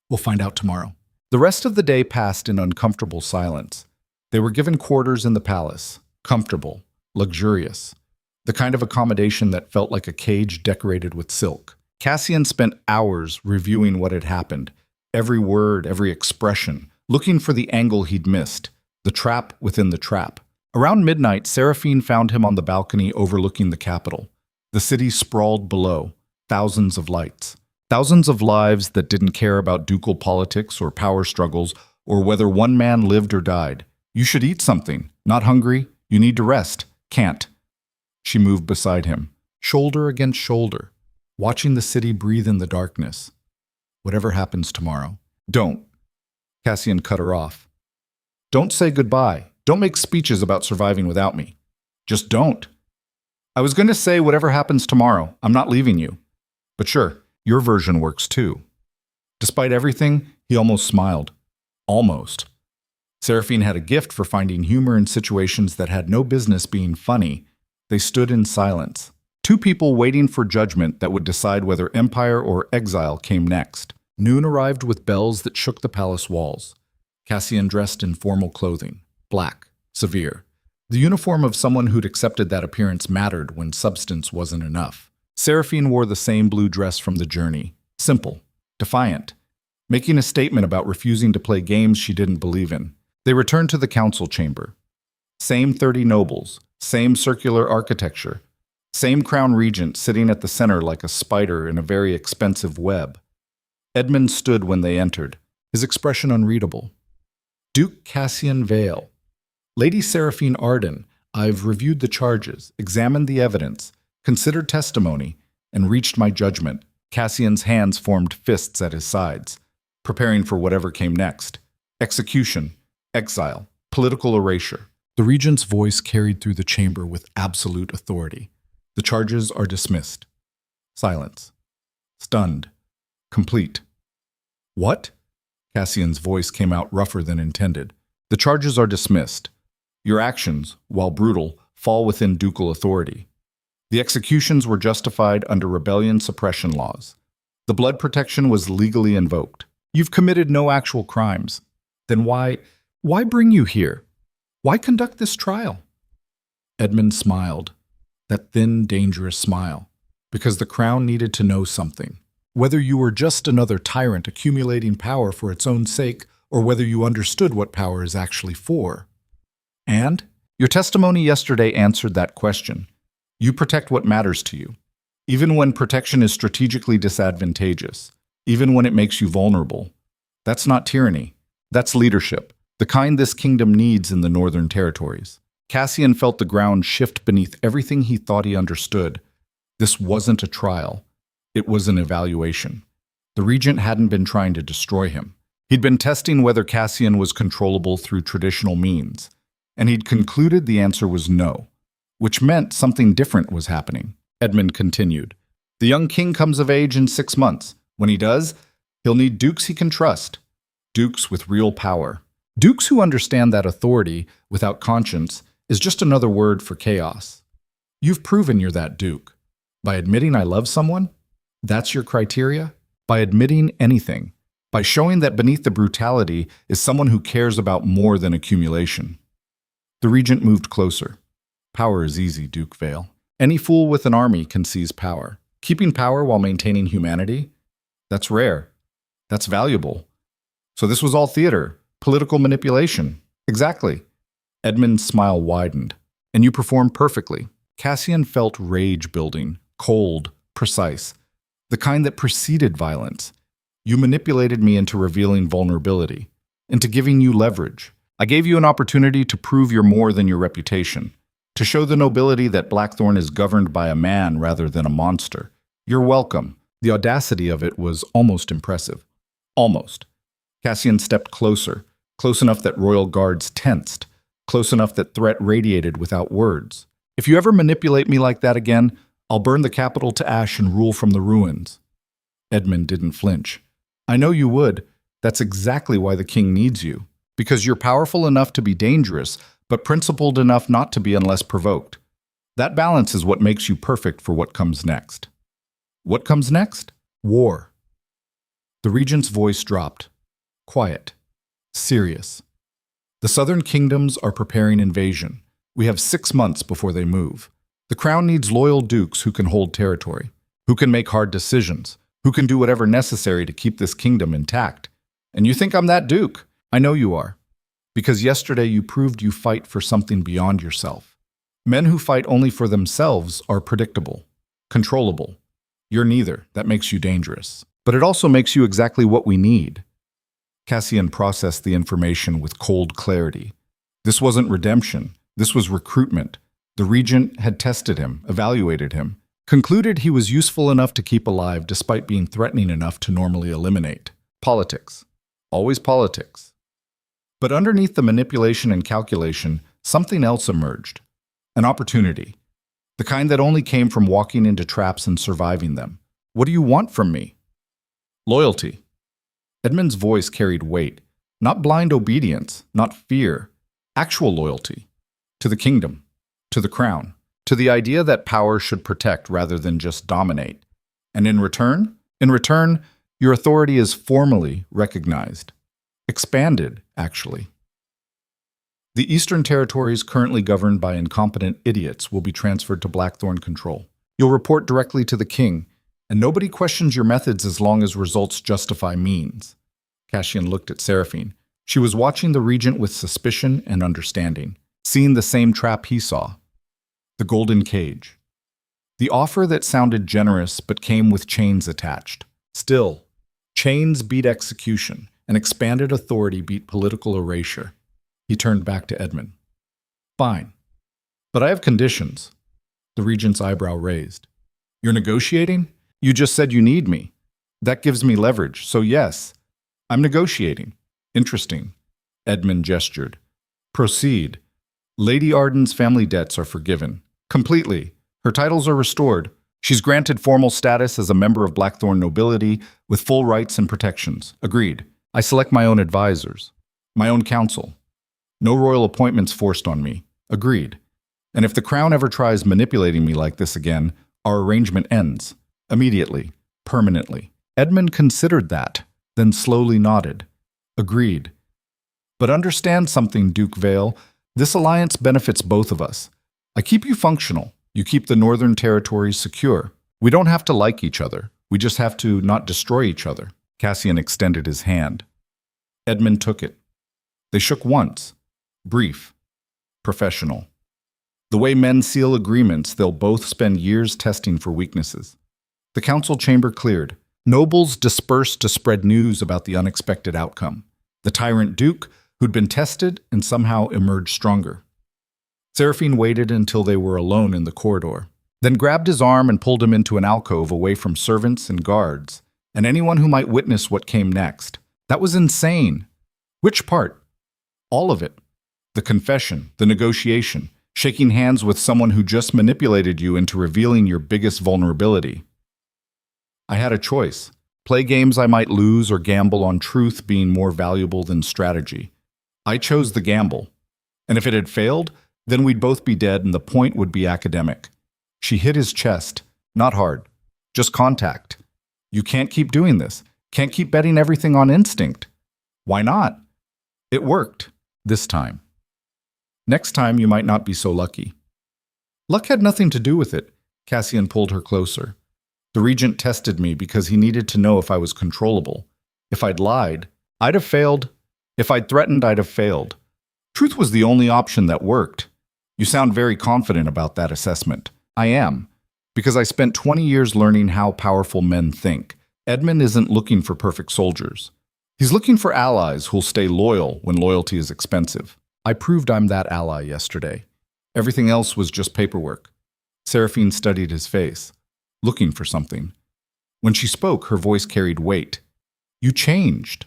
We'll find out tomorrow. The rest of the day passed in uncomfortable silence. They were given quarters in the palace. Comfortable. Luxurious. The kind of accommodation that felt like a cage decorated with silk. Cassian spent hours reviewing what had happened. Every word, every expression. Looking for the angle he'd missed. The trap within the trap. Around midnight, Seraphine found him on the balcony overlooking the capital. The city sprawled below. Thousands of lights. Thousands of lives that didn't care about ducal politics or power struggles or whether one man lived or died. You should eat something. Not hungry. You need to rest. Can't. She moved beside him, shoulder against shoulder, watching the city breathe in the darkness. Whatever happens tomorrow. Don't. Cassian cut her off. Don't say goodbye. Don't make speeches about surviving without me. Just don't. I was going to say whatever happens tomorrow. I'm not leaving you. But sure, your version works too. Despite everything, he almost smiled. Almost. Seraphine had a gift for finding humor in situations that had no business being funny. They stood in silence. Two people waiting for judgment that would decide whether empire or exile came next. Noon arrived with bells that shook the palace walls. Cassian dressed in formal clothing. Black. Severe. The uniform of someone who'd accepted that appearance mattered when substance wasn't enough. Seraphine wore the same blue dress from the journey. Simple, defiant, making a statement about refusing to play games she didn't believe in. They returned to the council chamber. Same 30 nobles, same circular architecture, same crown regent sitting at the center like a spider in a very expensive web. Edmund stood when they entered, his expression unreadable. Duke Cassian Vale. Lady Seraphine Arden, I've reviewed the charges, examined the evidence, considered testimony, and reached my judgment. Cassian's hands formed fists at his sides, preparing for whatever came next. Execution, exile, political erasure. The regent's voice carried through the chamber with absolute authority. The charges are dismissed. Silence. Stunned. Complete. What? Cassian's voice came out rougher than intended. The charges are dismissed. Your actions, while brutal, fall within ducal authority. The executions were justified under rebellion suppression laws. The blood protection was legally invoked. You've committed no actual crimes. Then why bring you here? Why conduct this trial? Edmund smiled, that thin, dangerous smile, because the crown needed to know something. Whether you were just another tyrant accumulating power for its own sake, or whether you understood what power is actually for. And your testimony yesterday answered that question. You protect what matters to you, even when protection is strategically disadvantageous, even when it makes you vulnerable. That's not tyranny. That's leadership, the kind this kingdom needs in the northern territories. Cassian felt the ground shift beneath everything he thought he understood. This wasn't a trial. It was an evaluation. The regent hadn't been trying to destroy him. He'd been testing whether Cassian was controllable through traditional means, and he'd concluded the answer was no, which meant something different was happening. Edmund continued. The young king comes of age in 6 months. When he does, he'll need dukes he can trust. Dukes with real power. Dukes who understand that authority, without conscience, is just another word for chaos. You've proven you're that duke. By admitting I love someone? That's your criteria? By admitting anything. By showing that beneath the brutality is someone who cares about more than accumulation. The regent moved closer. Power is easy, Duke Vale. Any fool with an army can seize power. Keeping power while maintaining humanity? That's rare. That's valuable. So this was all theater, political manipulation. Exactly. Edmund's smile widened. And you performed perfectly. Cassian felt rage building, cold, precise. The kind that preceded violence. You manipulated me into revealing vulnerability, into giving you leverage. I gave you an opportunity to prove you're more than your reputation, to show the nobility that Blackthorn is governed by a man rather than a monster. You're welcome. The audacity of it was almost impressive. Almost. Cassian stepped closer, close enough that royal guards tensed, close enough that threat radiated without words. If you ever manipulate me like that again, I'll burn the capital to ash and rule from the ruins. Edmund didn't flinch. I know you would. That's exactly why the king needs you. Because you're powerful enough to be dangerous, but principled enough not to be unless provoked. That balance is what makes you perfect for what comes next. What comes next? War. The regent's voice dropped. Quiet. Serious. The southern kingdoms are preparing invasion. We have 6 months before they move. The crown needs loyal dukes who can hold territory, who can make hard decisions, who can do whatever necessary to keep this kingdom intact. And you think I'm that duke? I know you are. Because yesterday you proved you fight for something beyond yourself. Men who fight only for themselves are predictable, controllable. You're neither. That makes you dangerous. But it also makes you exactly what we need. Cassian processed the information with cold clarity. This wasn't redemption. This was recruitment. The regent had tested him, evaluated him, concluded he was useful enough to keep alive despite being threatening enough to normally eliminate. Politics. Always politics. But underneath the manipulation and calculation, something else emerged. An opportunity. The kind that only came from walking into traps and surviving them. What do you want from me? Loyalty. Edmund's voice carried weight. Not blind obedience, not fear. Actual loyalty. To the kingdom. To the crown. To the idea that power should protect rather than just dominate. And in return, your authority is formally recognized. Expanded, actually. The Eastern Territories, currently governed by incompetent idiots, will be transferred to Blackthorn control. You'll report directly to the king, and nobody questions your methods as long as results justify means. Cassian looked at Seraphine. She was watching the Regent with suspicion and understanding, seeing the same trap he saw. The golden cage. The offer that sounded generous but came with chains attached. Still, chains beat execution, and expanded authority beat political erasure. He turned back to Edmund. Fine. But I have conditions. The Regent's eyebrow raised. You're negotiating? You just said you need me. That gives me leverage, so yes, I'm negotiating. Interesting. Edmund gestured. Proceed. Lady Arden's family debts are forgiven. Completely. Her titles are restored. She's granted formal status as a member of Blackthorn nobility with full rights and protections. Agreed. I select my own advisors. My own counsel. No royal appointments forced on me. Agreed. And if the crown ever tries manipulating me like this again, our arrangement ends. Immediately. Permanently. Edmund considered that, then slowly nodded. Agreed. But understand something, Duke Vale. This alliance benefits both of us. I keep you functional. You keep the Northern Territories secure. We don't have to like each other. We just have to not destroy each other. Cassian extended his hand. Edmund took it. They shook once. Brief. Professional. The way men seal agreements, they'll both spend years testing for weaknesses. The council chamber cleared. Nobles dispersed to spread news about the unexpected outcome. The tyrant Duke, who'd been tested and somehow emerged stronger. Seraphine waited until they were alone in the corridor, then grabbed his arm and pulled him into an alcove away from servants and guards, and anyone who might witness what came next. That was insane. Which part? All of it. The confession, the negotiation, shaking hands with someone who just manipulated you into revealing your biggest vulnerability. I had a choice. Play games I might lose or gamble on truth being more valuable than strategy. I chose the gamble. And if it had failed, then we'd both be dead and the point would be academic. She hit his chest. Not hard. Just contact. You can't keep doing this. Can't keep betting everything on instinct. Why not? It worked. This time. Next time you might not be so lucky. Luck had nothing to do with it. Cassian pulled her closer. The Regent tested me because he needed to know if I was controllable. If I'd lied, I'd have failed. If I'd threatened, I'd have failed. Truth was the only option that worked. You sound very confident about that assessment. I am, because I spent 20 years learning how powerful men think. Edmund isn't looking for perfect soldiers. He's looking for allies who'll stay loyal when loyalty is expensive. I proved I'm that ally yesterday. Everything else was just paperwork. Seraphine studied his face, looking for something. When she spoke, her voice carried weight. You changed.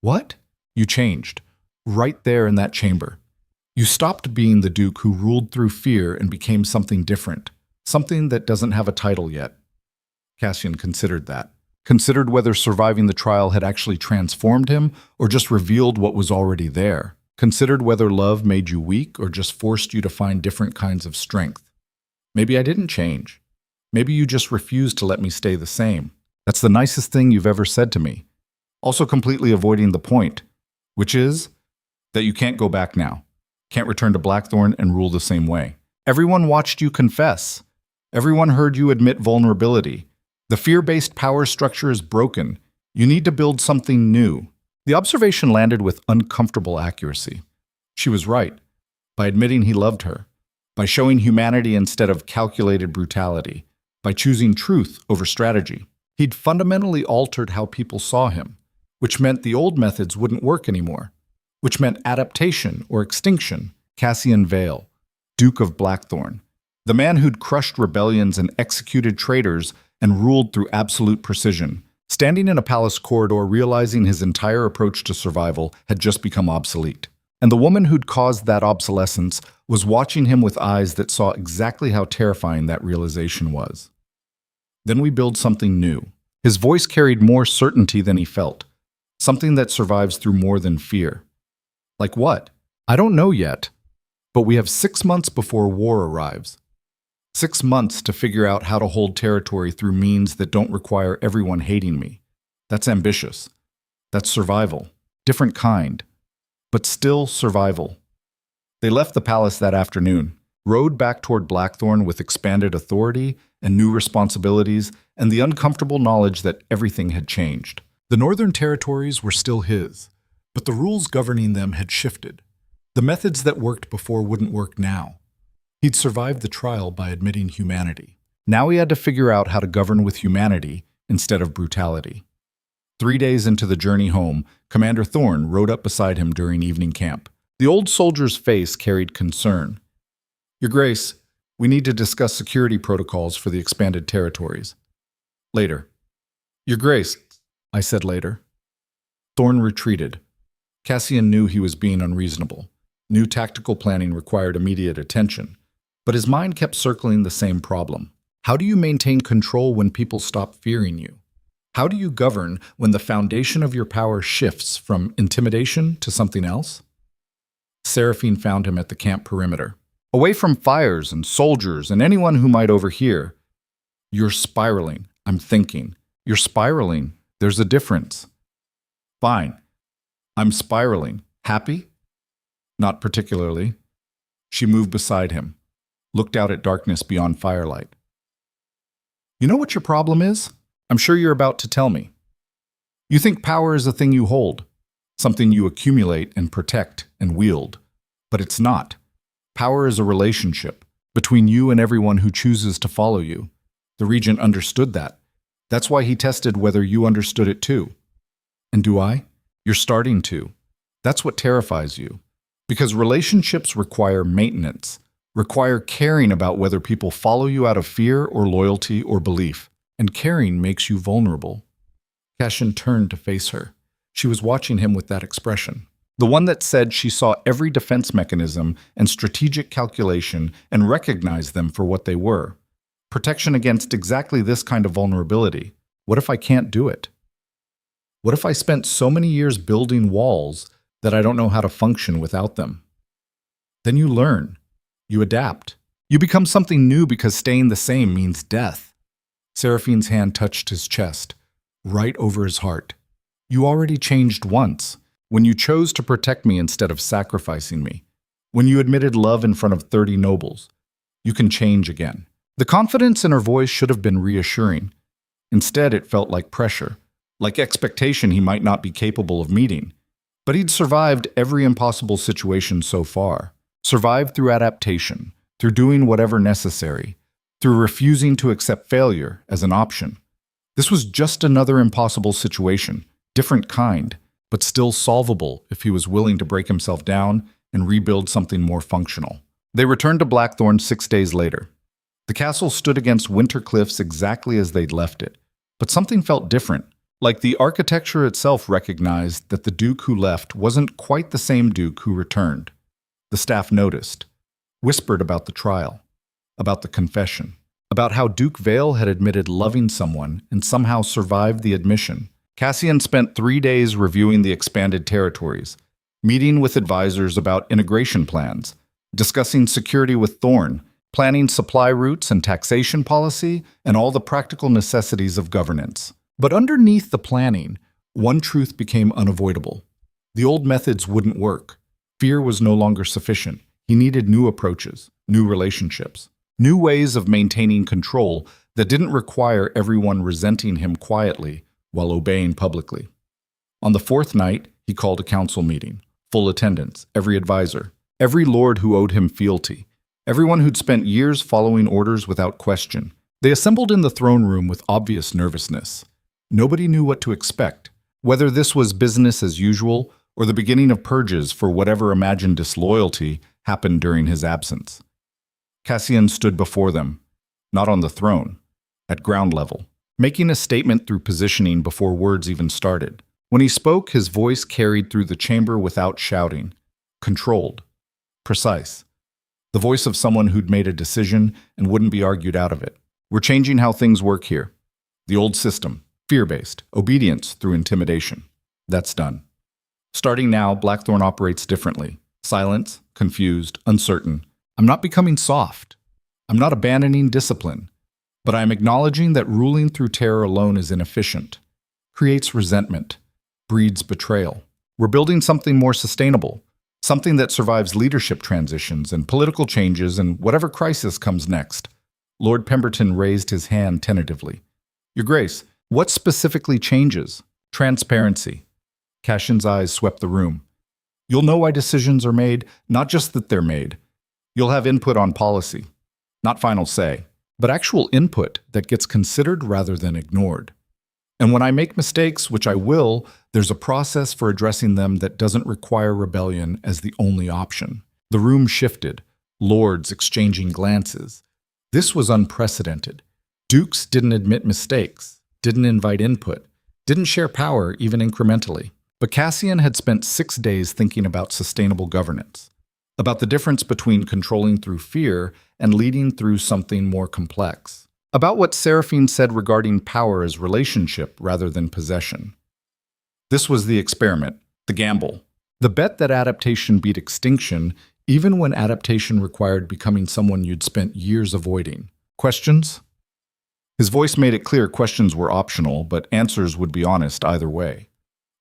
What? You changed. Right there in that chamber. You stopped being the Duke who ruled through fear and became something different. Something that doesn't have a title yet. Cassian considered that. Considered whether surviving the trial had actually transformed him or just revealed what was already there. Considered whether love made you weak or just forced you to find different kinds of strength. Maybe I didn't change. Maybe you just refused to let me stay the same. That's the nicest thing you've ever said to me. Also completely avoiding the point, which is that you can't go back now. Can't return to Blackthorn and rule the same way. Everyone watched you confess. Everyone heard you admit vulnerability. The fear-based power structure is broken. You need to build something new. The observation landed with uncomfortable accuracy. She was right. By admitting he loved her. By showing humanity instead of calculated brutality. By choosing truth over strategy. He'd fundamentally altered how people saw him, which meant the old methods wouldn't work anymore. Which meant adaptation or extinction. Cassian Vale, Duke of Blackthorn. The man who'd crushed rebellions and executed traitors and ruled through absolute precision. Standing in a palace corridor, realizing his entire approach to survival had just become obsolete. And the woman who'd caused that obsolescence was watching him with eyes that saw exactly how terrifying that realization was. Then we build something new. His voice carried more certainty than he felt. Something that survives through more than fear. Like what? I don't know yet. But we have 6 months before war arrives. 6 months to figure out how to hold territory through means that don't require everyone hating me. That's ambitious. That's survival. Different kind. But still survival. They left the palace that afternoon, rode back toward Blackthorn with expanded authority and new responsibilities and the uncomfortable knowledge that everything had changed. The Northern Territories were still his, but the rules governing them had shifted. The methods that worked before wouldn't work now. He'd survived the trial by admitting humanity. Now he had to figure out how to govern with humanity instead of brutality. 3 days into the journey home, Commander Thorne rode up beside him during evening camp. The old soldier's face carried concern. "Your Grace, we need to discuss security protocols for the expanded territories." "Later." "Your Grace," I said later. Thorne retreated. Cassian knew he was being unreasonable. New tactical planning required immediate attention, but his mind kept circling the same problem. How do you maintain control when people stop fearing you? How do you govern when the foundation of your power shifts from intimidation to something else? Seraphine found him at the camp perimeter. "Away from fires and soldiers and anyone who might overhear." "You're spiraling," I'm thinking. "You're spiraling. There's a difference." "Fine. I'm spiraling. Happy?" "Not particularly." She moved beside him, looked out at darkness beyond firelight. "You know what your problem is? I'm sure you're about to tell me. You think power is a thing you hold, something you accumulate and protect and wield. But it's not. Power is a relationship between you and everyone who chooses to follow you. The Regent understood that. That's why he tested whether you understood it too. And do I? You're starting to. That's what terrifies you. Because relationships require maintenance, require caring about whether people follow you out of fear or loyalty or belief. And caring makes you vulnerable. Cassian turned to face her. She was watching him with that expression. The one that said she saw every defense mechanism and strategic calculation and recognized them for what they were. Protection against exactly this kind of vulnerability. What if I can't do it? What if I spent so many years building walls that I don't know how to function without them? Then you learn. You adapt. You become something new because staying the same means death. Seraphine's hand touched his chest, right over his heart. You already changed once, when you chose to protect me instead of sacrificing me, when you admitted love in front of 30 nobles. You can change again. The confidence in her voice should have been reassuring. Instead, it felt like pressure, like expectation he might not be capable of meeting. But he'd survived every impossible situation so far, survived through adaptation, through doing whatever necessary, through refusing to accept failure as an option. This was just another impossible situation, different kind, but still solvable if he was willing to break himself down and rebuild something more functional. They returned to Blackthorn 6 days later. The castle stood against winter cliffs exactly as they'd left it, but something felt different, like the architecture itself recognized that the Duke who left wasn't quite the same Duke who returned. The staff noticed, whispered about the trial, about the confession, about how Duke Vale had admitted loving someone and somehow survived the admission. Cassian spent 3 days reviewing the expanded territories, meeting with advisors about integration plans, discussing security with Thorne, planning supply routes and taxation policy, and all the practical necessities of governance. But underneath the planning, one truth became unavoidable. The old methods wouldn't work. Fear was no longer sufficient. He needed new approaches, new relationships, new ways of maintaining control that didn't require everyone resenting him quietly while obeying publicly. On the 4th night, he called a council meeting, full attendance, every advisor, every lord who owed him fealty, everyone who'd spent years following orders without question. They assembled in the throne room with obvious nervousness. Nobody knew what to expect, whether this was business as usual or the beginning of purges for whatever imagined disloyalty happened during his absence. Cassian stood before them, not on the throne, at ground level, making a statement through positioning before words even started. When he spoke, his voice carried through the chamber without shouting, controlled, precise. The voice of someone who'd made a decision and wouldn't be argued out of it. We're changing how things work here. The old system, fear-based, obedience through intimidation. That's done. Starting now, Blackthorn operates differently. Silent, confused, uncertain. I'm not becoming soft. I'm not abandoning discipline. But I'm acknowledging that ruling through terror alone is inefficient, creates resentment, breeds betrayal. We're building something more sustainable, Something that survives leadership transitions and political changes and whatever crisis comes next. Lord Pemberton raised his hand tentatively. Your Grace, what specifically changes? Transparency. Cashin's eyes swept the room. You'll know why decisions are made, not just that they're made. You'll have input on policy. Not final say, but actual input that gets considered rather than ignored. And when I make mistakes, which I will, there's a process for addressing them that doesn't require rebellion as the only option. The room shifted, lords exchanging glances. This was unprecedented. Dukes didn't admit mistakes, didn't invite input, didn't share power even incrementally. But Cassian had spent 6 days thinking about sustainable governance, about the difference between controlling through fear and leading through something more complex, about what Seraphine said regarding power as relationship rather than possession. This was the experiment, the gamble, the bet that adaptation beat extinction even when adaptation required becoming someone you'd spent years avoiding. Questions? His voice made it clear questions were optional, but answers would be honest either way.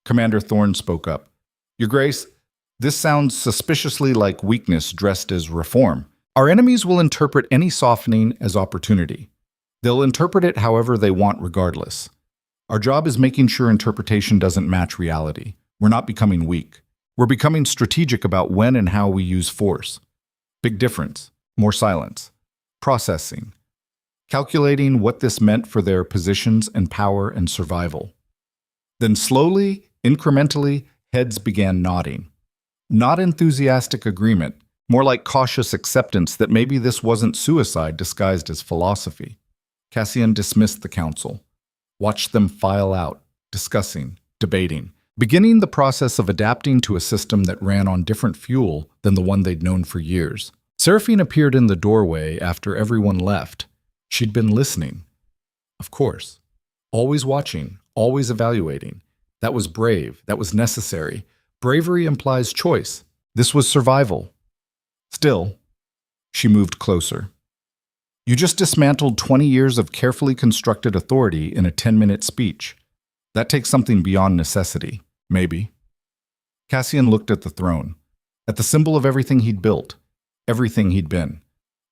Commander Thorne spoke up. Your Grace, this sounds suspiciously like weakness dressed as reform. Our enemies will interpret any softening as opportunity. They'll interpret it however they want regardless. Our job is making sure interpretation doesn't match reality. We're not becoming weak. We're becoming strategic about when and how we use force. Big difference. More silence. Processing. Calculating what this meant for their positions and power and survival. Then slowly, incrementally, heads began nodding. Not enthusiastic agreement, more like cautious acceptance that maybe this wasn't suicide disguised as philosophy. Cassian dismissed the council, watched them file out, discussing, debating, beginning the process of adapting to a system that ran on different fuel than the one they'd known for years. Seraphine appeared in the doorway after everyone left. She'd been listening. Of course. Always watching, always evaluating. That was brave. That was necessary. Bravery implies choice. This was survival. Still, she moved closer. You just dismantled 20 years of carefully constructed authority in a 10-minute speech. That takes something beyond necessity, maybe. Cassian looked at the throne, at the symbol of everything he'd built, everything he'd been.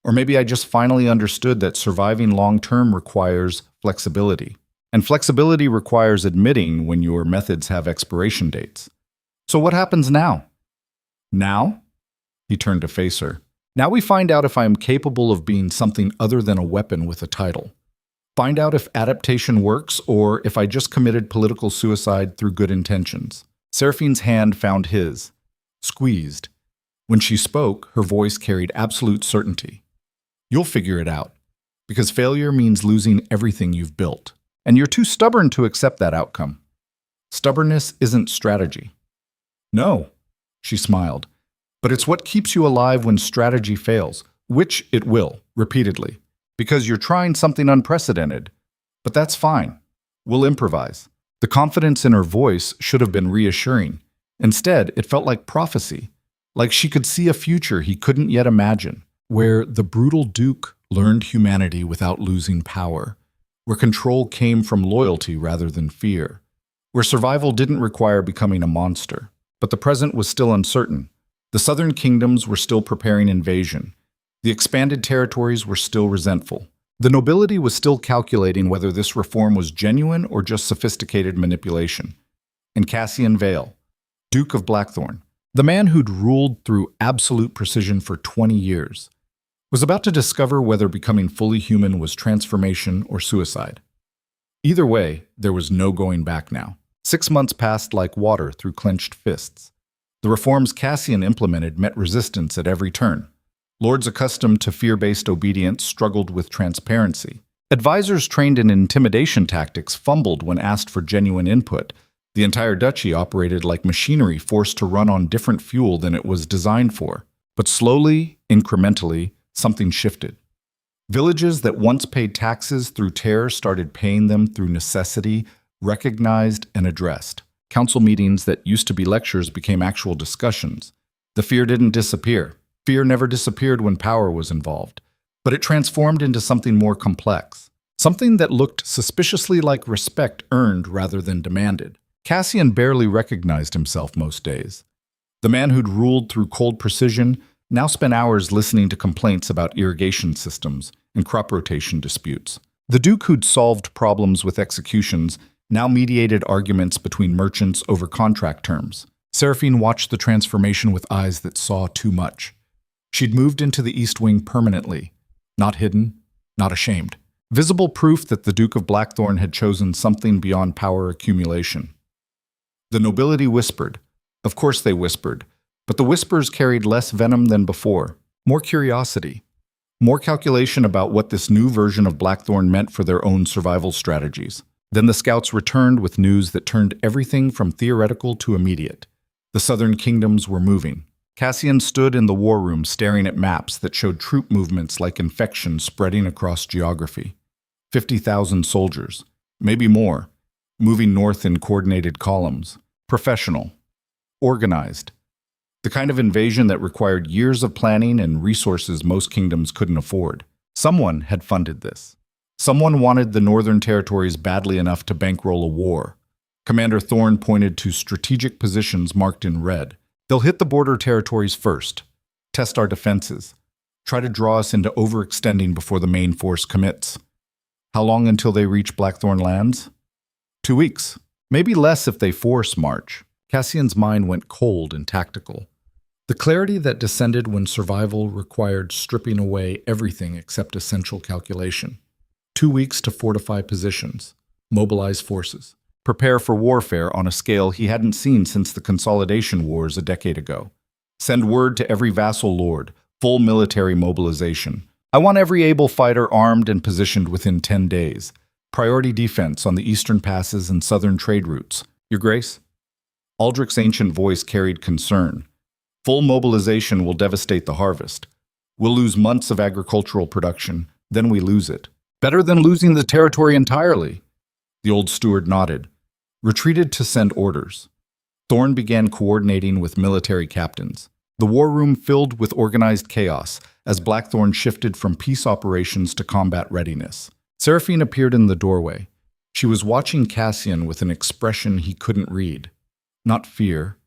Or maybe I just finally understood that surviving long-term requires flexibility. And flexibility requires admitting when your methods have expiration dates. So what happens now? Now? He turned to face her. Now we find out if I am capable of being something other than a weapon with a title. Find out if adaptation works or if I just committed political suicide through good intentions. Seraphine's hand found his, squeezed. When she spoke, her voice carried absolute certainty. You'll figure it out, because failure means losing everything you've built. And you're too stubborn to accept that outcome. Stubbornness isn't strategy. No, she smiled. But it's what keeps you alive when strategy fails, which it will, repeatedly, because you're trying something unprecedented. But that's fine. We'll improvise. The confidence in her voice should have been reassuring. Instead, it felt like prophecy, like she could see a future he couldn't yet imagine, where the brutal Duke learned humanity without losing power, where control came from loyalty rather than fear, where survival didn't require becoming a monster. But the present was still uncertain. The southern kingdoms were still preparing invasion. The expanded territories were still resentful. The nobility was still calculating whether this reform was genuine or just sophisticated manipulation. And Cassian Vale, Duke of Blackthorn, the man who'd ruled through absolute precision for 20 years, was about to discover whether becoming fully human was transformation or suicide. Either way, there was no going back now. 6 months passed like water through clenched fists. The reforms Cassian implemented met resistance at every turn. Lords accustomed to fear-based obedience struggled with transparency. Advisors trained in intimidation tactics fumbled when asked for genuine input. The entire duchy operated like machinery forced to run on different fuel than it was designed for. But slowly, incrementally, something shifted. Villages that once paid taxes through terror started paying them through necessity, recognized and addressed. Council meetings that used to be lectures became actual discussions. The fear didn't disappear. Fear never disappeared when power was involved. But it transformed into something more complex. Something that looked suspiciously like respect earned rather than demanded. Cassian barely recognized himself most days. The man who'd ruled through cold precision now spent hours listening to complaints about irrigation systems and crop rotation disputes. The Duke who'd solved problems with executions now mediated arguments between merchants over contract terms. Seraphine watched the transformation with eyes that saw too much. She'd moved into the East Wing permanently, not hidden, not ashamed. Visible proof that the Duke of Blackthorn had chosen something beyond power accumulation. The nobility whispered. Of course they whispered, but the whispers carried less venom than before, more curiosity, more calculation about what this new version of Blackthorn meant for their own survival strategies. Then the scouts returned with news that turned everything from theoretical to immediate. The southern kingdoms were moving. Cassian stood in the war room staring at maps that showed troop movements like infection spreading across geography. 50,000 soldiers, maybe more, moving north in coordinated columns. Professional. Organized. The kind of invasion that required years of planning and resources most kingdoms couldn't afford. Someone had funded this. Someone wanted the northern territories badly enough to bankroll a war. Commander Thorne pointed to strategic positions marked in red. They'll hit the border territories first, test our defenses, try to draw us into overextending before the main force commits. How long until they reach Blackthorn lands? 2 weeks. Maybe less if they force march. Cassian's mind went cold and tactical. The clarity that descended when survival required stripping away everything except essential calculation. 2 weeks to fortify positions, mobilize forces, prepare for warfare on a scale he hadn't seen since the Consolidation Wars a decade ago. Send word to every vassal lord, full military mobilization. I want every able fighter armed and positioned within 10 days. Priority defense on the eastern passes and southern trade routes. Your Grace? Aldrich's ancient voice carried concern. Full mobilization will devastate the harvest. We'll lose months of agricultural production, then we lose it. Better than losing the territory entirely. The old steward nodded, retreated to send orders. Thorne began coordinating with military captains. The war room filled with organized chaos as Blackthorn shifted from peace operations to combat readiness. Seraphine appeared in the doorway. She was watching Cassian with an expression he couldn't read. Not fear,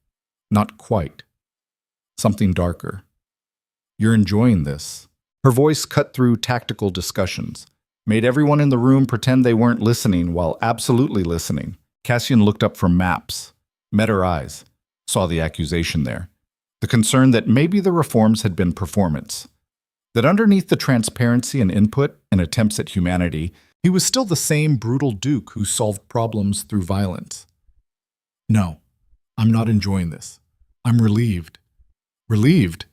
not quite. Something darker. You're enjoying this. Her voice cut through tactical discussions, made everyone in the room pretend they weren't listening while absolutely listening. Cassian looked up from maps, met her eyes, saw the accusation there. The concern that maybe the reforms had been performance. That underneath the transparency and input and attempts at humanity, he was still the same brutal duke who solved problems through violence. No, I'm not enjoying this. I'm relieved. Relieved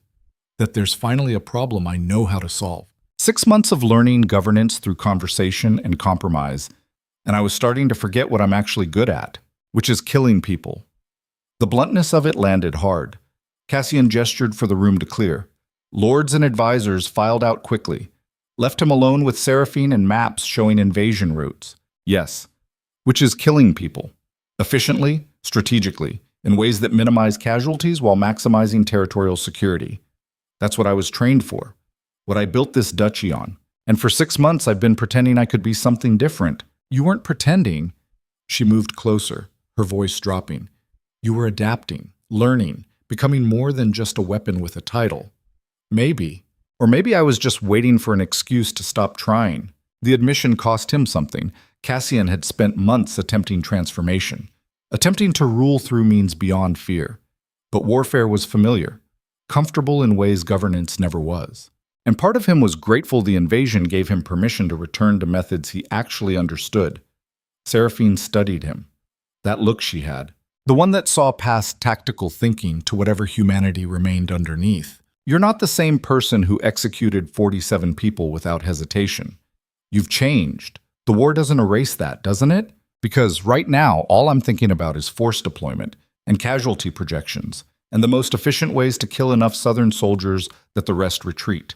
that there's finally a problem I know how to solve. 6 months of learning governance through conversation and compromise, and I was starting to forget what I'm actually good at, which is killing people. The bluntness of it landed hard. Cassian gestured for the room to clear. Lords and advisors filed out quickly, left him alone with Seraphine and maps showing invasion routes. Yes, which is killing people. Efficiently, strategically, in ways that minimize casualties while maximizing territorial security. That's what I was trained for, what I built this duchy on. And for 6 months I've been pretending I could be something different. You weren't pretending. She moved closer, her voice dropping. You were adapting, learning, becoming more than just a weapon with a title. Maybe. Or maybe I was just waiting for an excuse to stop trying. The admission cost him something. Cassian had spent months attempting transformation. Attempting to rule through means beyond fear. But warfare was familiar, comfortable in ways governance never was. And part of him was grateful the invasion gave him permission to return to methods he actually understood. Seraphine studied him. That look she had. The one that saw past tactical thinking to whatever humanity remained underneath. You're not the same person who executed 47 people without hesitation. You've changed. The war doesn't erase that, doesn't it? Because right now, all I'm thinking about is force deployment and casualty projections and the most efficient ways to kill enough Southern soldiers that the rest retreat.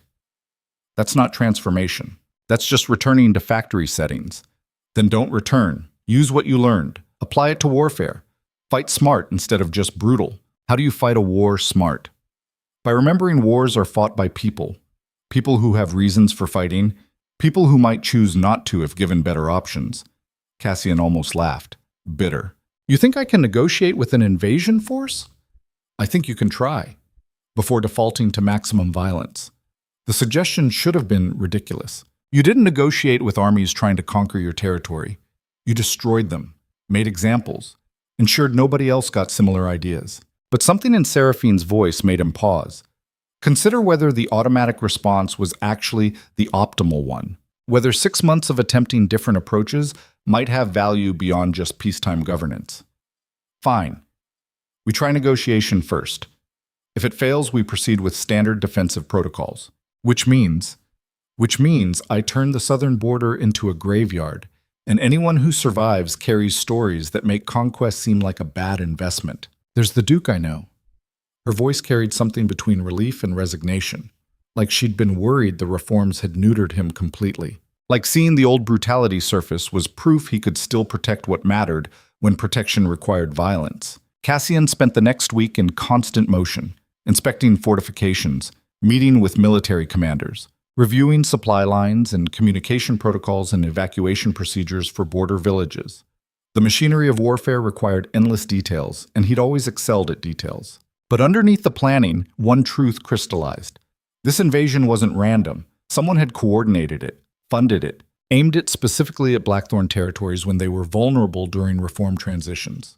That's not transformation. That's just returning to factory settings. Then don't return. Use what you learned. Apply it to warfare. Fight smart instead of just brutal. How do you fight a war smart? By remembering wars are fought by people. People who have reasons for fighting. People who might choose not to if given better options. Cassian almost laughed, bitter. You think I can negotiate with an invasion force? I think you can try, before defaulting to maximum violence. The suggestion should have been ridiculous. You didn't negotiate with armies trying to conquer your territory. You destroyed them, made examples, ensured nobody else got similar ideas. But something in Seraphine's voice made him pause. Consider whether the automatic response was actually the optimal one, whether 6 months of attempting different approaches might have value beyond just peacetime governance. Fine. We try negotiation first. If it fails, we proceed with standard defensive protocols, which means I turn the southern border into a graveyard, and anyone who survives carries stories that make conquest seem like a bad investment. There's the Duke I know. Her voice carried something between relief and resignation, like she'd been worried the reforms had neutered him completely. Like seeing the old brutality surface was proof he could still protect what mattered when protection required violence. Cassian spent the next week in constant motion, inspecting fortifications, meeting with military commanders, reviewing supply lines and communication protocols and evacuation procedures for border villages. The machinery of warfare required endless details, and he'd always excelled at details. But underneath the planning, one truth crystallized. This invasion wasn't random. Someone had coordinated it, funded it, aimed it specifically at Blackthorn territories when they were vulnerable during reform transitions.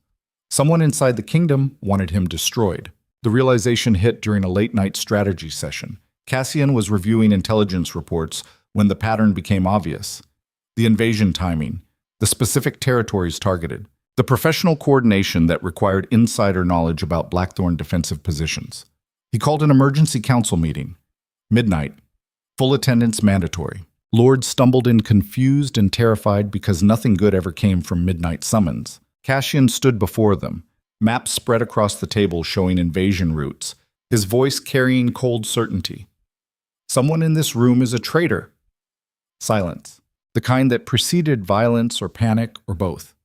Someone inside the kingdom wanted him destroyed. The realization hit during a late-night strategy session. Cassian was reviewing intelligence reports when the pattern became obvious. The invasion timing, the specific territories targeted, the professional coordination that required insider knowledge about Blackthorn defensive positions. He called an emergency council meeting. Midnight. Full attendance mandatory. Lord stumbled in confused and terrified because nothing good ever came from midnight summons. Cassian stood before them, maps spread across the table showing invasion routes, his voice carrying cold certainty. Someone in this room is a traitor. Silence. The kind that preceded violence or panic or both.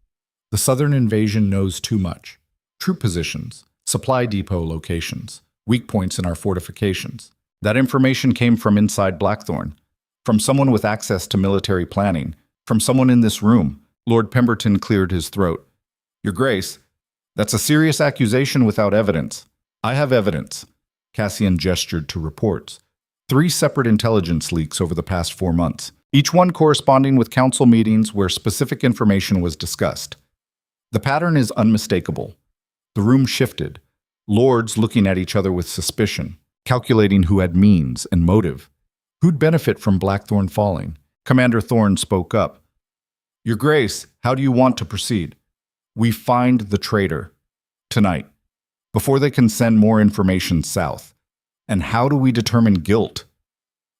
The southern invasion knows too much. Troop positions, supply depot locations, weak points in our fortifications. That information came from inside Blackthorn, from someone with access to military planning, from someone in this room. Lord Pemberton cleared his throat. Your Grace, that's a serious accusation without evidence. I have evidence. Cassian gestured to reports. 3 separate intelligence leaks over the past 4 months, each one corresponding with council meetings where specific information was discussed. The pattern is unmistakable. The room shifted, lords looking at each other with suspicion, calculating who had means and motive. Who'd benefit from Blackthorn falling? Commander Thorne spoke up. Your Grace, how do you want to proceed? We find the traitor. Tonight. Before they can send more information south. And how do we determine guilt?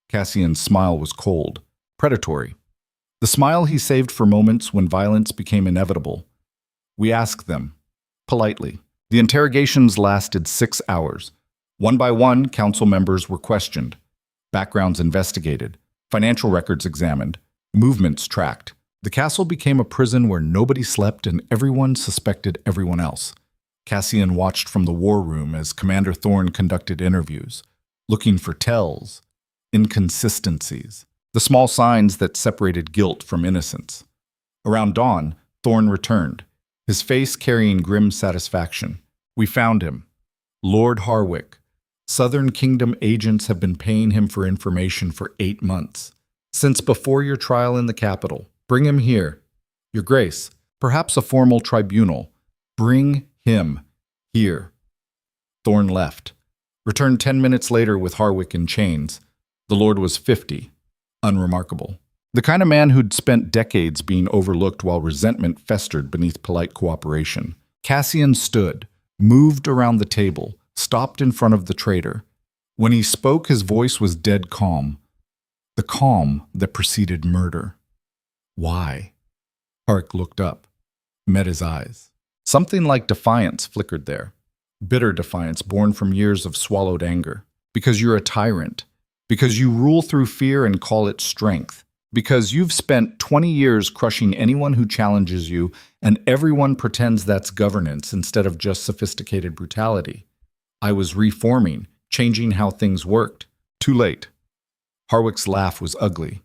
Cassian's smile was cold, predatory. The smile he saved for moments when violence became inevitable. We asked them, politely. The interrogations lasted 6 hours. One by one, council members were questioned, backgrounds investigated, financial records examined, movements tracked. The castle became a prison where nobody slept and everyone suspected everyone else. Cassian watched from the war room as Commander Thorne conducted interviews, looking for tells, inconsistencies, the small signs that separated guilt from innocence. Around dawn, Thorne returned, his face carrying grim satisfaction. We found him. Lord Harwick. Southern Kingdom agents have been paying him for information for 8 months. Since before your trial in the capital. Bring him here. Your Grace, perhaps a formal tribunal. Bring him here. Thorne left. Returned 10 minutes later with Harwick in chains. The Lord was 50. Unremarkable. The kind of man who'd spent decades being overlooked while resentment festered beneath polite cooperation. Cassian stood, moved around the table, stopped in front of the traitor. When he spoke, his voice was dead calm. The calm that preceded murder. Why? Harwick looked up, met his eyes. Something like defiance flickered there. Bitter defiance born from years of swallowed anger. Because you're a tyrant. Because you rule through fear and call it strength. Because you've spent 20 years crushing anyone who challenges you, and everyone pretends that's governance instead of just sophisticated brutality. I was reforming, changing how things worked. Too late. Harwick's laugh was ugly.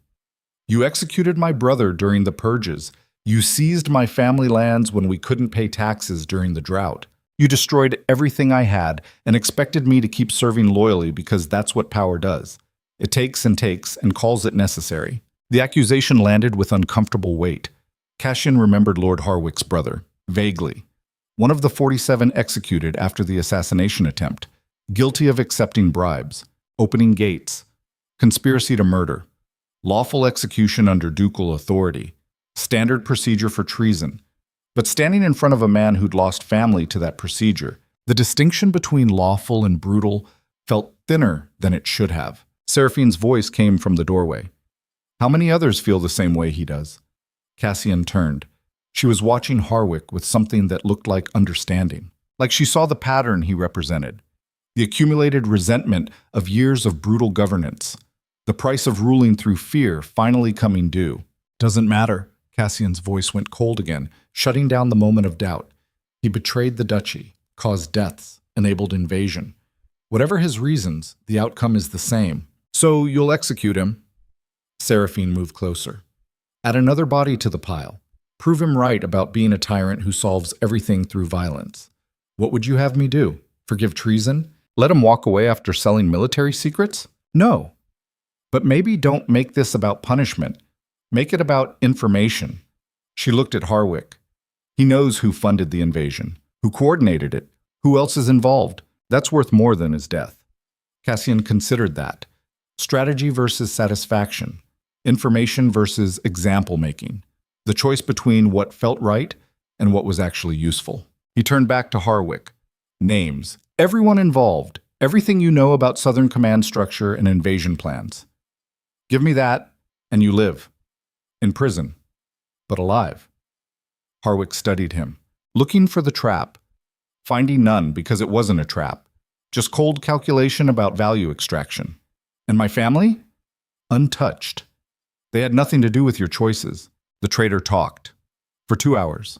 You executed my brother during the purges. You seized my family lands when we couldn't pay taxes during the drought. You destroyed everything I had and expected me to keep serving loyally because that's what power does. It takes and calls it necessary. The accusation landed with uncomfortable weight. Cassian remembered Lord Harwick's brother, vaguely. One of the 47 executed after the assassination attempt, guilty of accepting bribes, opening gates, conspiracy to murder, lawful execution under ducal authority, standard procedure for treason. But standing in front of a man who'd lost family to that procedure, the distinction between lawful and brutal felt thinner than it should have. Seraphine's voice came from the doorway. How many others feel the same way he does? Cassian turned. She was watching Harwick with something that looked like understanding, like she saw the pattern he represented, the accumulated resentment of years of brutal governance, the price of ruling through fear finally coming due. Doesn't matter. Cassian's voice went cold again, shutting down the moment of doubt. He betrayed the duchy, caused deaths, enabled invasion. Whatever his reasons, the outcome is the same. So you'll execute him? Seraphine moved closer. Add another body to the pile. Prove him right about being a tyrant who solves everything through violence. What would you have me do? Forgive treason? Let him walk away after selling military secrets? No. But maybe don't make this about punishment. Make it about information. She looked at Harwick. He knows who funded the invasion, who coordinated it, who else is involved. That's worth more than his death. Cassian considered that. Strategy versus satisfaction. Information versus example making. The choice between what felt right and what was actually useful. He turned back to Harwick. Names. Everyone involved. Everything you know about Southern Command structure and invasion plans. Give me that, and you live. In prison, but alive. Harwick studied him, looking for the trap, finding none because it wasn't a trap, just cold calculation about value extraction. And my family? Untouched. They had nothing to do with your choices. The traitor talked. For 2 hours.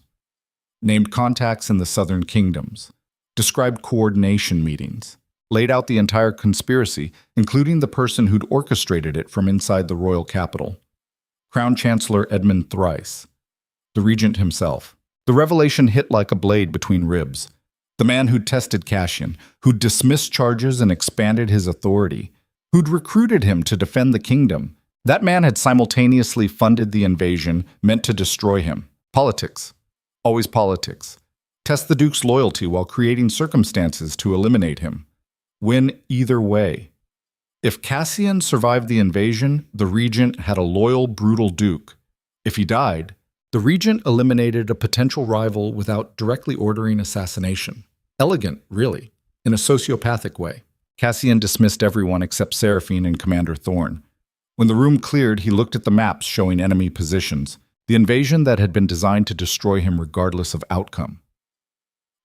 Named contacts in the southern kingdoms. Described coordination meetings. Laid out the entire conspiracy, including the person who'd orchestrated it from inside the royal capital. Crown Chancellor Edmund Thrice. The Regent himself. The revelation hit like a blade between ribs. The man who'd tested Cassian, who'd dismissed charges and expanded his authority, who'd recruited him to defend the kingdom. That man had simultaneously funded the invasion meant to destroy him. Politics. Always politics. Test the Duke's loyalty while creating circumstances to eliminate him. Win either way. If Cassian survived the invasion, the Regent had a loyal, brutal Duke. If he died, the Regent eliminated a potential rival without directly ordering assassination. Elegant, really, in a sociopathic way. Cassian dismissed everyone except Seraphine and Commander Thorne. When the room cleared, he looked at the maps showing enemy positions, the invasion that had been designed to destroy him regardless of outcome.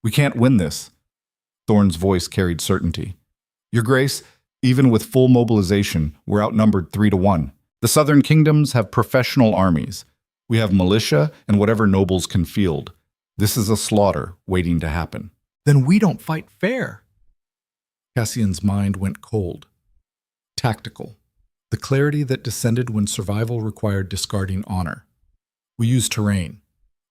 We can't win this. Thorne's voice carried certainty. Your Grace, even with full mobilization, we're outnumbered 3-1. The southern kingdoms have professional armies. We have militia and whatever nobles can field. This is a slaughter waiting to happen. Then we don't fight fair. Cassian's mind went cold. Tactical. The clarity that descended when survival required discarding honor. We use terrain,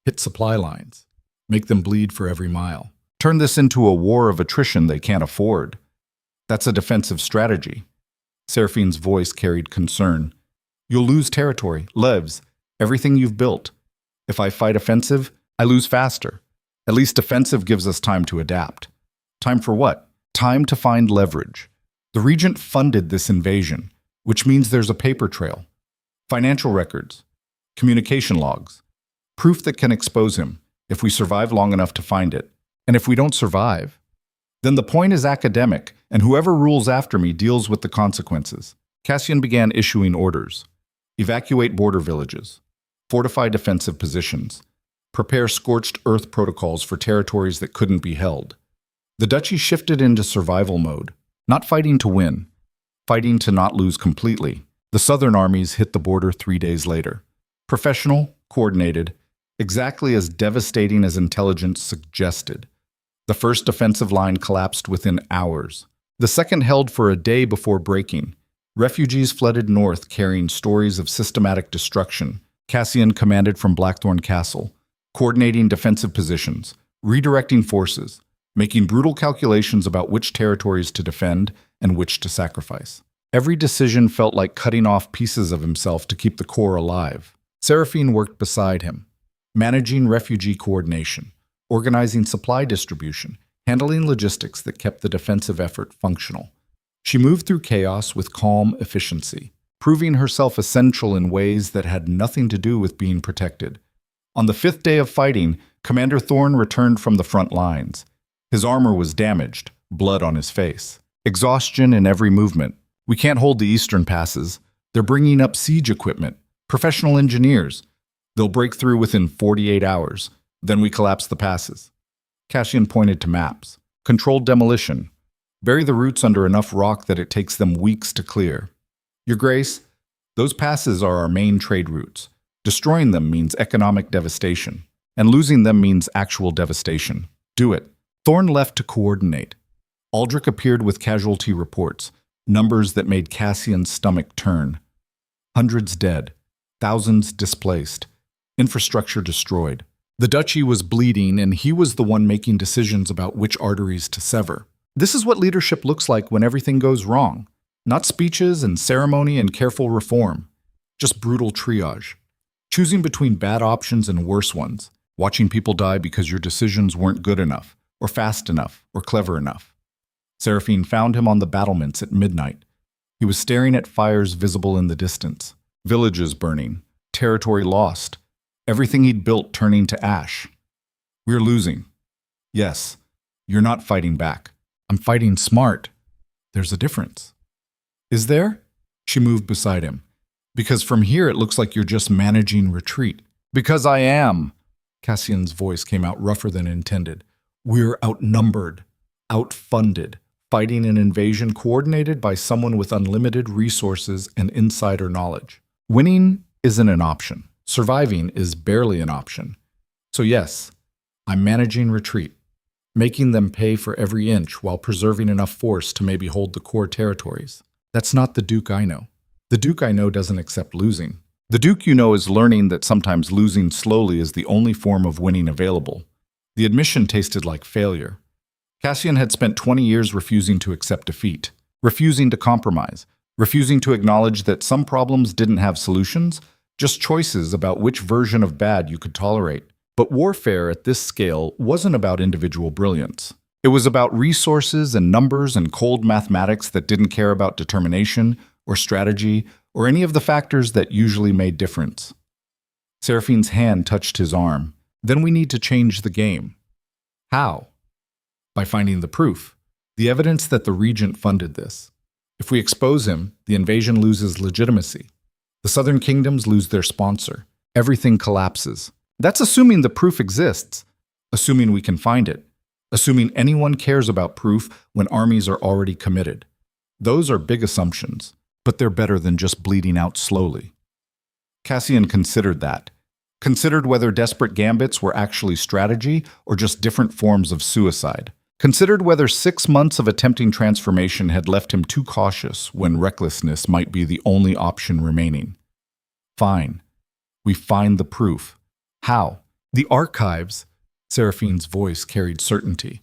hit supply lines, make them bleed for every mile. Turn this into a war of attrition they can't afford. That's a defensive strategy. Seraphine's voice carried concern. You'll lose territory, lives, everything you've built. If I fight offensive, I lose faster. At least defensive gives us time to adapt. Time for what? Time to find leverage. The Regent funded this invasion, which means there's a paper trail. Financial records, communication logs, proof that can expose him if we survive long enough to find it. And if we don't survive, then the point is academic, and whoever rules after me deals with the consequences. Cassian began issuing orders. Evacuate border villages. Fortify defensive positions. Prepare scorched earth protocols for territories that couldn't be held. The duchy shifted into survival mode, not fighting to win, fighting to not lose completely. The southern armies hit the border 3 days later. Professional, coordinated, exactly as devastating as intelligence suggested. The first defensive line collapsed within hours. The second held for a day before breaking. Refugees flooded north carrying stories of systematic destruction. Cassian commanded from Blackthorn Castle, coordinating defensive positions, redirecting forces, making brutal calculations about which territories to defend and which to sacrifice. Every decision felt like cutting off pieces of himself to keep the core alive. Seraphine worked beside him, managing refugee coordination, organizing supply distribution, handling logistics that kept the defensive effort functional. She moved through chaos with calm efficiency, proving herself essential in ways that had nothing to do with being protected. On the 5th day of fighting, Commander Thorne returned from the front lines. His armor was damaged, blood on his face, exhaustion in every movement. We can't hold the eastern passes. They're bringing up siege equipment, professional engineers. They'll break through within 48 hours. Then we collapse the passes. Cassian pointed to maps. Controlled demolition. Bury the roots under enough rock that it takes them weeks to clear. Your Grace, those passes are our main trade routes. Destroying them means economic devastation, and losing them means actual devastation. Do it. Thorne left to coordinate. Aldrich appeared with casualty reports, numbers that made Cassian's stomach turn. Hundreds dead, thousands displaced, infrastructure destroyed. The duchy was bleeding, and he was the one making decisions about which arteries to sever. This is what leadership looks like when everything goes wrong. Not speeches and ceremony and careful reform, just brutal triage. Choosing between bad options and worse ones. Watching people die because your decisions weren't good enough, or fast enough, or clever enough. Seraphine found him on the battlements at midnight. He was staring at fires visible in the distance, villages burning, territory lost, everything he'd built turning to ash. We're losing. Yes, you're not fighting back. I'm fighting smart. There's a difference. Is there? She moved beside him. Because from here it looks like you're just managing retreat. Because I am. Cassian's voice came out rougher than intended. We're outnumbered, outfunded, fighting an invasion coordinated by someone with unlimited resources and insider knowledge. Winning isn't an option. Surviving is barely an option. So yes, I'm managing retreat, making them pay for every inch while preserving enough force to maybe hold the core territories. That's not the Duke I know. The Duke I know doesn't accept losing. The Duke you know is learning that sometimes losing slowly is the only form of winning available. The admission tasted like failure. Cassian had spent 20 years refusing to accept defeat, refusing to compromise, refusing to acknowledge that some problems didn't have solutions, just choices about which version of bad you could tolerate. But warfare at this scale wasn't about individual brilliance. It was about resources and numbers and cold mathematics that didn't care about determination or strategy or any of the factors that usually made difference. Seraphine's hand touched his arm. Then we need to change the game. How? By finding the proof, the evidence that the Regent funded this. If we expose him, the invasion loses legitimacy. The Southern Kingdoms lose their sponsor. Everything collapses. That's assuming the proof exists, assuming we can find it, assuming anyone cares about proof when armies are already committed. Those are big assumptions, but they're better than just bleeding out slowly. Cassian considered that. Considered whether desperate gambits were actually strategy or just different forms of suicide. Considered whether 6 months of attempting transformation had left him too cautious when recklessness might be the only option remaining. Fine. We find the proof. How? The archives. Seraphine's voice carried certainty.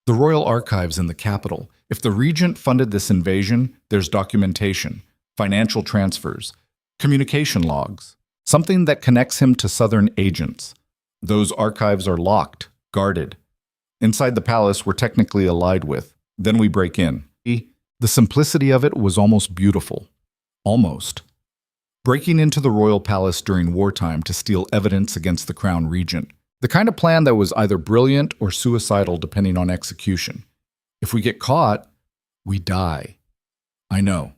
The royal archives in the capital. If the Regent funded this invasion, there's documentation, financial transfers, communication logs, something that connects him to Southern agents. Those archives are locked, guarded. Inside the palace, we're technically allied with. Then we break in. The simplicity of it was almost beautiful. Almost. Breaking into the royal palace during wartime to steal evidence against the crown regent. The kind of plan that was either brilliant or suicidal depending on execution. If we get caught, we die. I know,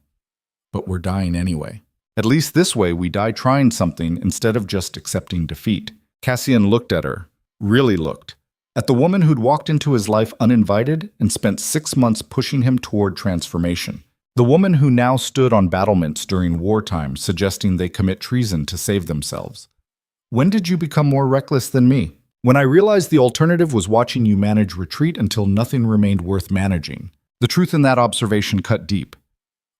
but we're dying anyway. At least this way we die trying something instead of just accepting defeat. Cassian looked at her, really looked, at the woman who'd walked into his life uninvited and spent 6 months pushing him toward transformation. The woman who now stood on battlements during wartime suggesting they commit treason to save themselves. When did you become more reckless than me? When I realized the alternative was watching you manage retreat until nothing remained worth managing. The truth in that observation cut deep.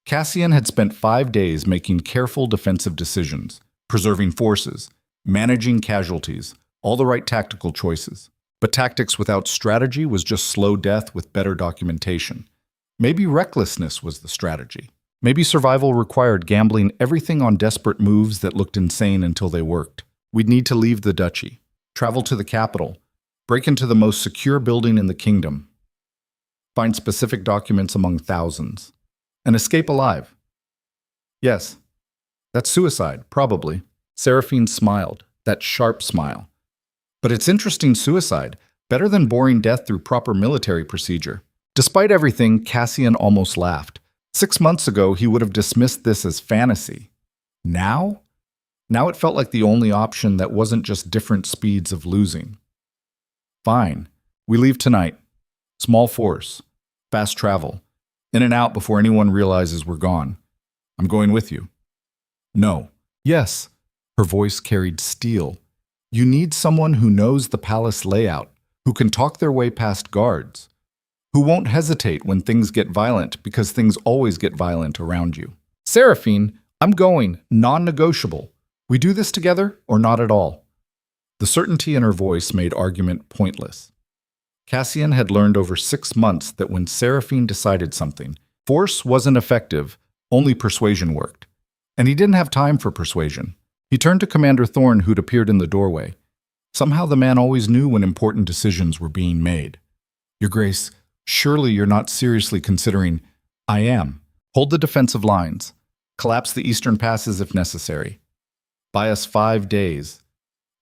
Cassian had spent 5 days making careful defensive decisions, preserving forces, managing casualties, all the right tactical choices. But tactics without strategy was just slow death with better documentation. Maybe recklessness was the strategy. Maybe survival required gambling everything on desperate moves that looked insane until they worked. We'd need to leave the duchy, travel to the capital, break into the most secure building in the kingdom, find specific documents among thousands, and escape alive. Yes, that's suicide, probably. Seraphine smiled, that sharp smile. But it's interesting suicide, better than boring death through proper military procedure. Despite everything, Cassian almost laughed. 6 months ago, he would have dismissed this as fantasy. Now? Now it felt like the only option that wasn't just different speeds of losing. Fine. We leave tonight. Small force. Fast travel. In and out before anyone realizes we're gone. I'm going with you. No. Yes. Her voice carried steel. You need someone who knows the palace layout, who can talk their way past guards, who won't hesitate when things get violent because things always get violent around you. Seraphine, I'm going. Non-negotiable. We do this together or not at all. The certainty in her voice made argument pointless. Cassian had learned over 6 months that when Seraphine decided something, force wasn't effective, only persuasion worked. And he didn't have time for persuasion. He turned to Commander Thorne, who'd appeared in the doorway. Somehow the man always knew when important decisions were being made. Your Grace, surely you're not seriously considering... I am. Hold the defensive lines. Collapse the eastern passes if necessary. Buy us 5 days.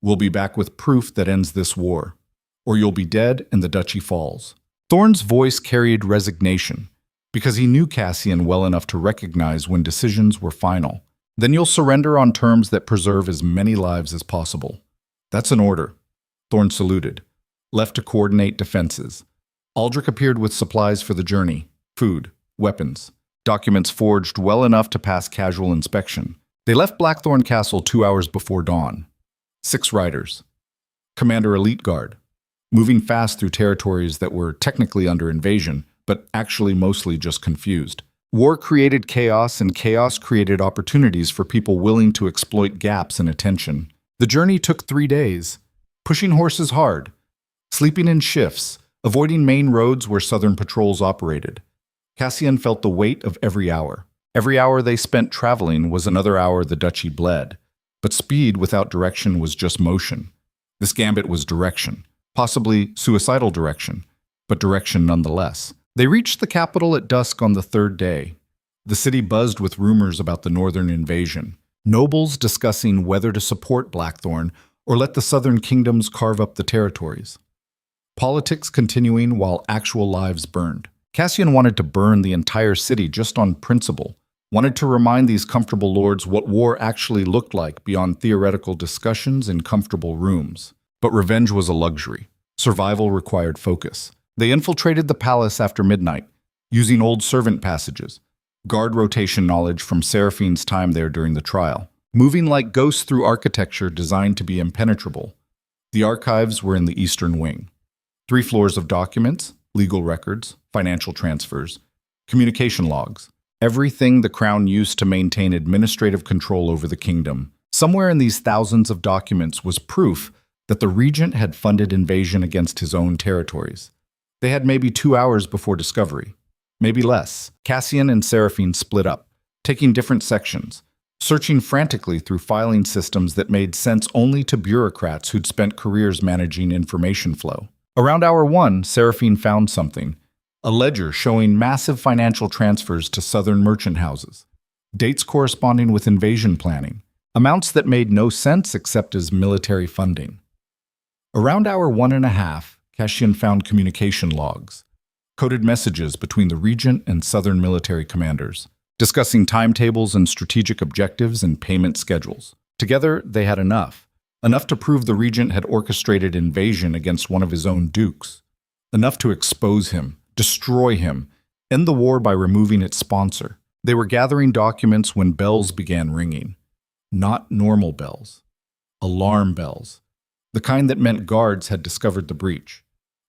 We'll be back with proof that ends this war. Or you'll be dead and the duchy falls. Thorne's voice carried resignation, because he knew Cassian well enough to recognize when decisions were final. Then you'll surrender on terms that preserve as many lives as possible. That's an order. Thorne saluted, left to coordinate defenses. Aldrich appeared with supplies for the journey, food, weapons, documents forged well enough to pass casual inspection. They left Blackthorn Castle 2 hours before dawn. 6 riders. Commander Elite Guard, moving fast through territories that were technically under invasion, but actually mostly just confused. War created chaos, and chaos created opportunities for people willing to exploit gaps in attention. The journey took 3 days, pushing horses hard, sleeping in shifts, avoiding main roads where southern patrols operated. Cassian felt the weight of every hour. Every hour they spent traveling was another hour the duchy bled. But speed without direction was just motion. This gambit was direction, possibly suicidal direction, but direction nonetheless. They reached the capital at dusk on the 3rd day. The city buzzed with rumors about the northern invasion, nobles discussing whether to support Blackthorn or let the southern kingdoms carve up the territories. Politics continuing while actual lives burned. Cassian wanted to burn the entire city just on principle, wanted to remind these comfortable lords what war actually looked like beyond theoretical discussions in comfortable rooms. But revenge was a luxury. Survival required focus. They infiltrated the palace after midnight, using old servant passages, guard rotation knowledge from Seraphine's time there during the trial, moving like ghosts through architecture designed to be impenetrable. The archives were in the eastern wing. 3 floors of documents, legal records, financial transfers, communication logs, everything the crown used to maintain administrative control over the kingdom. Somewhere in these thousands of documents was proof that the regent had funded invasion against his own territories. They had maybe 2 hours before discovery, maybe less. Cassian and Seraphine split up, taking different sections, searching frantically through filing systems that made sense only to bureaucrats who'd spent careers managing information flow. Around hour 1, Seraphine found something, a ledger showing massive financial transfers to southern merchant houses, dates corresponding with invasion planning, amounts that made no sense except as military funding. Around hour 1.5, Cassian found communication logs, coded messages between the regent and southern military commanders, discussing timetables and strategic objectives and payment schedules. Together, they had enough to prove the regent had orchestrated invasion against one of his own dukes, enough to expose him, destroy him, end the war by removing its sponsor. They were gathering documents when bells began ringing. Not normal bells. Alarm bells. The kind that meant guards had discovered the breach.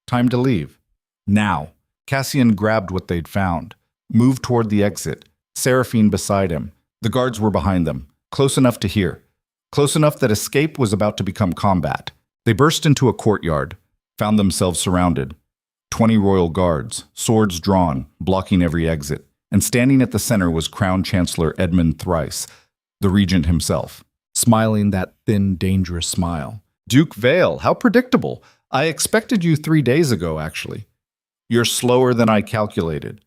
Time to leave. Now. Cassian grabbed what they'd found, moved toward the exit, Seraphine beside him. The guards were behind them, close enough to hear, close enough that escape was about to become combat. They burst into a courtyard. found themselves surrounded. 20 royal guards, swords drawn, blocking every exit, and standing at the center was Crown Chancellor Edmund Thrice, the regent himself, smiling that thin, dangerous smile. Duke Vale, how predictable. I expected you 3 days ago, actually. You're slower than I calculated.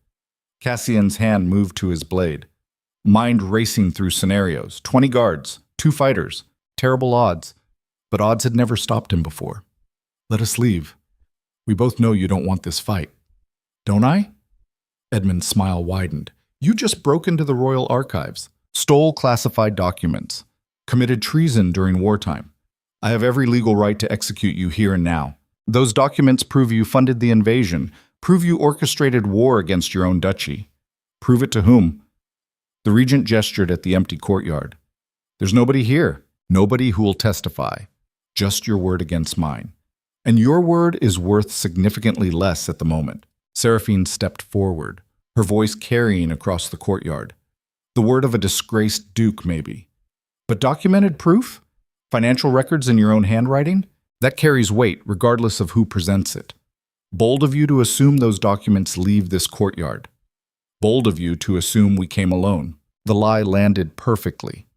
Cassian's hand moved to his blade, mind racing through scenarios. 20 guards, 2 fighters, terrible odds. But odds had never stopped him before. Let us leave. We both know you don't want this fight. Don't I? Edmund's smile widened. You just broke into the royal archives, stole classified documents, committed treason during wartime. I have every legal right to execute you here and now. Those documents prove you funded the invasion, prove you orchestrated war against your own duchy. Prove it to whom? The regent gestured at the empty courtyard. There's nobody here, nobody who will testify. Just your word against mine. And your word is worth significantly less at the moment. Seraphine stepped forward, her voice carrying across the courtyard. The word of a disgraced duke, maybe. But documented proof? Financial records in your own handwriting? That carries weight regardless of who presents it. Bold of you to assume those documents leave this courtyard. Bold of you to assume we came alone. The lie landed perfectly.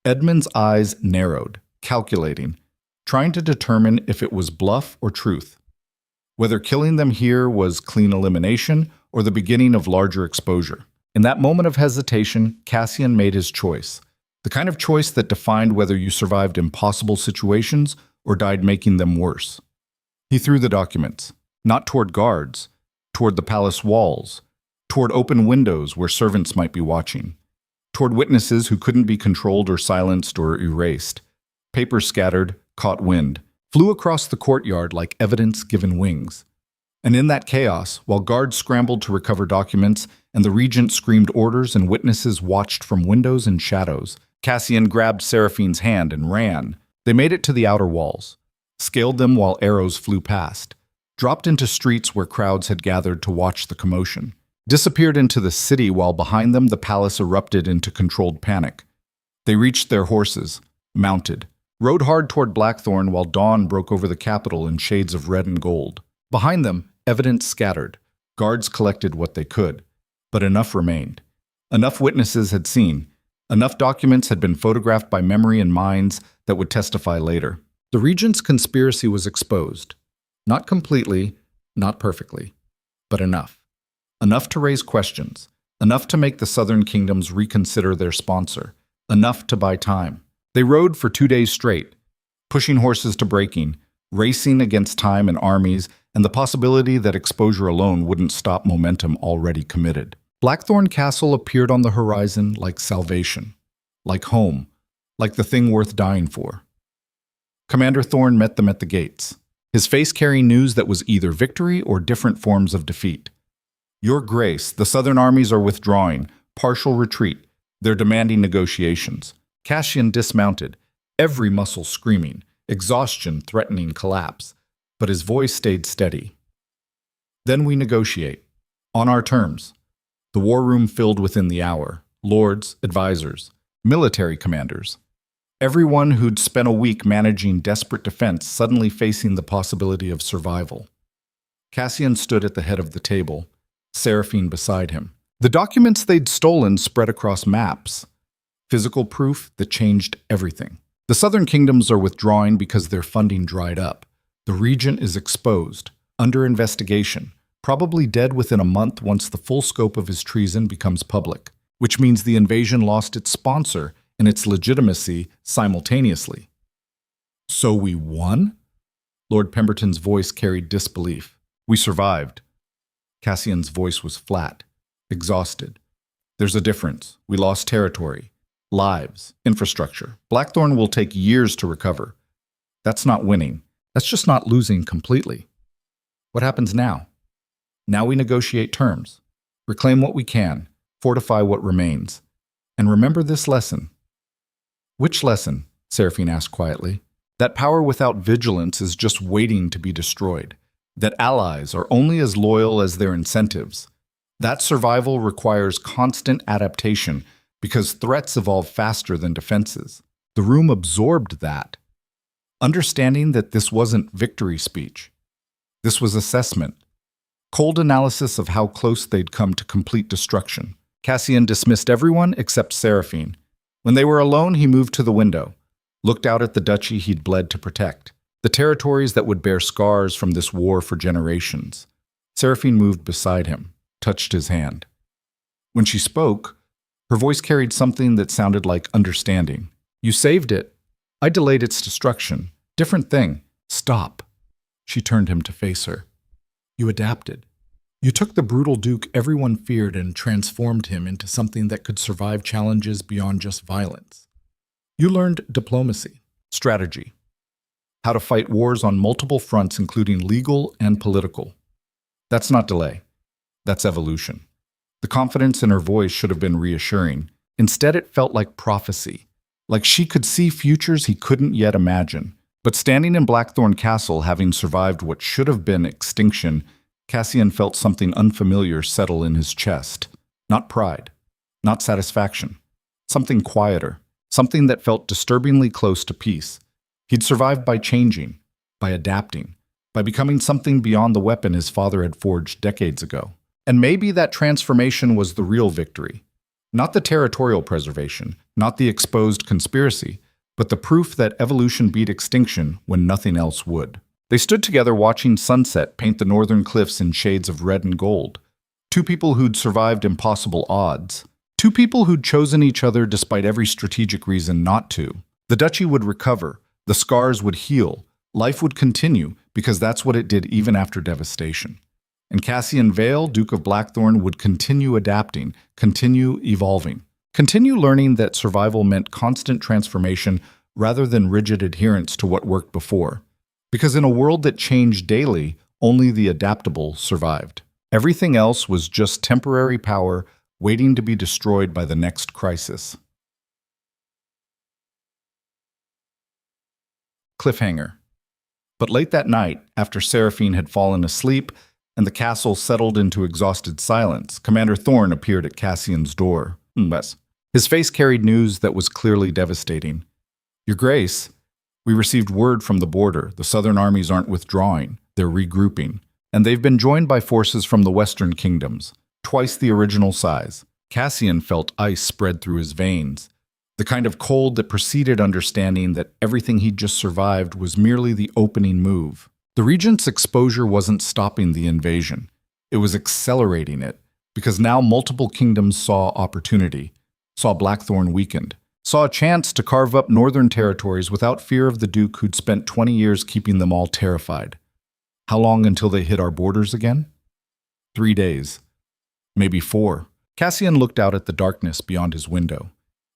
Edmund's eyes narrowed, calculating, trying to determine if it was bluff or truth. Whether killing them here was clean elimination or the beginning of larger exposure. In that moment of hesitation, Cassian made his choice. The kind of choice that defined whether you survived impossible situations or died making them worse. He threw the documents, not toward guards, toward the palace walls, toward open windows where servants might be watching, toward witnesses who couldn't be controlled or silenced or erased. Papers scattered, caught wind, flew across the courtyard like evidence given wings. And in that chaos, while guards scrambled to recover documents and the regent screamed orders and witnesses watched from windows and shadows, Cassian grabbed Seraphine's hand and ran. They made it to the outer walls, scaled them while arrows flew past, dropped into streets where crowds had gathered to watch the commotion, disappeared into the city while behind them the palace erupted into controlled panic. They reached their horses, mounted, rode hard toward Blackthorn while dawn broke over the capital in shades of red and gold. Behind them, evidence scattered. Guards collected what they could, but enough remained. Enough witnesses had seen. Enough documents had been photographed by memory and minds that would testify later. The regent's conspiracy was exposed. Not completely, not perfectly, but enough. Enough to raise questions. Enough to make the southern kingdoms reconsider their sponsor. Enough to buy time. They rode for 2 days straight, pushing horses to breaking, racing against time and armies, and the possibility that exposure alone wouldn't stop momentum already committed. Blackthorn Castle appeared on the horizon like salvation, like home, like the thing worth dying for. Commander Thorn met them at the gates, his face carrying news that was either victory or different forms of defeat. Your Grace, the southern armies are withdrawing, partial retreat. They're demanding negotiations. Cassian dismounted, every muscle screaming, exhaustion threatening collapse, but his voice stayed steady. Then we negotiate, on our terms. The war room filled within the hour, lords, advisors, military commanders. Everyone who'd spent a week managing desperate defense suddenly facing the possibility of survival. Cassian stood at the head of the table, Seraphine beside him. The documents they'd stolen spread across maps. Physical proof that changed everything. The southern kingdoms are withdrawing because their funding dried up. The regent is exposed, under investigation, probably dead within a month once the full scope of his treason becomes public, which means the invasion lost its sponsor and its legitimacy simultaneously. So we won? Lord Pemberton's voice carried disbelief. We survived. Cassian's voice was flat, exhausted. There's a difference. We lost territory. Lives, infrastructure. Blackthorn will take years to recover. That's not winning. That's just not losing completely. What happens now? Now we negotiate terms, reclaim what we can, fortify what remains. And remember this lesson. Which lesson? Seraphine asked quietly. That power without vigilance is just waiting to be destroyed. That allies are only as loyal as their incentives. That survival requires constant adaptation because threats evolve faster than defenses. The room absorbed that, understanding that this wasn't victory speech. This was assessment. Cold analysis of how close they'd come to complete destruction. Cassian dismissed everyone except Seraphine. When they were alone, he moved to the window, looked out at the duchy he'd bled to protect, the territories that would bear scars from this war for generations. Seraphine moved beside him, touched his hand. When she spoke, her voice carried something that sounded like understanding. You saved it. I delayed its destruction. Different thing. Stop. She turned him to face her. You adapted. You took the brutal duke everyone feared and transformed him into something that could survive challenges beyond just violence. You learned diplomacy, strategy, how to fight wars on multiple fronts, including legal and political. That's not delay. That's evolution. The confidence in her voice should have been reassuring. Instead, it felt like prophecy, like she could see futures he couldn't yet imagine. But standing in Blackthorn Castle, having survived what should have been extinction, Cassian felt something unfamiliar settle in his chest. Not pride, not satisfaction. Something quieter, something that felt disturbingly close to peace. He'd survived by changing, by adapting, by becoming something beyond the weapon his father had forged decades ago. And maybe that transformation was the real victory. Not the territorial preservation, not the exposed conspiracy, but the proof that evolution beat extinction when nothing else would. They stood together watching sunset paint the northern cliffs in shades of red and gold. Two people who'd survived impossible odds. Two people who'd chosen each other despite every strategic reason not to. The duchy would recover, the scars would heal, life would continue, because that's what it did even after devastation. And Cassian Vale, Duke of Blackthorn, would continue adapting, continue evolving. Continue learning that survival meant constant transformation rather than rigid adherence to what worked before. Because in a world that changed daily, only the adaptable survived. Everything else was just temporary power waiting to be destroyed by the next crisis. Cliffhanger. But late that night, after Seraphine had fallen asleep and the castle settled into exhausted silence, Commander Thorne appeared at Cassian's door. His face carried news that was clearly devastating. Your Grace, we received word from the border. The southern armies aren't withdrawing. They're regrouping. And they've been joined by forces from the western kingdoms, twice the original size. Cassian felt ice spread through his veins, the kind of cold that preceded understanding that everything he'd just survived was merely the opening move. The Regent's exposure wasn't stopping the invasion. It was accelerating it, because now multiple kingdoms saw opportunity, saw Blackthorn weakened, saw a chance to carve up northern territories without fear of the Duke who'd spent 20 years keeping them all terrified. How long until they hit our borders again? 3 days. Maybe 4. Cassian looked out at the darkness beyond his window.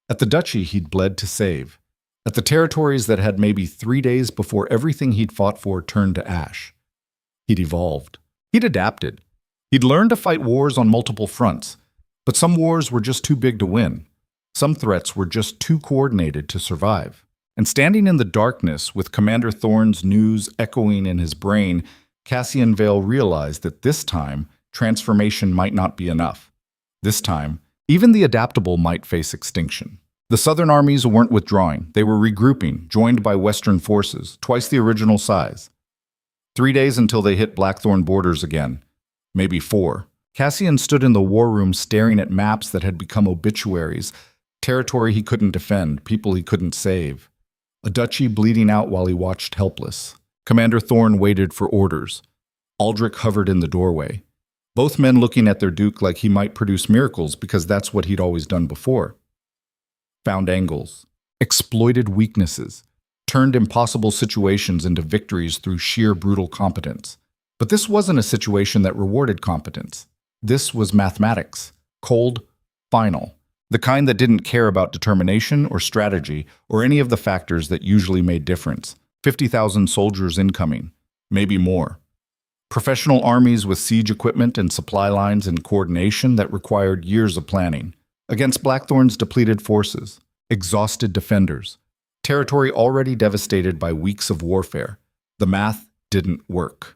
At the duchy he'd bled to save. At the territories that had maybe 3 days before everything he'd fought for turned to ash. He'd evolved. He'd adapted. He'd learned to fight wars on multiple fronts. But some wars were just too big to win. Some threats were just too coordinated to survive. And standing in the darkness, with Commander Thorne's news echoing in his brain, Cassian Vale realized that this time, transformation might not be enough. This time, even the adaptable might face extinction. The southern armies weren't withdrawing. They were regrouping, joined by western forces, twice the original size. 3 days until they hit Blackthorn borders again. Maybe 4. Cassian stood in the war room staring at maps that had become obituaries, territory he couldn't defend, people he couldn't save. A duchy bleeding out while he watched helpless. Commander Thorne waited for orders. Aldrich hovered in the doorway. Both men looking at their duke like he might produce miracles because that's what he'd always done before. Found angles, exploited weaknesses, turned impossible situations into victories through sheer brutal competence. But this wasn't a situation that rewarded competence. This was mathematics, cold, final, the kind that didn't care about determination or strategy or any of the factors that usually made difference. 50,000 soldiers incoming, maybe more. Professional armies with siege equipment and supply lines and coordination that required years of planning. Against Blackthorn's depleted forces, exhausted defenders, territory already devastated by weeks of warfare. The math didn't work.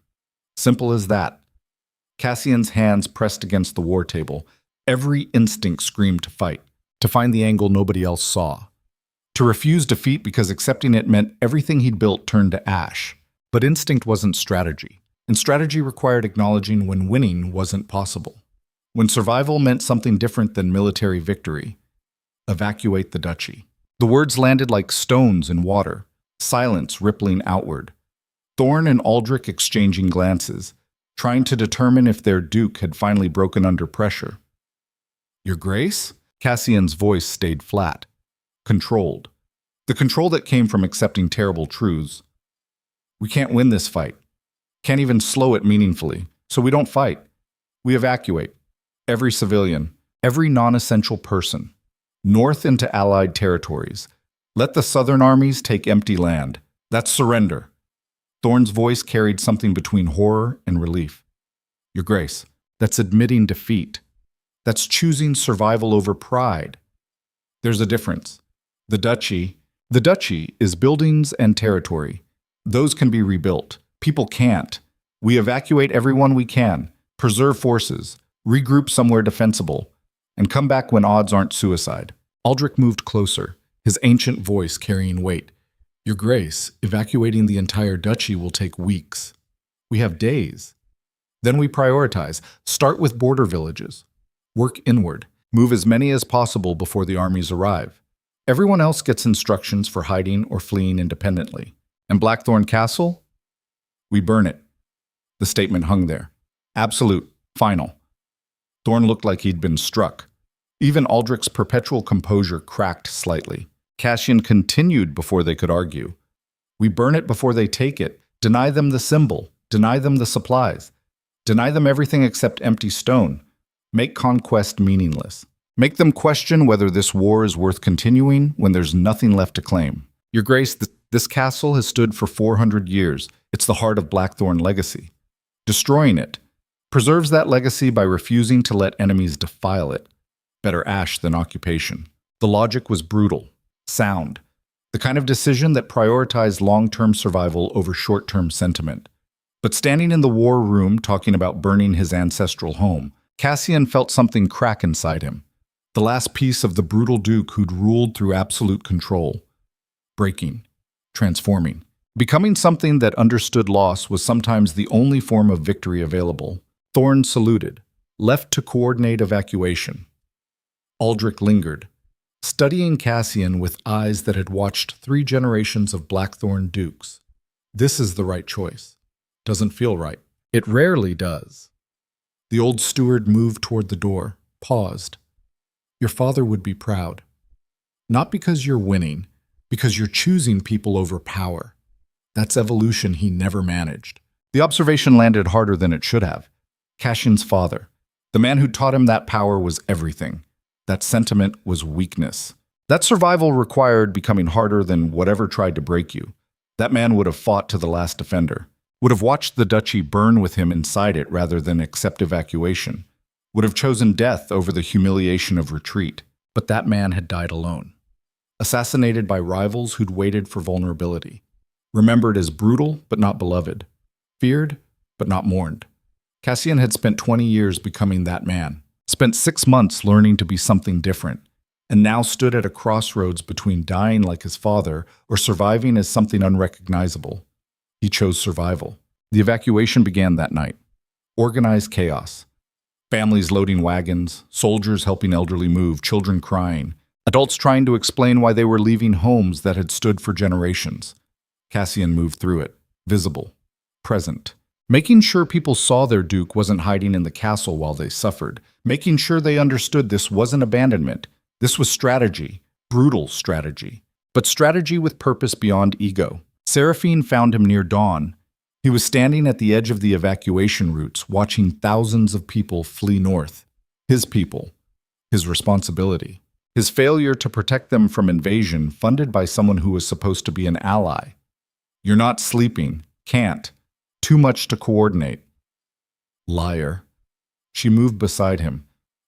Simple as that. Cassian's hands pressed against the war table. Every instinct screamed to fight, to find the angle nobody else saw. To refuse defeat because accepting it meant everything he'd built turned to ash. But instinct wasn't strategy. And strategy required acknowledging when winning wasn't possible. When survival meant something different than military victory. Evacuate the duchy. The words landed like stones in water, silence rippling outward. Thorn and Aldrich exchanging glances, trying to determine if their duke had finally broken under pressure. Your Grace? Cassian's voice stayed flat, controlled. The control that came from accepting terrible truths. We can't win this fight. Can't even slow it meaningfully, so we don't fight. We evacuate. Every civilian, every non-essential person. North into Allied territories. Let the Southern armies take empty land. That's surrender. Thorn's voice carried something between horror and relief. Your Grace, that's admitting defeat. That's choosing survival over pride. There's a difference. The duchy is buildings and territory. Those can be rebuilt. People can't. We evacuate everyone we can, preserve forces, regroup somewhere defensible, and come back when odds aren't suicide. Aldrich moved closer, his ancient voice carrying weight. Your Grace, evacuating the entire duchy will take weeks. We have days. Then we prioritize. Start with border villages. Work inward. Move as many as possible before the armies arrive. Everyone else gets instructions for hiding or fleeing independently. And Blackthorn Castle? We burn it. The statement hung there. Absolute. Final. Thorn looked like he'd been struck. Even Aldrich's perpetual composure cracked slightly. Cassian continued before they could argue. We burn it before they take it. Deny them the symbol. Deny them the supplies. Deny them everything except empty stone. Make conquest meaningless. Make them question whether this war is worth continuing when there's nothing left to claim. Your Grace, this castle has stood for 400 years. It's the heart of Blackthorn legacy. Destroying it preserves that legacy by refusing to let enemies defile it. Better ash than occupation. The logic was brutal, sound, the kind of decision that prioritized long-term survival over short-term sentiment. But standing in the war room talking about burning his ancestral home, Cassian felt something crack inside him. The last piece of the brutal duke who'd ruled through absolute control. Breaking, transforming. Becoming something that understood loss was sometimes the only form of victory available. Thorn saluted, left to coordinate evacuation. Aldrich lingered, studying Cassian with eyes that had watched 3 generations of Blackthorn dukes. This is the right choice. Doesn't feel right. It rarely does. The old steward moved toward the door, paused. Your father would be proud. Not because you're winning, because you're choosing people over power. That's evolution he never managed. The observation landed harder than it should have. Cassian's father, the man who taught him that power was everything. That sentiment was weakness. That survival required becoming harder than whatever tried to break you. That man would have fought to the last defender, would have watched the duchy burn with him inside it rather than accept evacuation, would have chosen death over the humiliation of retreat. But that man had died alone, assassinated by rivals who'd waited for vulnerability, remembered as brutal but not beloved, feared but not mourned. Cassian had spent 20 years becoming that man, spent 6 months learning to be something different, and now stood at a crossroads between dying like his father or surviving as something unrecognizable. He chose survival. The evacuation began that night. Organized chaos. Families loading wagons, soldiers helping elderly move, children crying, adults trying to explain why they were leaving homes that had stood for generations. Cassian moved through it, visible, present, making sure people saw their duke wasn't hiding in the castle while they suffered, making sure they understood this wasn't abandonment. This was strategy, brutal strategy, but strategy with purpose beyond ego. Seraphine found him near dawn. He was standing at the edge of the evacuation routes, watching thousands of people flee north. His people, his responsibility, his failure to protect them from invasion funded by someone who was supposed to be an ally. You're not sleeping, can't. Too much to coordinate. Liar. She moved beside him.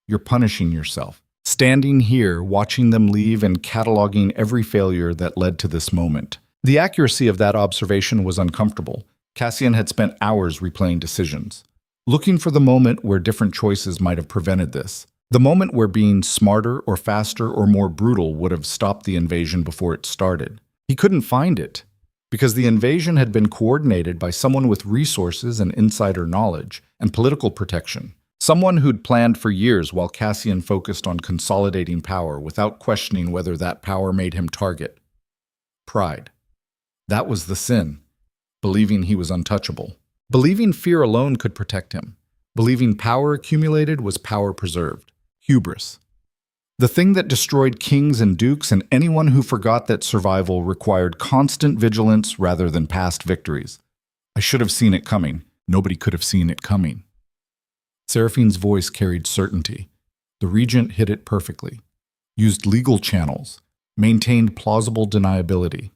You're punishing yourself. Standing here, watching them leave and cataloging every failure that led to this moment. The accuracy of that observation was uncomfortable. Cassian had spent hours replaying decisions, looking for the moment where different choices might have prevented this. The moment where being smarter or faster or more brutal would have stopped the invasion before it started. He couldn't find it. Because the invasion had been coordinated by someone with resources and insider knowledge and political protection. Someone who'd planned for years while Cassian focused on consolidating power without questioning whether that power made him target. Pride. That was the sin. Believing he was untouchable. Believing fear alone could protect him. Believing power accumulated was power preserved. Hubris. The thing that destroyed kings and dukes and anyone who forgot that survival required constant vigilance rather than past victories. I should have seen it coming. Nobody could have seen it coming. Seraphine's voice carried certainty. The Regent hit it perfectly. Used legal channels. Maintained plausible deniability.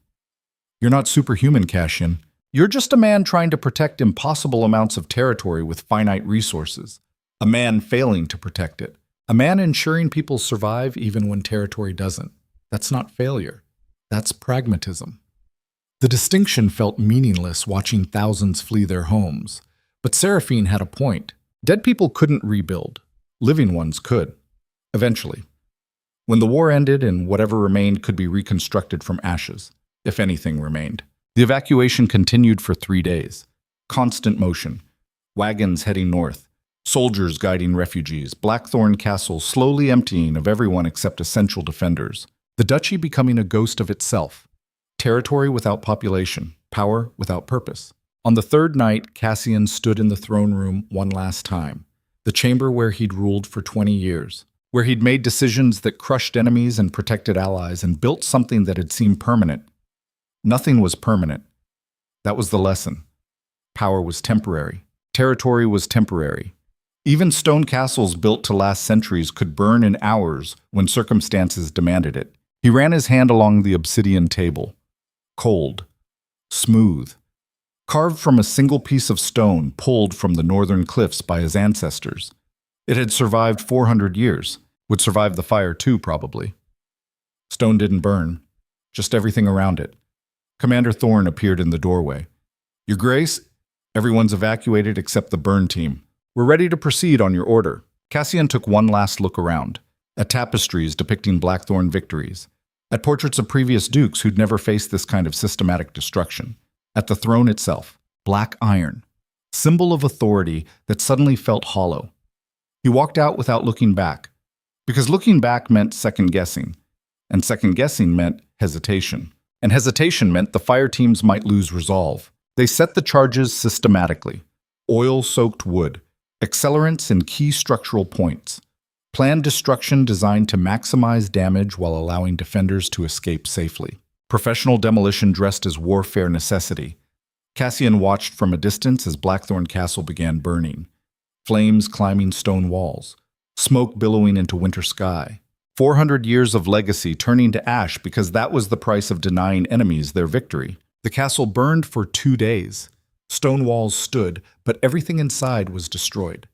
You're not superhuman, Cassian. You're just a man trying to protect impossible amounts of territory with finite resources. A man failing to protect it. A man ensuring people survive even when territory doesn't. That's not failure. That's pragmatism. The distinction felt meaningless watching thousands flee their homes. But Seraphine had a point. Dead people couldn't rebuild. Living ones could. Eventually. When the war ended and whatever remained could be reconstructed from ashes, if anything remained. The evacuation continued for 3 days. Constant motion. Wagons heading north. Soldiers guiding refugees. Blackthorn Castle slowly emptying of everyone except essential defenders. The duchy becoming a ghost of itself. Territory without population. Power without purpose. On the third night, Cassian stood in the throne room one last time. The chamber where he'd ruled for 20 years. Where he'd made decisions that crushed enemies and protected allies and built something that had seemed permanent. Nothing was permanent. That was the lesson. Power was temporary. Territory was temporary. Even stone castles built to last centuries could burn in hours when circumstances demanded it. He ran his hand along the obsidian table. Cold. Smooth. Carved from a single piece of stone pulled from the northern cliffs by his ancestors. It had survived 400 years. Would survive the fire too, probably. Stone didn't burn. Just everything around it. Commander Thorne appeared in the doorway. Your Grace, everyone's evacuated except the burn team. We're ready to proceed on your order. Cassian took one last look around. At tapestries depicting Blackthorn victories. At portraits of previous dukes who'd never faced this kind of systematic destruction. At the throne itself. Black iron. Symbol of authority that suddenly felt hollow. He walked out without looking back. Because looking back meant second-guessing. And second-guessing meant hesitation. And hesitation meant the fire teams might lose resolve. They set the charges systematically. Oil-soaked wood. Accelerants in key structural points. Planned destruction designed to maximize damage while allowing defenders to escape safely. Professional demolition dressed as warfare necessity. Cassian watched from a distance as Blackthorn Castle began burning. Flames climbing stone walls. Smoke billowing into winter sky. 400 years of legacy turning to ash because that was the price of denying enemies their victory. The castle burned for 2 days. Stone walls stood, but everything inside was destroyed.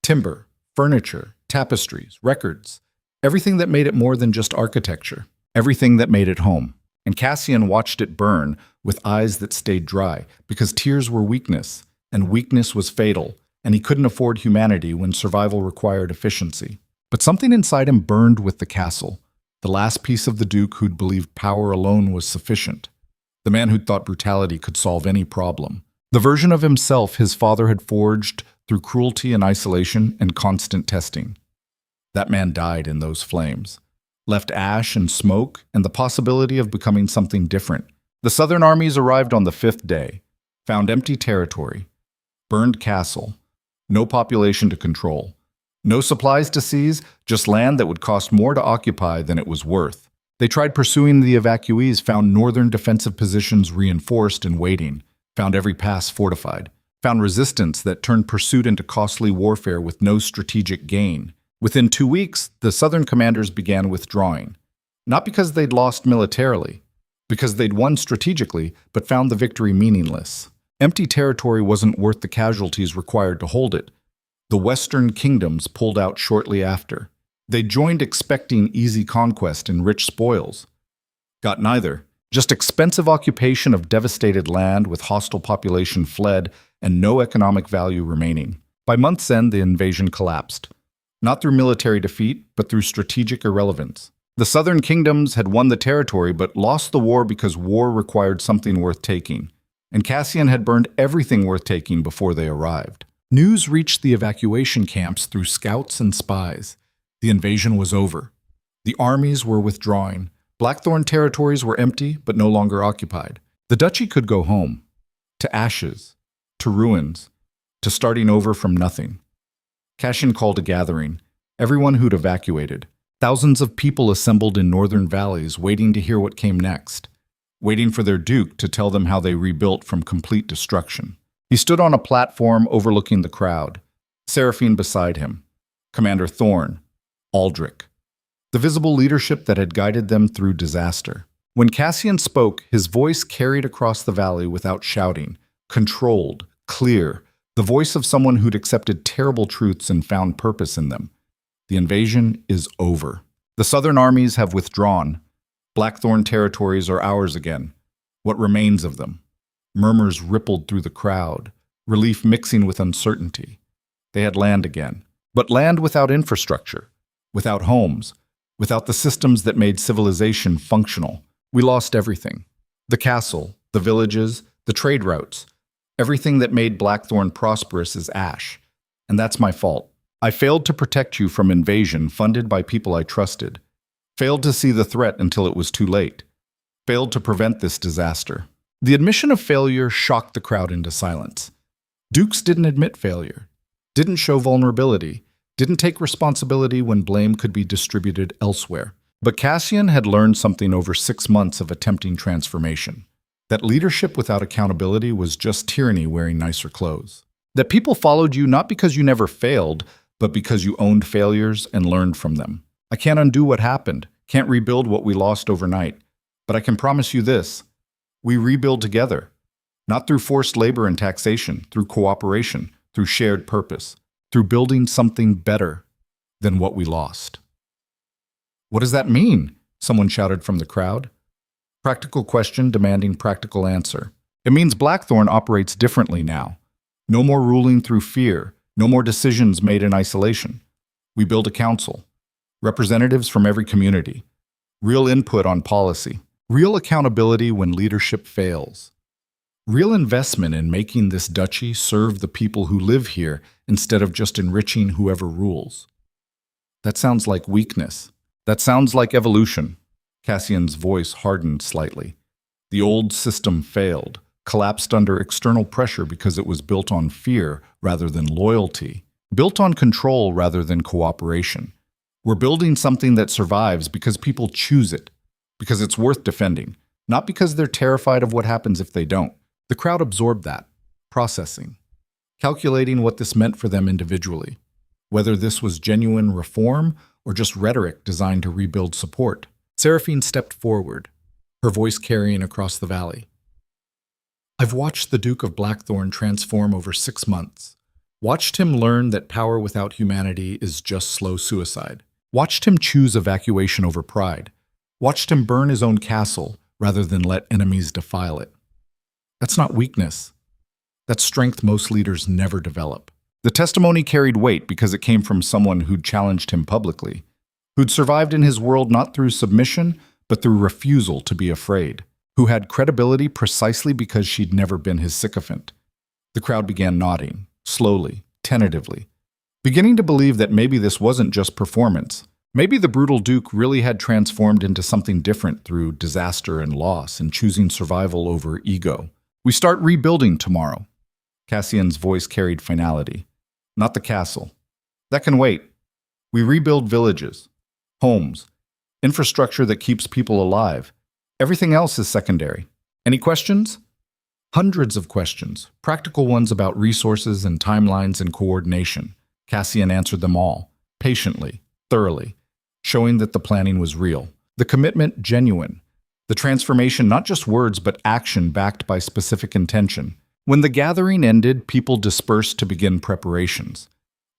Timber, furniture, tapestries, records. Everything that made it more than just architecture. Everything that made it home. And Cassian watched it burn with eyes that stayed dry, because tears were weakness, and weakness was fatal, and he couldn't afford humanity when survival required efficiency. But something inside him burned with the castle, the last piece of the Duke who'd believed power alone was sufficient. The man who'd thought brutality could solve any problem. The version of himself his father had forged through cruelty and isolation and constant testing. That man died in those flames. Left ash and smoke and the possibility of becoming something different. The southern armies arrived on the 5th day, found empty territory, burned castle, no population to control, no supplies to seize, just land that would cost more to occupy than it was worth. They tried pursuing the evacuees, found northern defensive positions reinforced and waiting, found every pass fortified, found resistance that turned pursuit into costly warfare with no strategic gain. Within 2 weeks, the southern commanders began withdrawing. Not because they'd lost militarily, because they'd won strategically, but found the victory meaningless. Empty territory wasn't worth the casualties required to hold it. The western kingdoms pulled out shortly after. They joined expecting easy conquest and rich spoils. Got neither. Just expensive occupation of devastated land with hostile population fled and no economic value remaining. By month's end, the invasion collapsed. Not through military defeat, but through strategic irrelevance. The southern kingdoms had won the territory but lost the war because war required something worth taking, and Cassian had burned everything worth taking before they arrived. News reached the evacuation camps through scouts and spies. The invasion was over. The armies were withdrawing. Blackthorn territories were empty but no longer occupied. The duchy could go home, to ashes, to ruins, to starting over from nothing. Cassian called a gathering, everyone who'd evacuated. Thousands of people assembled in northern valleys waiting to hear what came next, waiting for their duke to tell them how they rebuilt from complete destruction. He stood on a platform overlooking the crowd, Seraphine beside him, Commander Thorn, Aldrich, the visible leadership that had guided them through disaster. When Cassian spoke, his voice carried across the valley without shouting, controlled, clear, the voice of someone who'd accepted terrible truths and found purpose in them. The invasion is over. The southern armies have withdrawn. Blackthorn territories are ours again. What remains of them? Murmurs rippled through the crowd, relief mixing with uncertainty. They had land again, but land without infrastructure, without homes, without the systems that made civilization functional. We lost everything. The castle, the villages, the trade routes. Everything that made Blackthorn prosperous is ash. And that's my fault. I failed to protect you from invasion funded by people I trusted. Failed to see the threat until it was too late. Failed to prevent this disaster. The admission of failure shocked the crowd into silence. Dukes didn't admit failure, didn't show vulnerability, didn't take responsibility when blame could be distributed elsewhere. But Cassian had learned something over 6 months of attempting transformation. That leadership without accountability was just tyranny wearing nicer clothes. That people followed you not because you never failed, but because you owned failures and learned from them. I can't undo what happened, can't rebuild what we lost overnight, but I can promise you this: we rebuild together, not through forced labor and taxation, through cooperation, through shared purpose, through building something better than what we lost. What does that mean? Someone shouted from the crowd. Practical question demanding practical answer. It means Blackthorn operates differently now. No more ruling through fear, no more decisions made in isolation. We build a council, representatives from every community, real input on policy, real accountability when leadership fails, real investment in making this duchy serve the people who live here instead of just enriching whoever rules. That sounds like weakness. That sounds like evolution. Cassian's voice hardened slightly. The old system failed, collapsed under external pressure because it was built on fear rather than loyalty, built on control rather than cooperation. We're building something that survives because people choose it, because it's worth defending, not because they're terrified of what happens if they don't. The crowd absorbed that, processing, calculating what this meant for them individually, whether this was genuine reform or just rhetoric designed to rebuild support. Seraphine stepped forward, her voice carrying across the valley. I've watched the Duke of Blackthorn transform over 6 months. Watched him learn that power without humanity is just slow suicide. Watched him choose evacuation over pride. Watched him burn his own castle rather than let enemies defile it. That's not weakness. That's strength most leaders never develop. The testimony carried weight because it came from someone who'd challenged him publicly, who'd survived in his world not through submission, but through refusal to be afraid, who had credibility precisely because she'd never been his sycophant. The crowd began nodding, slowly, tentatively, beginning to believe that maybe this wasn't just performance. Maybe the brutal Duke really had transformed into something different through disaster and loss and choosing survival over ego. We start rebuilding tomorrow. Cassian's voice carried finality. Not the castle. That can wait. We rebuild villages, homes, infrastructure that keeps people alive. Everything else is secondary. Any questions? Hundreds of questions, practical ones about resources and timelines and coordination. Cassian answered them all, patiently, thoroughly, showing that the planning was real, the commitment genuine, the transformation not just words but action backed by specific intention. When the gathering ended, people dispersed to begin preparations.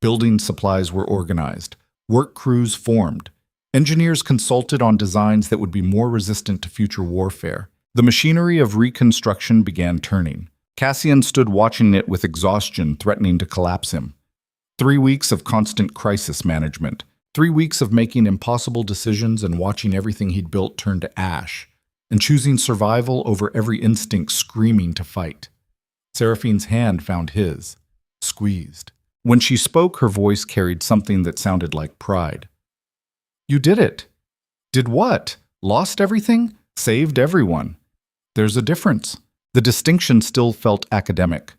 Building supplies were organized, work crews formed. Engineers consulted on designs that would be more resistant to future warfare. The machinery of reconstruction began turning. Cassian stood watching it with exhaustion threatening to collapse him. 3 weeks of constant crisis management, 3 weeks of making impossible decisions and watching everything he'd built turn to ash, and choosing survival over every instinct screaming to fight. Seraphine's hand found his, squeezed. When she spoke, her voice carried something that sounded like pride. "You did it." "Did what? Lost everything? Saved everyone." There's a difference. The distinction still felt academic,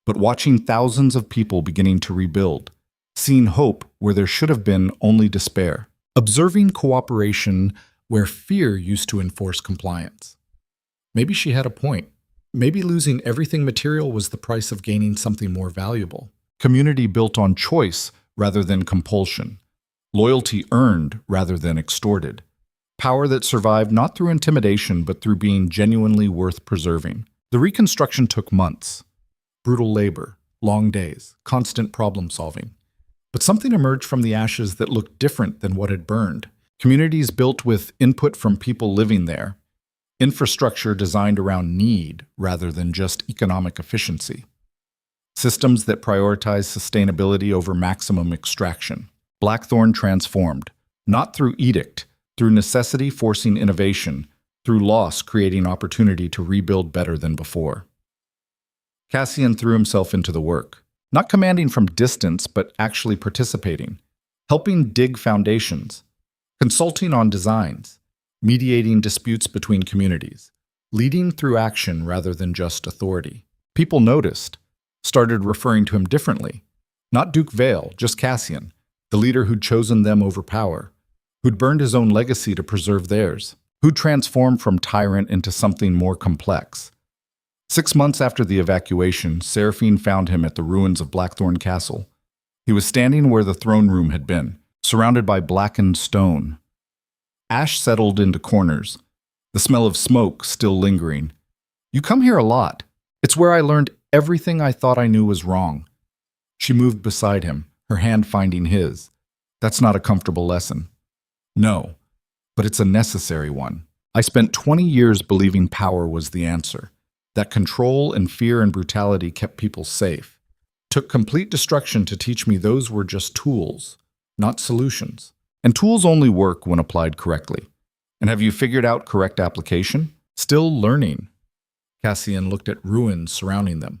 but watching thousands of people beginning to rebuild, seeing hope where there should have been only despair, observing cooperation where fear used to enforce compliance. Maybe she had a point. Maybe losing everything material was the price of gaining something more valuable. Community built on choice rather than compulsion. Loyalty earned rather than extorted. Power that survived not through intimidation but through being genuinely worth preserving. The reconstruction took months. Brutal labor, long days, constant problem solving. But something emerged from the ashes that looked different than what had burned. Communities built with input from people living there. Infrastructure designed around need rather than just economic efficiency. Systems that prioritize sustainability over maximum extraction. Blackthorn transformed, not through edict, through necessity forcing innovation, through loss creating opportunity to rebuild better than before. Cassian threw himself into the work, not commanding from distance but actually participating, helping dig foundations, consulting on designs, mediating disputes between communities, leading through action rather than just authority. People noticed, started referring to him differently. Not Duke Vale, just Cassian, the leader who'd chosen them over power, who'd burned his own legacy to preserve theirs, who'd transformed from tyrant into something more complex. 6 months after the evacuation, Seraphine found him at the ruins of Blackthorn Castle. He was standing where the throne room had been, surrounded by blackened stone. Ash settled into corners, the smell of smoke still lingering. "You come here a lot. It's where I learned everything I thought I knew was wrong." She moved beside him, her hand finding his. "That's not a comfortable lesson." "No, but it's a necessary one. I spent 20 years believing power was the answer, that control and fear and brutality kept people safe. Took complete destruction to teach me those were just tools, not solutions. And tools only work when applied correctly. And have you figured out correct application? Still learning." Cassian looked at ruins surrounding them.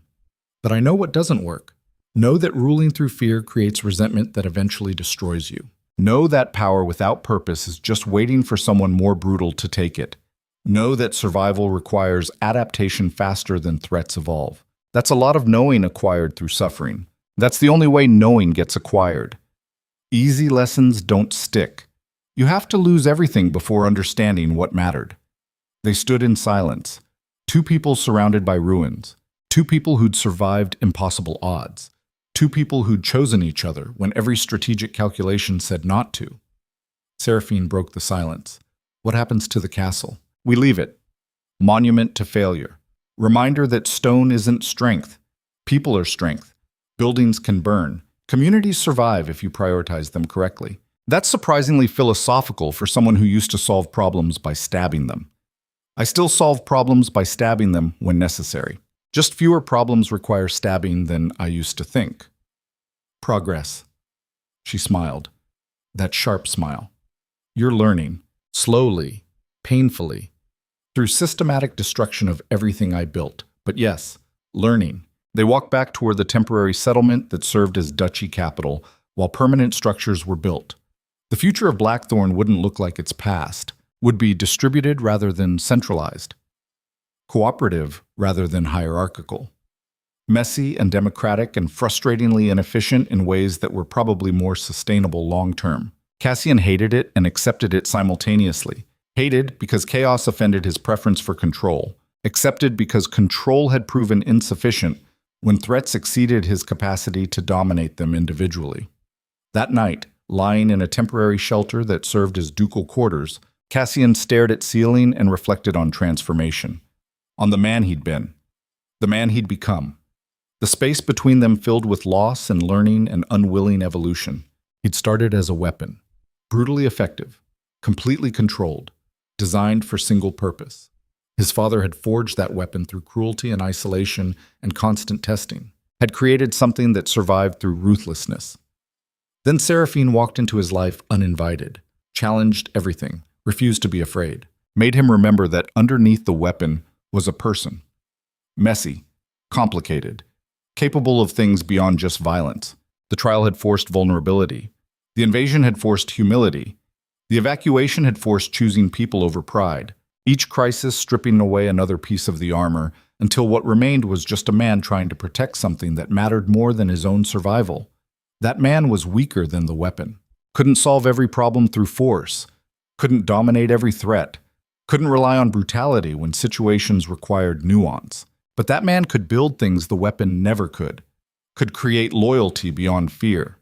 "But I know what doesn't work. Know that ruling through fear creates resentment that eventually destroys you. Know that power without purpose is just waiting for someone more brutal to take it. Know that survival requires adaptation faster than threats evolve. That's a lot of knowing acquired through suffering. That's the only way knowing gets acquired. Easy lessons don't stick. You have to lose everything before understanding what mattered." They stood in silence, 2 people surrounded by ruins, 2 people who'd survived impossible odds, 2 people who'd chosen each other when every strategic calculation said not to. Seraphine broke the silence. "What happens to the castle?" "We leave it. Monument to failure. Reminder that stone isn't strength. People are strength. Buildings can burn. Communities survive if you prioritize them correctly." That's surprisingly philosophical for someone who used to solve problems by stabbing them. I still solve problems by stabbing them when necessary. Just fewer problems require stabbing than I used to think. "Progress." She smiled. That sharp smile. "You're learning. Slowly. Painfully. Through systematic destruction of everything I built. But yes, learning." They walked back toward the temporary settlement that served as duchy capital, while permanent structures were built. The future of Blackthorn wouldn't look like its past, would be distributed rather than centralized, cooperative rather than hierarchical, messy and democratic and frustratingly inefficient in ways that were probably more sustainable long-term. Cassian hated it and accepted it simultaneously. Hated because chaos offended his preference for control, accepted because control had proven insufficient when threats exceeded his capacity to dominate them individually. That night, lying in a temporary shelter that served as ducal quarters, Cassian stared at ceiling and reflected on transformation, on the man he'd been, the man he'd become, the space between them filled with loss and learning and unwilling evolution. He'd started as a weapon, brutally effective, completely controlled, designed for single purpose. His father had forged that weapon through cruelty and isolation and constant testing, had created something that survived through ruthlessness. Then Seraphine walked into his life uninvited, challenged everything, refused to be afraid, made him remember that underneath the weapon was a person. Messy, complicated, capable of things beyond just violence. The trial had forced vulnerability. The invasion had forced humility. The evacuation had forced choosing people over pride. Each crisis stripping away another piece of the armor until what remained was just a man trying to protect something that mattered more than his own survival. That man was weaker than the weapon, couldn't solve every problem through force, couldn't dominate every threat, couldn't rely on brutality when situations required nuance. But that man could build things the weapon never could create loyalty beyond fear,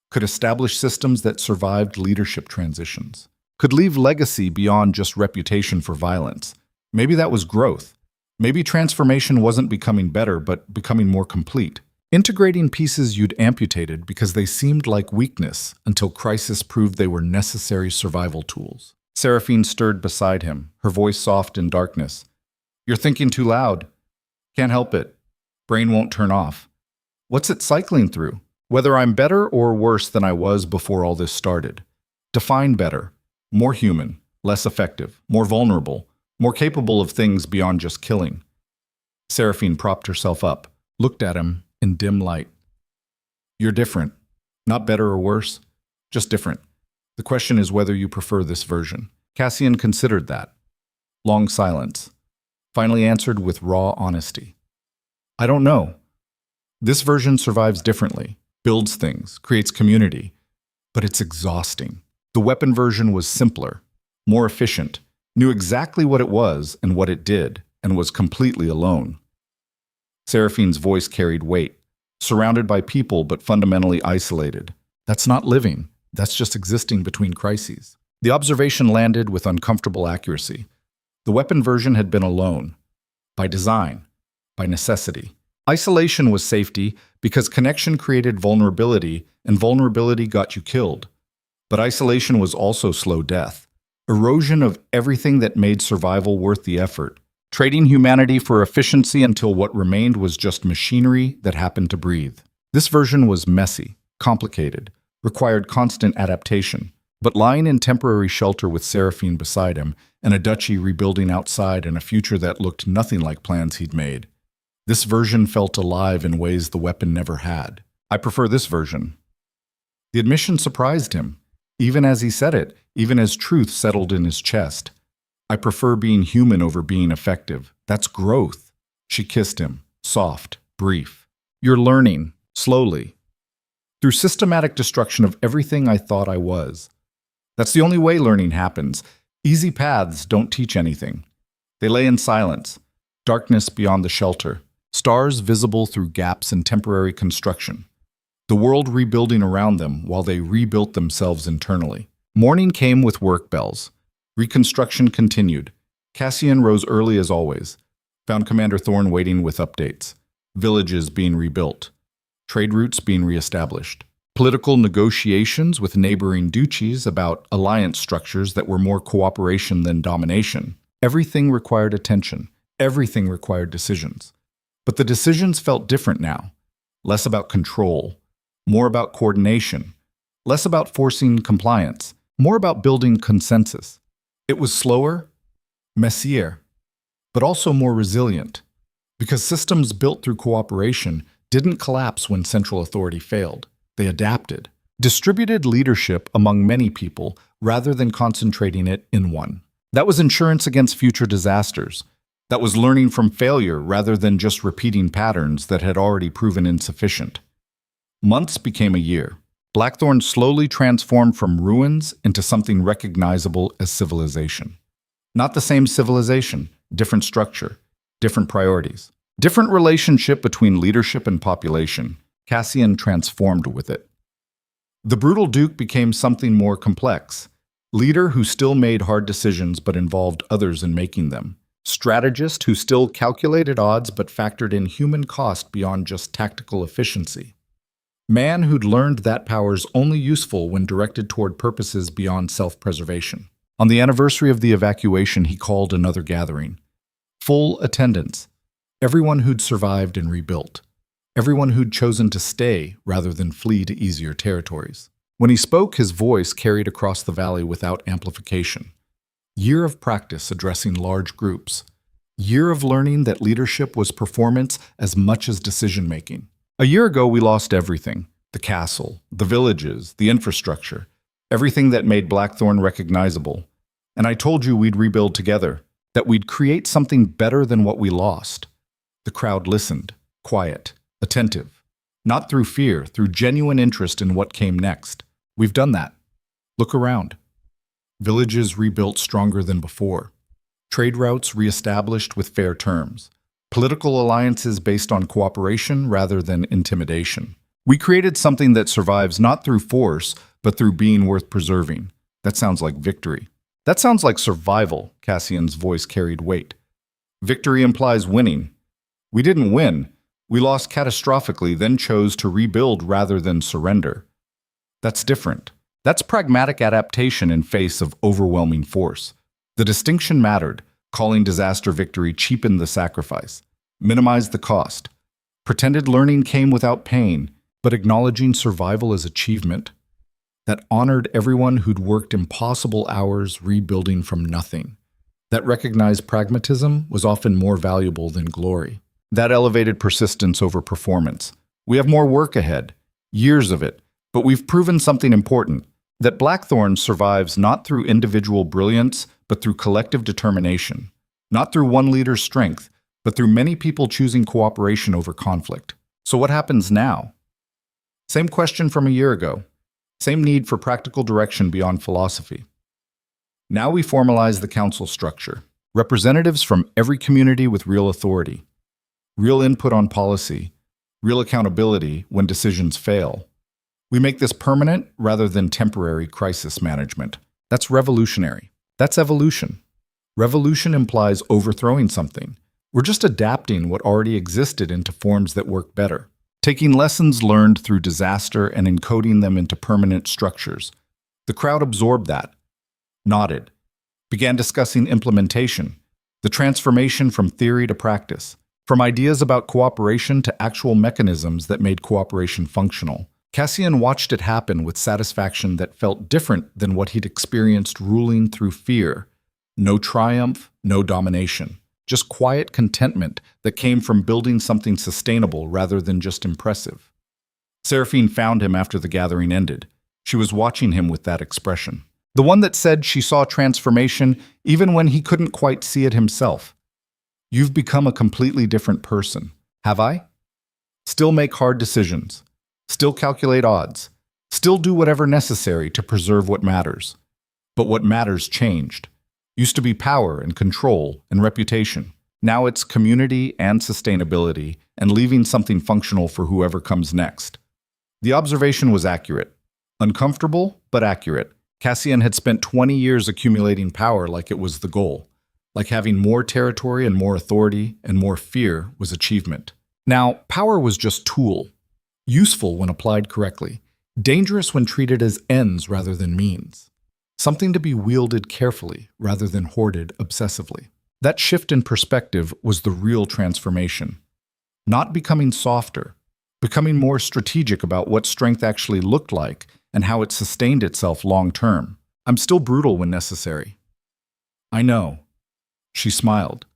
could establish systems that survived leadership transitions, could leave legacy beyond just reputation for violence. Maybe that was growth. Maybe transformation wasn't becoming better, but becoming more complete. Integrating pieces you'd amputated because they seemed like weakness until crisis proved they were necessary survival tools. Seraphine stirred beside him, her voice soft in darkness. "You're thinking too loud. Can't help it. Brain won't turn off. What's it cycling through? Whether I'm better or worse than I was before all this started. Define better. More human, less effective, more vulnerable, more capable of things beyond just killing." Seraphine propped herself up, looked at him in dim light. "You're different. Not better or worse, just different. The question is whether you prefer this version." Cassian considered that. Long silence. Finally answered with raw honesty. "I don't know. This version survives differently, builds things, creates community, but it's exhausting. The weapon version was simpler, more efficient, knew exactly what it was and what it did, and was completely alone." Seraphine's voice carried weight, surrounded by people but fundamentally isolated. That's not living. That's just existing between crises. The observation landed with uncomfortable accuracy. The weapon version had been alone. By design. By necessity. Isolation was safety because connection created vulnerability, and vulnerability got you killed. But isolation was also slow death. Erosion of everything that made survival worth the effort. Trading humanity for efficiency until what remained was just machinery that happened to breathe. This version was messy, complicated, required constant adaptation. But lying in temporary shelter with Seraphine beside him, and a duchy rebuilding outside and a future that looked nothing like plans he'd made, this version felt alive in ways the weapon never had. "I prefer this version." The admission surprised him, even as he said it, even as truth settled in his chest. "I prefer being human over being effective. That's growth." She kissed him, soft, brief. "You're learning, slowly. Through systematic destruction of everything I thought I was. That's the only way learning happens. Easy paths don't teach anything. They lay in silence, darkness beyond the shelter, stars visible through gaps in temporary construction. The world rebuilding around them while they rebuilt themselves internally. Morning came with work bells. Reconstruction continued. Cassian rose early as always, found Commander Thorne waiting with updates. Villages being rebuilt. Trade routes being reestablished. Political negotiations with neighboring duchies about alliance structures that were more cooperation than domination. Everything required attention. Everything required decisions. But the decisions felt different now. Less about control. More about coordination. Less about forcing compliance. More about building consensus. It was slower, messier, but also more resilient. Because systems built through cooperation didn't collapse when central authority failed. They adapted. Distributed leadership among many people rather than concentrating it in one. That was insurance against future disasters. That was learning from failure rather than just repeating patterns that had already proven insufficient. Months became a year. Blackthorn slowly transformed from ruins into something recognizable as civilization. Not the same civilization, different structure, different priorities. Different relationship between leadership and population. Cassian transformed with it. The brutal Duke became something more complex. Leader who still made hard decisions but involved others in making them. Strategist who still calculated odds but factored in human cost beyond just tactical efficiency. Man who'd learned that power's only useful when directed toward purposes beyond self-preservation. On the anniversary of the evacuation, he called another gathering. Full attendance. Everyone who'd survived and rebuilt. Everyone who'd chosen to stay rather than flee to easier territories. When he spoke, his voice carried across the valley without amplification. Year of practice addressing large groups. Year of learning that leadership was performance as much as decision-making. A year ago, we lost everything. The castle, the villages, the infrastructure, everything that made Blackthorn recognizable. And I told you we'd rebuild together, that we'd create something better than what we lost. The crowd listened, quiet, attentive. Not through fear, through genuine interest in what came next. We've done that. Look around. Villages rebuilt stronger than before. Trade routes reestablished with fair terms. Political alliances based on cooperation rather than intimidation. We created something that survives not through force, but through being worth preserving. That sounds like victory. That sounds like survival, Cassian's voice carried weight. Victory implies winning. We didn't win. We lost catastrophically, then chose to rebuild rather than surrender. That's different. That's pragmatic adaptation in face of overwhelming force. The distinction mattered. Calling disaster victory cheapened the sacrifice, minimized the cost. Pretended learning came without pain, but acknowledging survival as achievement. That honored everyone who'd worked impossible hours rebuilding from nothing. That recognized pragmatism was often more valuable than glory. That elevated persistence over performance. We have more work ahead, years of it, but we've proven something important, that Blackthorn survives not through individual brilliance, but through collective determination. Not through one leader's strength, but through many people choosing cooperation over conflict. So what happens now? Same question from a year ago. Same need for practical direction beyond philosophy. Now we formalize the council structure. Representatives from every community with real authority. Real input on policy. Real accountability when decisions fail. We make this permanent rather than temporary crisis management. That's revolutionary. That's evolution. Revolution implies overthrowing something. We're just adapting what already existed into forms that work better. Taking lessons learned through disaster and encoding them into permanent structures. The crowd absorbed that, nodded, began discussing implementation, the transformation from theory to practice, from ideas about cooperation to actual mechanisms that made cooperation functional. Cassian watched it happen with satisfaction that felt different than what he'd experienced ruling through fear. No triumph, no domination. Just quiet contentment that came from building something sustainable rather than just impressive. Seraphine found him after the gathering ended. She was watching him with that expression. The one that said she saw transformation even when he couldn't quite see it himself. You've become a completely different person. Have I? Still make hard decisions. Still calculate odds. Still do whatever necessary to preserve what matters. But what matters changed. Used to be power and control and reputation. Now it's community and sustainability and leaving something functional for whoever comes next. The observation was accurate. Uncomfortable, but accurate. Cassian had spent 20 years accumulating power like it was the goal. Like having more territory and more authority and more fear was achievement. Now, power was just tool. Useful when applied correctly. Dangerous when treated as ends rather than means. Something to be wielded carefully rather than hoarded obsessively. That shift in perspective was the real transformation. Not becoming softer, becoming more strategic about what strength actually looked like and how it sustained itself long term. I'm still brutal when necessary. I know. She smiled.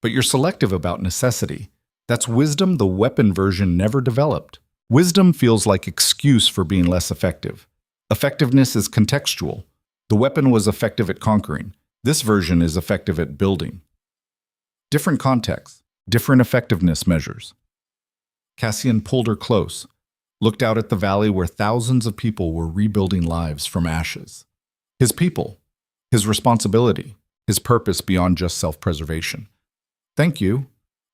But you're selective about necessity. That's wisdom the weapon version never developed. Wisdom feels like excuse for being less effective. Effectiveness is contextual. The weapon was effective at conquering. This version is effective at building. Different contexts, different effectiveness measures. Cassian pulled her close, looked out at the valley where thousands of people were rebuilding lives from ashes. His people, his responsibility, his purpose beyond just self-preservation. Thank you.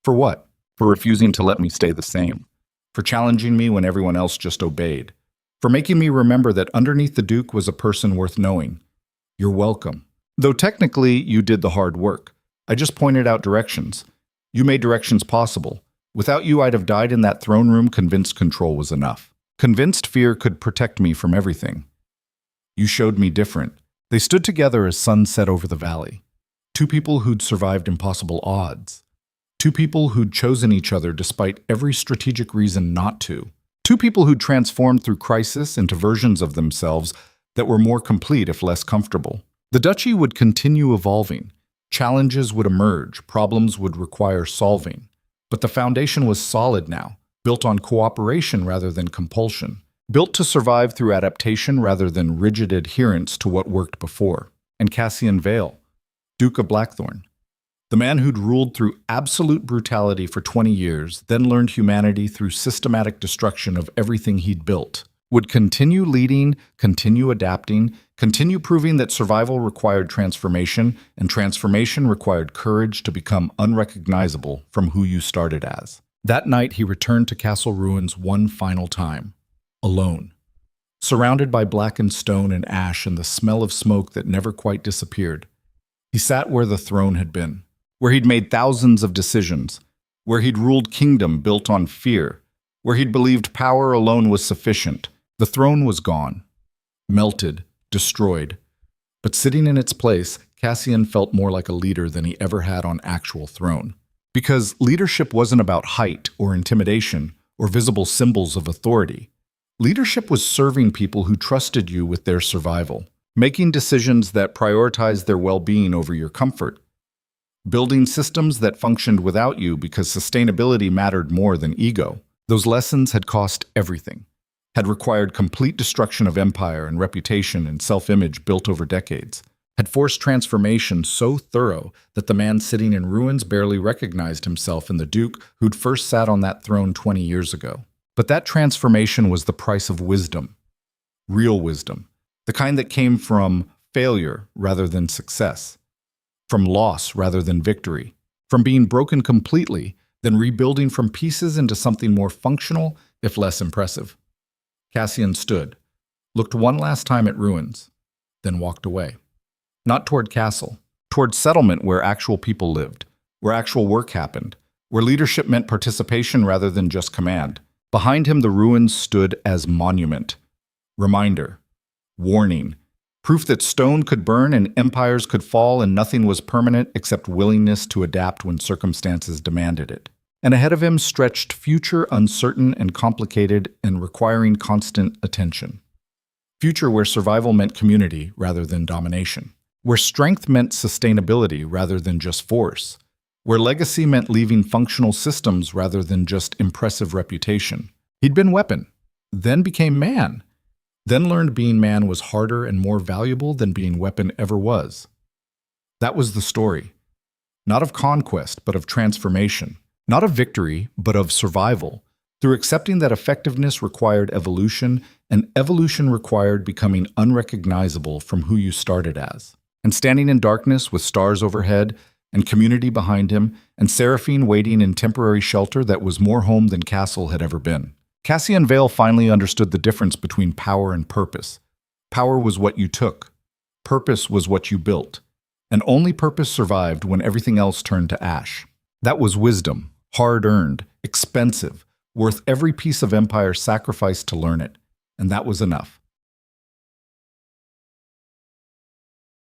For what? For refusing to let me stay the same. For challenging me when everyone else just obeyed. For making me remember that underneath the Duke was a person worth knowing. You're welcome. Though technically, you did the hard work. I just pointed out directions. You made directions possible. Without you, I'd have died in that throne room convinced control was enough. Convinced fear could protect me from everything. You showed me different. They stood together as sun set over the valley. Two people who'd survived impossible odds. Two people who'd chosen each other despite every strategic reason not to. Two people who'd transformed through crisis into versions of themselves that were more complete if less comfortable. The duchy would continue evolving. Challenges would emerge, problems would require solving. But the foundation was solid now, built on cooperation rather than compulsion, built to survive through adaptation rather than rigid adherence to what worked before. And Cassian Vale, Duke of Blackthorn, the man who'd ruled through absolute brutality for 20 years, then learned humanity through systematic destruction of everything he'd built, would continue leading, continue adapting, continue proving that survival required transformation, and transformation required courage to become unrecognizable from who you started as. That night, he returned to Castle Ruins one final time, alone, surrounded by blackened stone and ash and the smell of smoke that never quite disappeared. He sat where the throne had been, where he'd made thousands of decisions, where he'd ruled kingdom built on fear, where he'd believed power alone was sufficient. The throne was gone, melted, destroyed. But sitting in its place, Cassian felt more like a leader than he ever had on actual throne. Because leadership wasn't about height or intimidation or visible symbols of authority. Leadership was serving people who trusted you with their survival, making decisions that prioritized their well-being over your comfort, building systems that functioned without you because sustainability mattered more than ego. Those lessons had cost everything, had required complete destruction of empire and reputation and self-image built over decades, had forced transformation so thorough that the man sitting in ruins barely recognized himself in the duke who'd first sat on that throne 20 years ago. But that transformation was the price of wisdom, real wisdom, the kind that came from failure rather than success, from loss rather than victory, from being broken completely, then rebuilding from pieces into something more functional, if less impressive. Cassian stood, looked one last time at ruins, then walked away. Not toward castle, toward settlement where actual people lived, where actual work happened, where leadership meant participation rather than just command. Behind him, the ruins stood as monument, reminder, warning, proof that stone could burn and empires could fall and nothing was permanent except willingness to adapt when circumstances demanded it. And ahead of him stretched future uncertain and complicated and requiring constant attention. Future where survival meant community rather than domination, where strength meant sustainability rather than just force, where legacy meant leaving functional systems rather than just impressive reputation. He'd been weapon, then became man, then learned being man was harder and more valuable than being weapon ever was. That was the story, not of conquest, but of transformation, not of victory, but of survival, through accepting that effectiveness required evolution, and evolution required becoming unrecognizable from who you started as. And standing in darkness with stars overhead, and community behind him, and Seraphine waiting in temporary shelter that was more home than castle had ever been. Cassian Vale finally understood the difference between power and purpose. Power was what you took. Purpose was what you built. And only purpose survived when everything else turned to ash. That was wisdom, hard-earned, expensive, worth every piece of empire sacrificed to learn it. And that was enough.